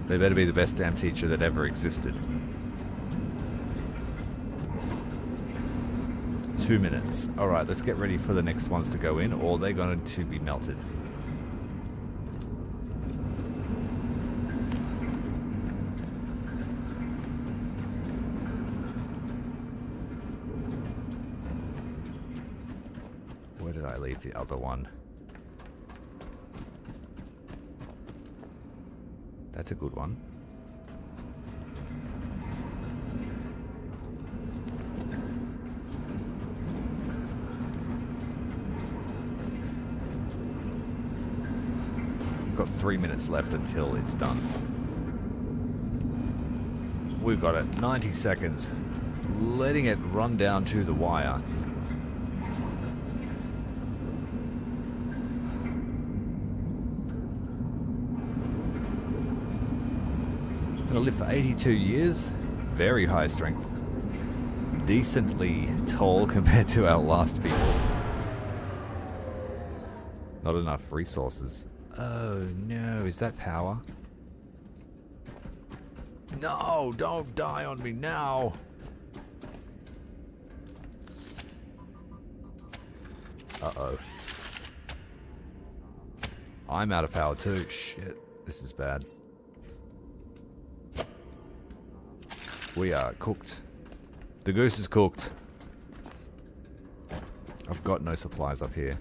They better be the best damn teacher that ever existed. 2 minutes. Alright, let's get ready for the next ones to go in, or they're going to be melted. Where did I leave the other one? That's a good one. We've got 3 minutes left until it's done. We've got it. 90 seconds. Letting it run down to the wire. Gonna live for 82 years. Very high strength. Decently tall compared to our last people. Not enough resources. Oh no, is that power? No, don't die on me now. Uh-oh. I'm out of power too. Shit, this is bad. We are cooked. The goose is cooked. I've got no supplies up here.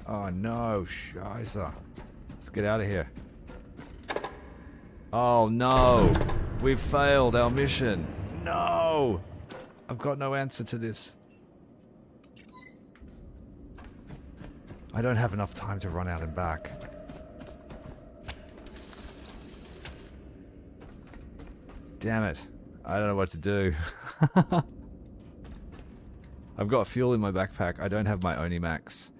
Oh no, Scheiße. Let's get out of here. Oh no, we've failed our mission. No! I've got no answer to this. I don't have enough time to run out and back. Damn it. I don't know what to do. I've got fuel in my backpack. I don't have my Onimax.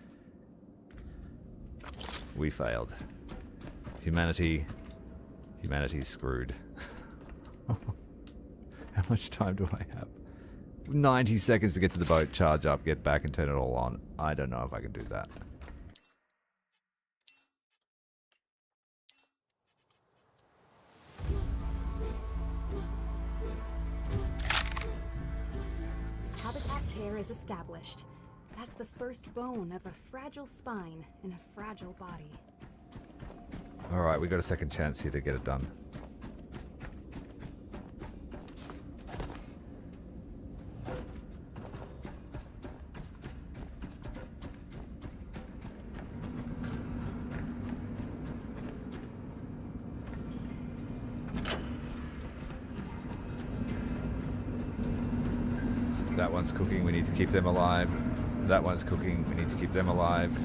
We failed. Humanity's screwed. How much time do I have? 90 seconds to get to the boat, charge up, get back and turn it all on. I don't know if I can do that. Habitat care is established. That's the first bone of a fragile spine in a fragile body. Alright, we got a second chance here to get it done. That one's cooking, we need to keep them alive. That one's cooking, we need to keep them alive.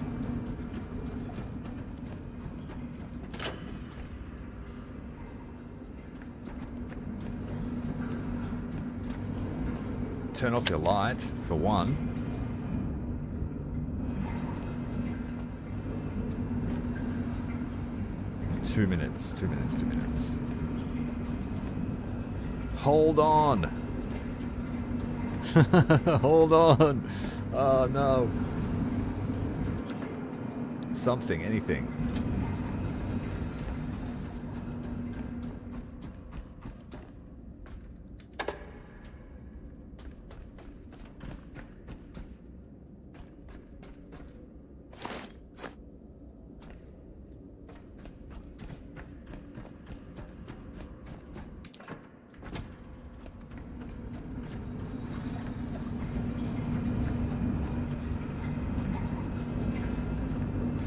Turn off your light, for one. Two minutes. Hold on! Hold on! Oh no. Something, anything.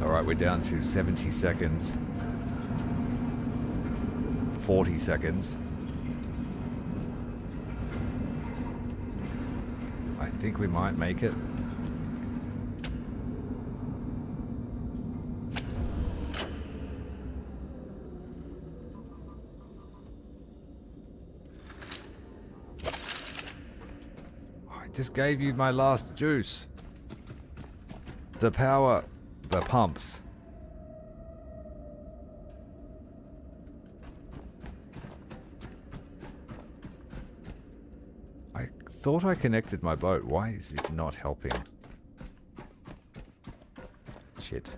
Alright, we're down to 70 seconds. 40 seconds. I think we might make it. I just gave you my last juice. The power... the pumps. I thought I connected my boat. Why is it not helping? Shit.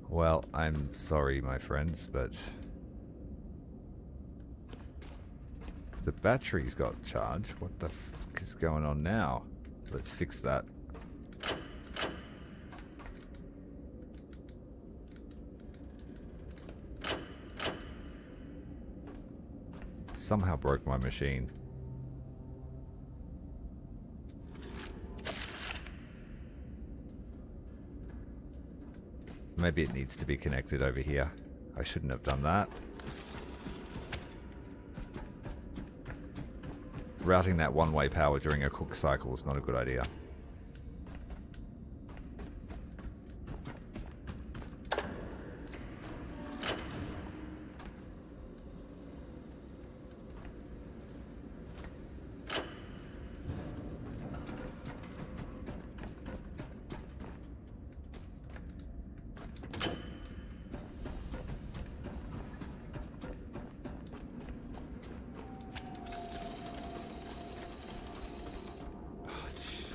Well, I'm sorry, my friends, but... the battery's got charge. What the fuck is going on now? Let's fix that. Somehow broke my machine. Maybe it needs to be connected over here. I shouldn't have done that. Routing that one-way power during a cook cycle is not a good idea.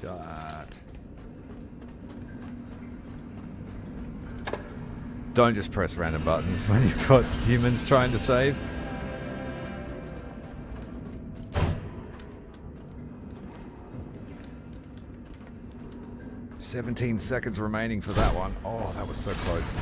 Shut. Don't just press random buttons when you've got humans trying to save. "17 seconds remaining for that one." Oh, that was so close.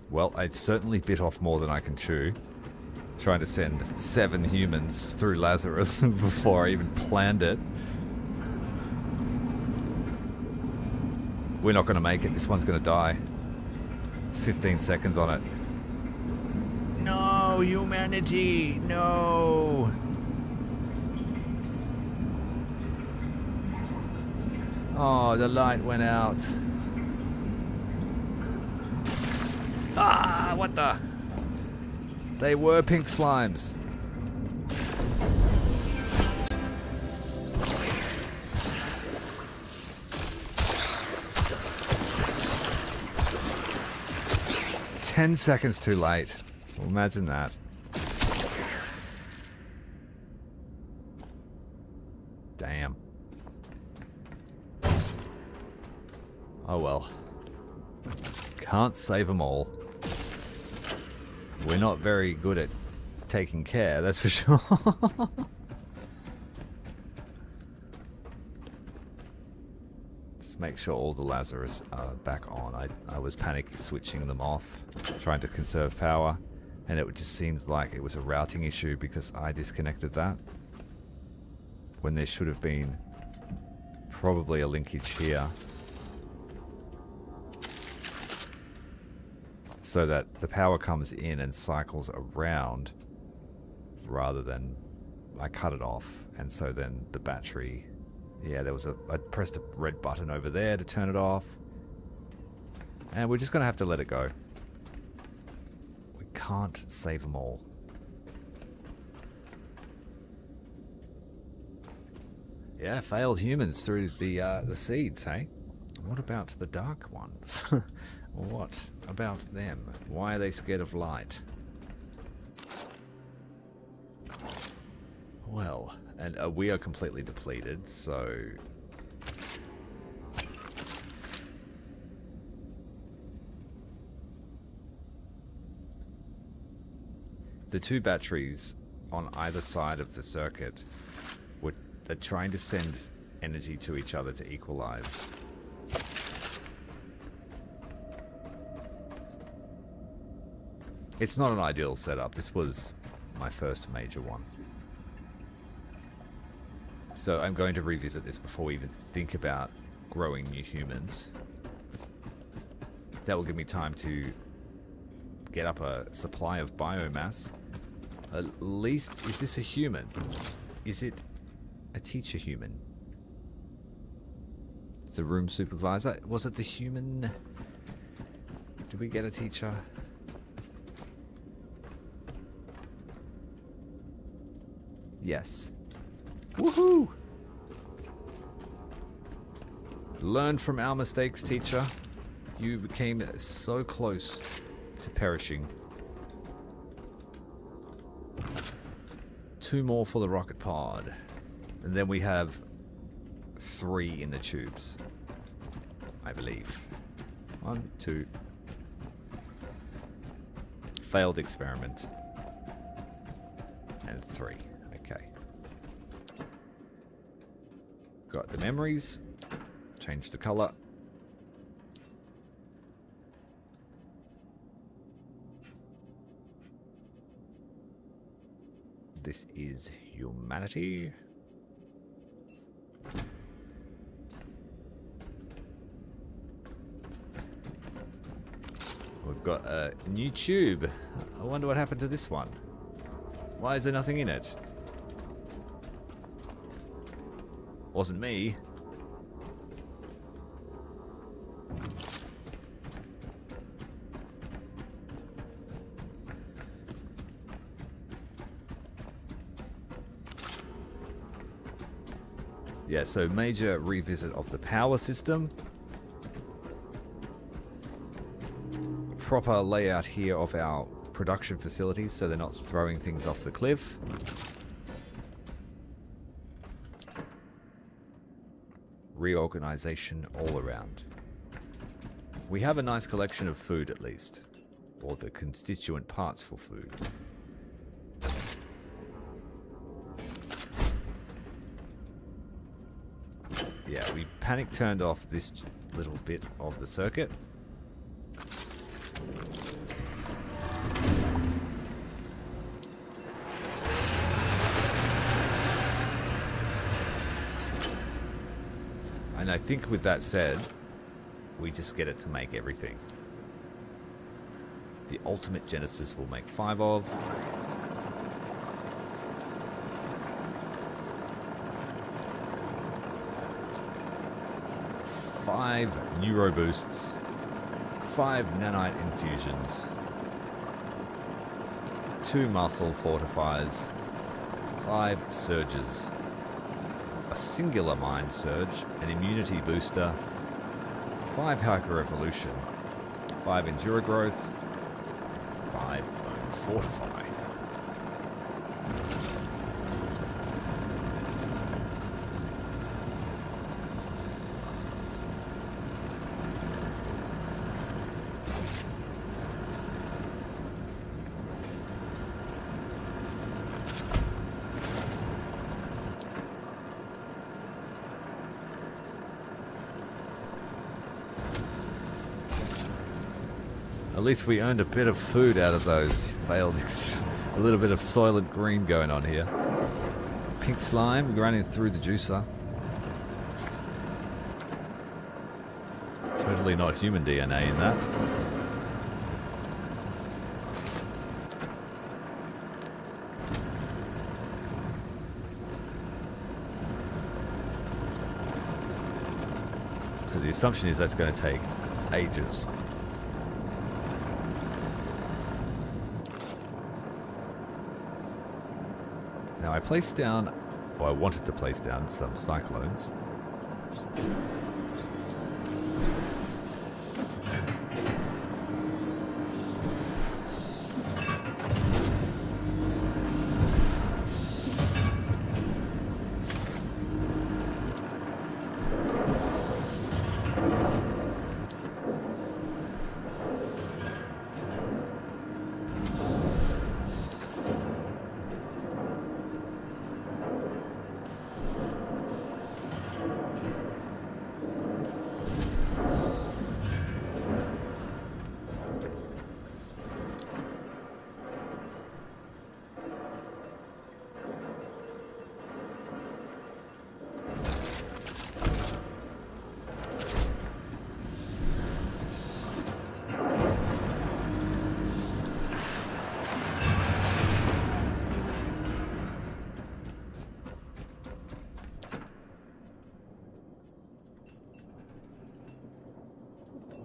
Well, I certainly bit off more than I can chew. Trying to send 7 humans through Lazarus before I even planned it. We're not going to make it. This one's going to die. It's 15 seconds on it. No, humanity! No! Oh, the light went out. Ah, what the? They were pink slimes. Ten seconds too late. Well, imagine that. Damn. Oh well. Can't save them all. We're not very good at taking care, that's for sure. Let's make sure all the Lazarus are back on. I was panic switching them off, trying to conserve power, and it just seemed like it was a routing issue because I disconnected that. When there should have been probably a linkage here. So that the power comes in and cycles around rather than I cut it off, and so then the battery, yeah, there was I pressed a red button over there to turn it off, and we're just gonna have to let it go. We can't save them all. Yeah, failed humans through the seeds, hey? What about the dark ones? What about them? Why are they scared of light? Well, and we are completely depleted, so... The 2 batteries on either side of the circuit are trying to send energy to each other to equalize. It's not an ideal setup. This was my first major one. So I'm going to revisit this before we even think about growing new humans. That will give me time to get up a supply of biomass. At least, is this a human? Is it a teacher human? It's a room supervisor. Was it the human? Did we get a teacher? Yes. Woohoo! Learn from our mistakes, teacher. You became so close to perishing. 2 more for the rocket pod. And then we have 3 in the tubes. I believe. 1, 2. Failed experiment. And 3. Okay. Got the memories. Change the color. This is humanity. We've got a new tube. I wonder what happened to this one. Why is there nothing in it? Wasn't me. Yeah, so major revisit of the power system. Proper layout here of our production facilities so they're not throwing things off the cliff. Reorganization all around. We have a nice collection of food at least, or the constituent parts for food. Yeah, we panic turned off this little bit of the circuit. And I think with that said, we just get it to make everything. The ultimate Genesis will make 5 of. Five neuro boosts, 5 nanite infusions, 2 muscle fortifiers, 5 surges, a singular mind surge, an immunity booster, 5 hyper evolution, 5 enduro growth, 5 bone fortify. At least we earned a bit of food out of those failed. A little bit of Soylent Green going on here. Pink slime running through the juicer. Totally not human DNA in that. So the assumption is that's going to take ages. Now I placed down, or I wanted to place down some cyclones.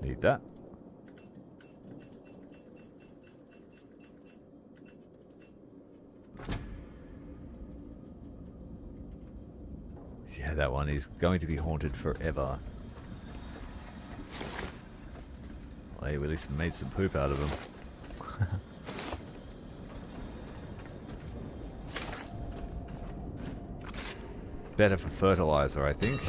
Need that. Yeah, that one is going to be haunted forever. Well, we at least made some poop out of him. Better for fertilizer, I think.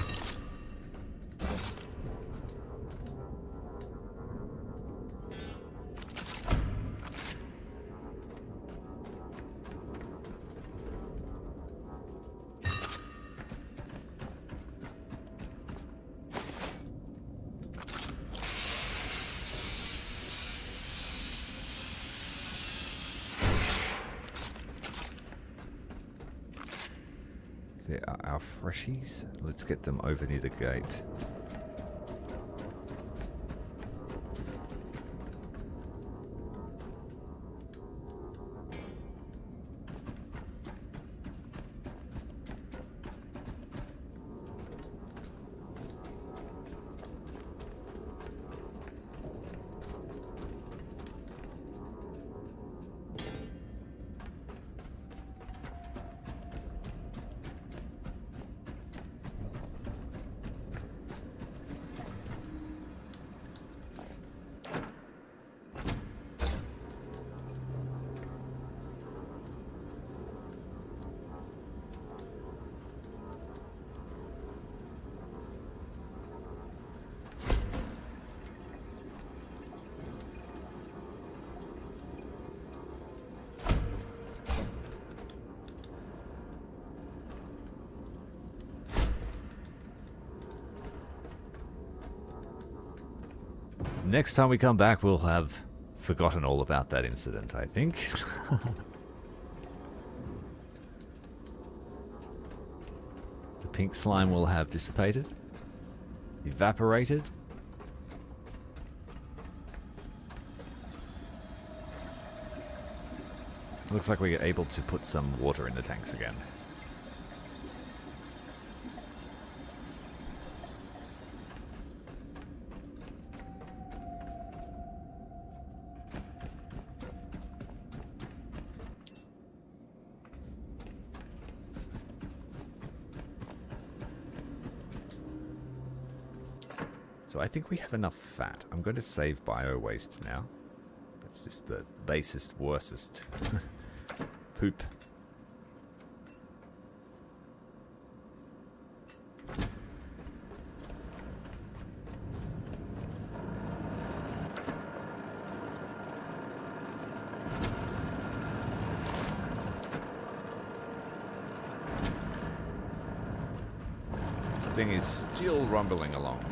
There are our freshies. Let's get them over near the gate. Next time we come back, we'll have forgotten all about that incident, I think. The pink slime will have dissipated. evaporated. Looks like we're able to put some water in the tanks again. So I think we have enough fat. I'm going to save bio waste now. That's just the basest, worstest poop. This thing is still rumbling along.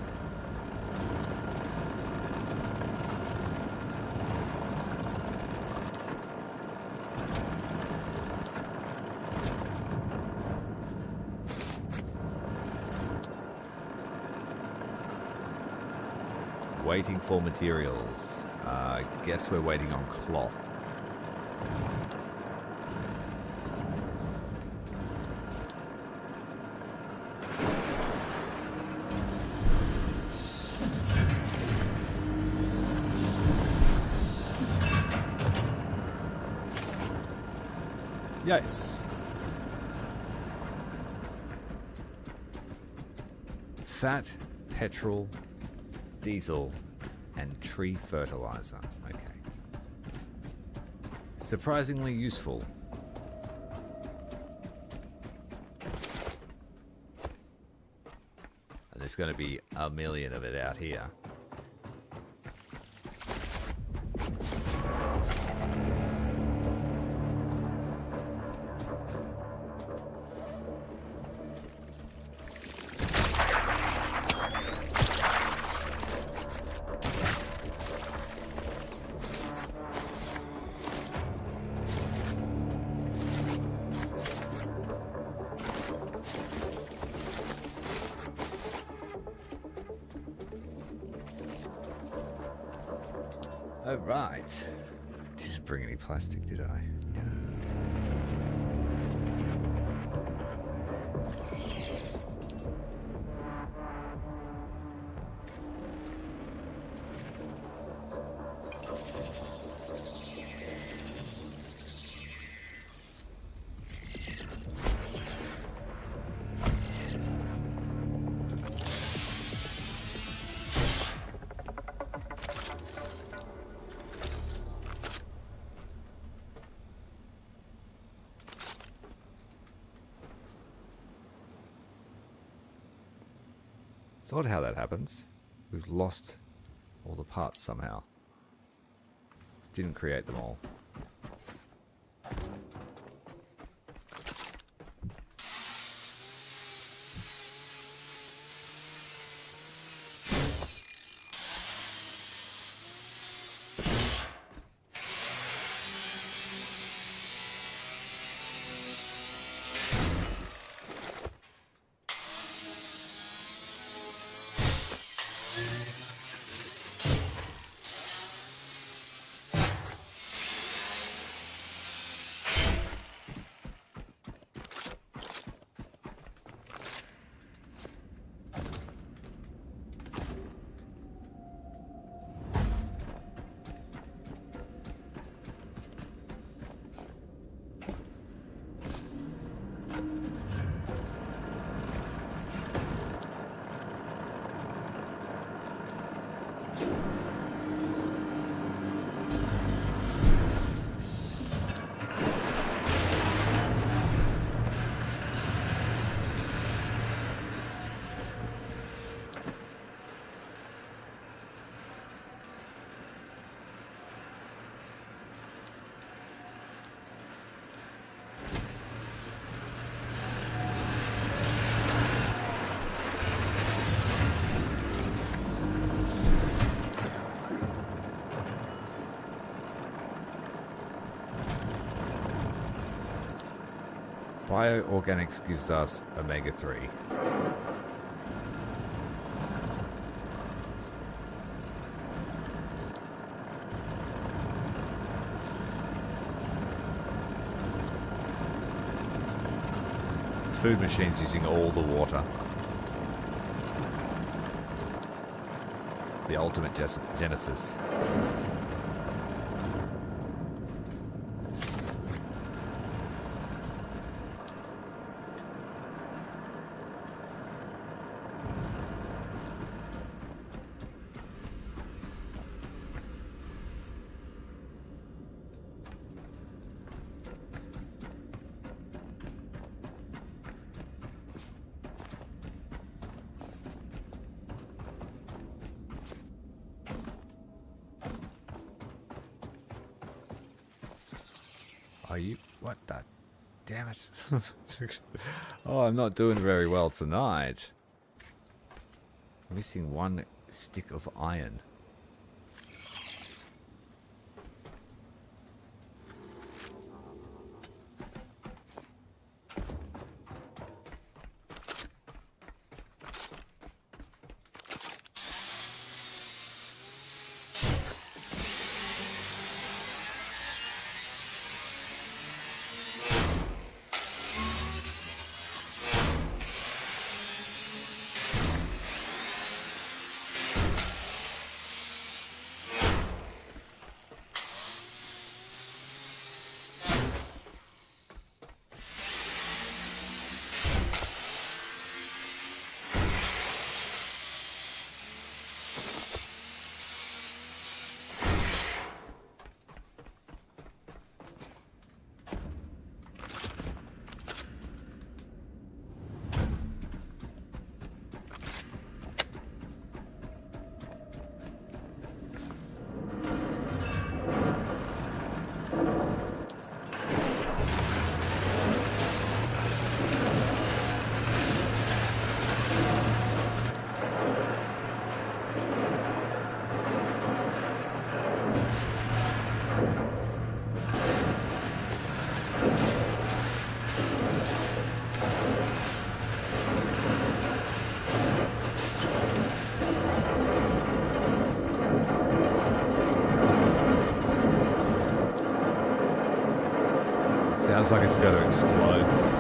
Waiting for materials. Guess we're waiting on cloth. Yes. Fat, petrol, diesel, and tree fertilizer. Okay. Surprisingly useful. And there's going to be a million of it out here. Oh, right. Didn't bring any plastic, did I? No. It's odd how that happens. We've lost all the parts somehow. Didn't create them all. Bioorganics gives us omega-3. food machine's using all the water. The ultimate genesis. Are you? What the? Damn it. Oh, I'm not doing very well tonight. Missing one stick of iron. Sounds like it's going to explode.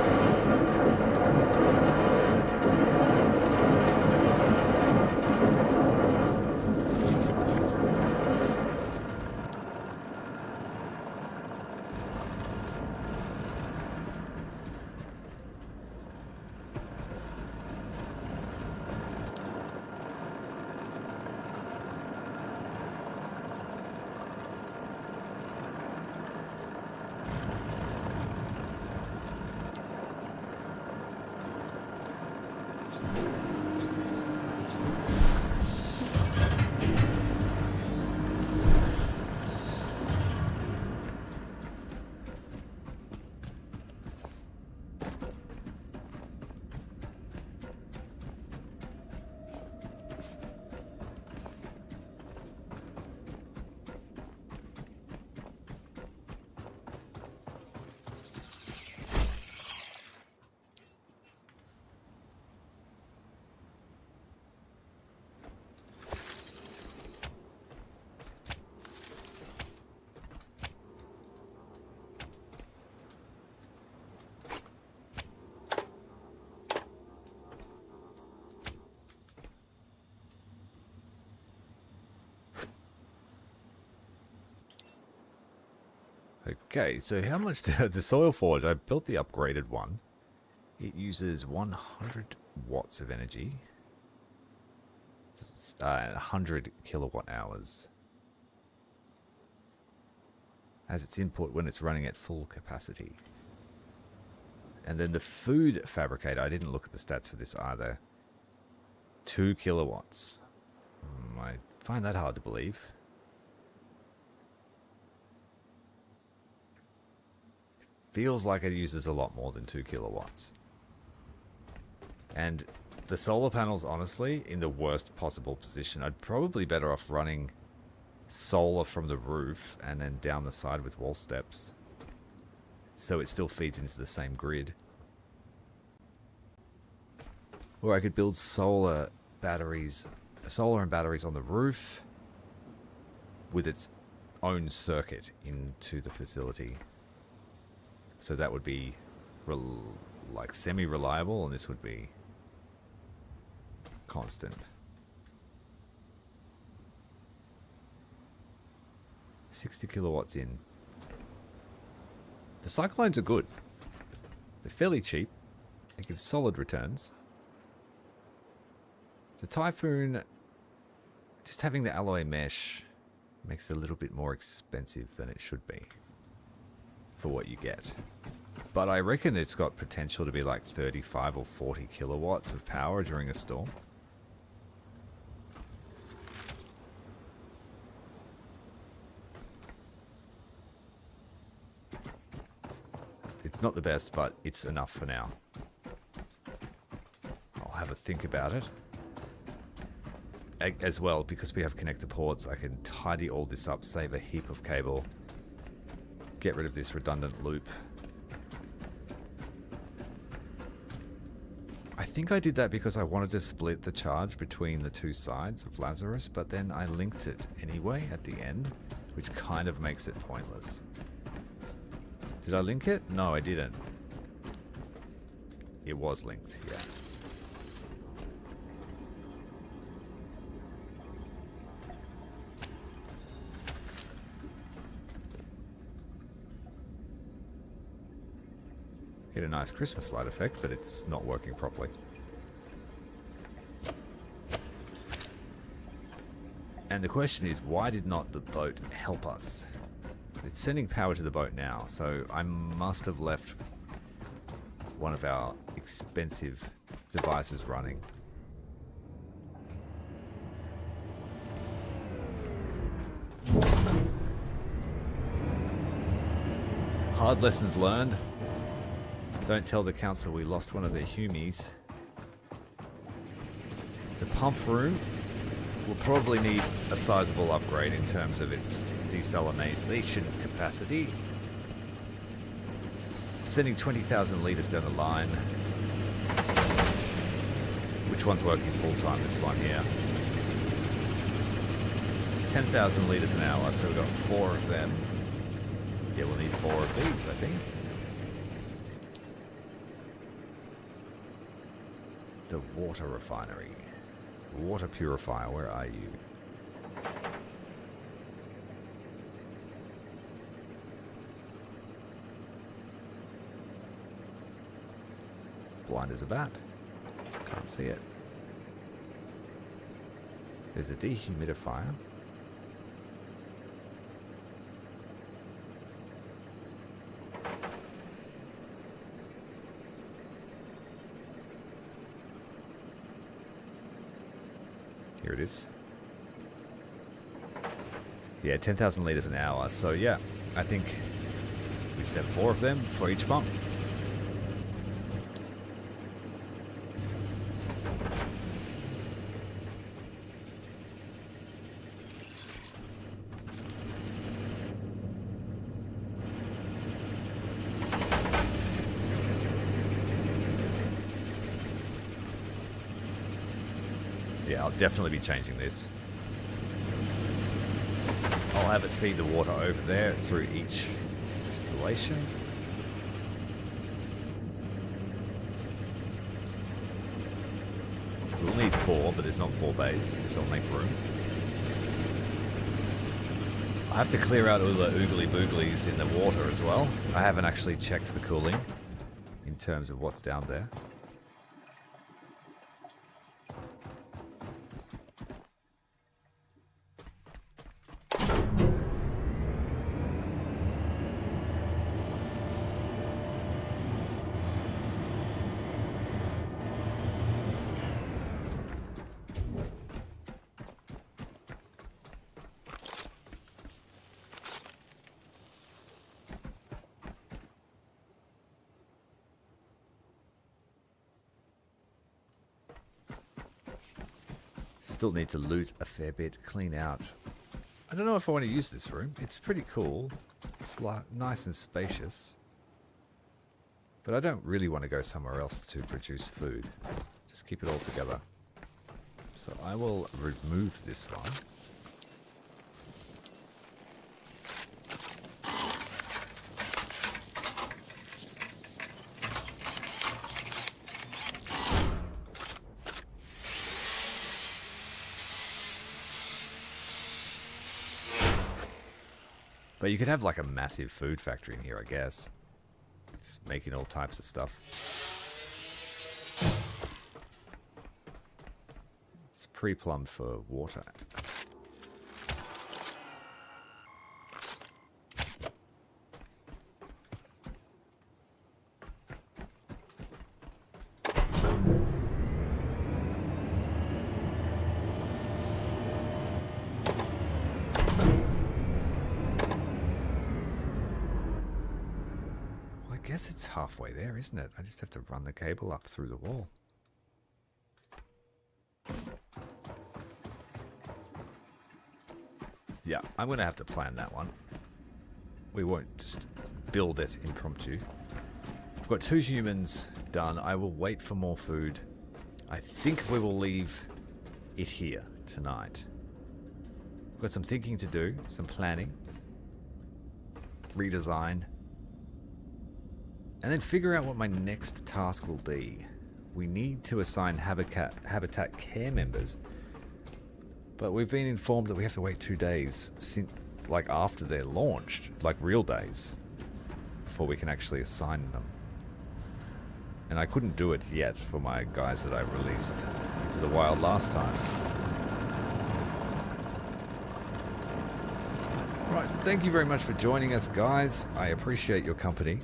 Okay, so how much the soil forge? I built the upgraded one. It uses 100 watts of energy. 100 kilowatt hours as its input when it's running at full capacity. And then the food fabricator, I didn't look at the stats for this either. 2 kilowatts. I find that hard to believe. Feels like it uses a lot more than 2 kilowatts. And the solar panels, honestly, in the worst possible position. I'd probably better off running solar from the roof and then down the side with wall steps, so it still feeds into the same grid. Or I could build solar and batteries on the roof with its own circuit into the facility. So that would be like semi-reliable, and this would be constant. 60 kilowatts in. The cyclones are good. They're fairly cheap. They give solid returns. The Typhoon, just having the alloy mesh makes it a little bit more expensive than it should be for what you get. But I reckon it's got potential to be like 35 or 40 kilowatts of power during a storm. It's not the best, but it's enough for now. I'll have a think about it. As well, because we have connector ports, I can tidy all this up, save a heap of cable, get rid of this redundant loop. I think I did that because I wanted to split the charge between the two sides of Lazarus, but then I linked it anyway at the end, which kind of makes it pointless. Did I link it? No, I didn't. It was linked, yeah. Get a nice Christmas light effect, but it's not working properly. And the question is, why did not the boat help us? It's sending power to the boat now, so I must have left one of our expensive devices running. Hard lessons learned. Don't tell the council we lost one of their humies. The pump room will probably need a sizable upgrade in terms of its desalination capacity. Sending 20,000 litres down the line. Which one's working full time? This one here. 10,000 litres an hour, so we've got 4 of them. Yeah, we'll need 4 of these, I think. The water refinery. Water purifier, where are you? Blind as a bat. Can't see it. There's a dehumidifier. Here it is. Yeah, 10,000 litres an hour. So yeah, I think we just have 4 of them for each pump. Yeah, I'll definitely be changing this. I'll have it feed the water over there through each installation. We'll need 4, but there's not 4 bays, which will make room. I have to clear out all the oogly booglies in the water as well. I haven't actually checked the cooling in terms of what's down there. Still need to loot a fair bit, clean out. I don't know if I want to use this room. It's pretty cool. It's nice and spacious. But I don't really want to go somewhere else to produce food. Just keep it all together. So I will remove this one. But you could have like a massive food factory in here, I guess. Just making all types of stuff. It's pre-plumbed for water. I guess it's halfway there, isn't it? I just have to run the cable up through the wall. Yeah, I'm going to have to plan that one. We won't just build it impromptu. I've got 2 humans done. I will wait for more food. I think we will leave it here tonight. I've got some thinking to do, some planning, redesign, and then figure out what my next task will be. We need to assign habitat care members, but we've been informed that we have to wait 2 days since, like after they're launched, like real days, before we can actually assign them. And I couldn't do it yet for my guys that I released into the wild last time. Right, thank you very much for joining us, guys. I appreciate your company.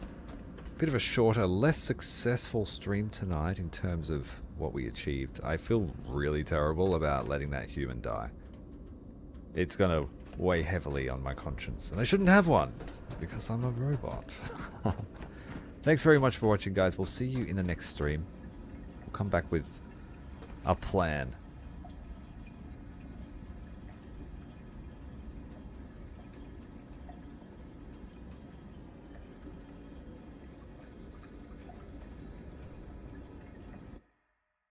Bit of a shorter, less successful stream tonight in terms of what we achieved. I feel really terrible about letting that human die. It's gonna weigh heavily on my conscience, and I shouldn't have one because I'm a robot. Thanks very much for watching, guys. We'll see you in the next stream. We'll come back with a plan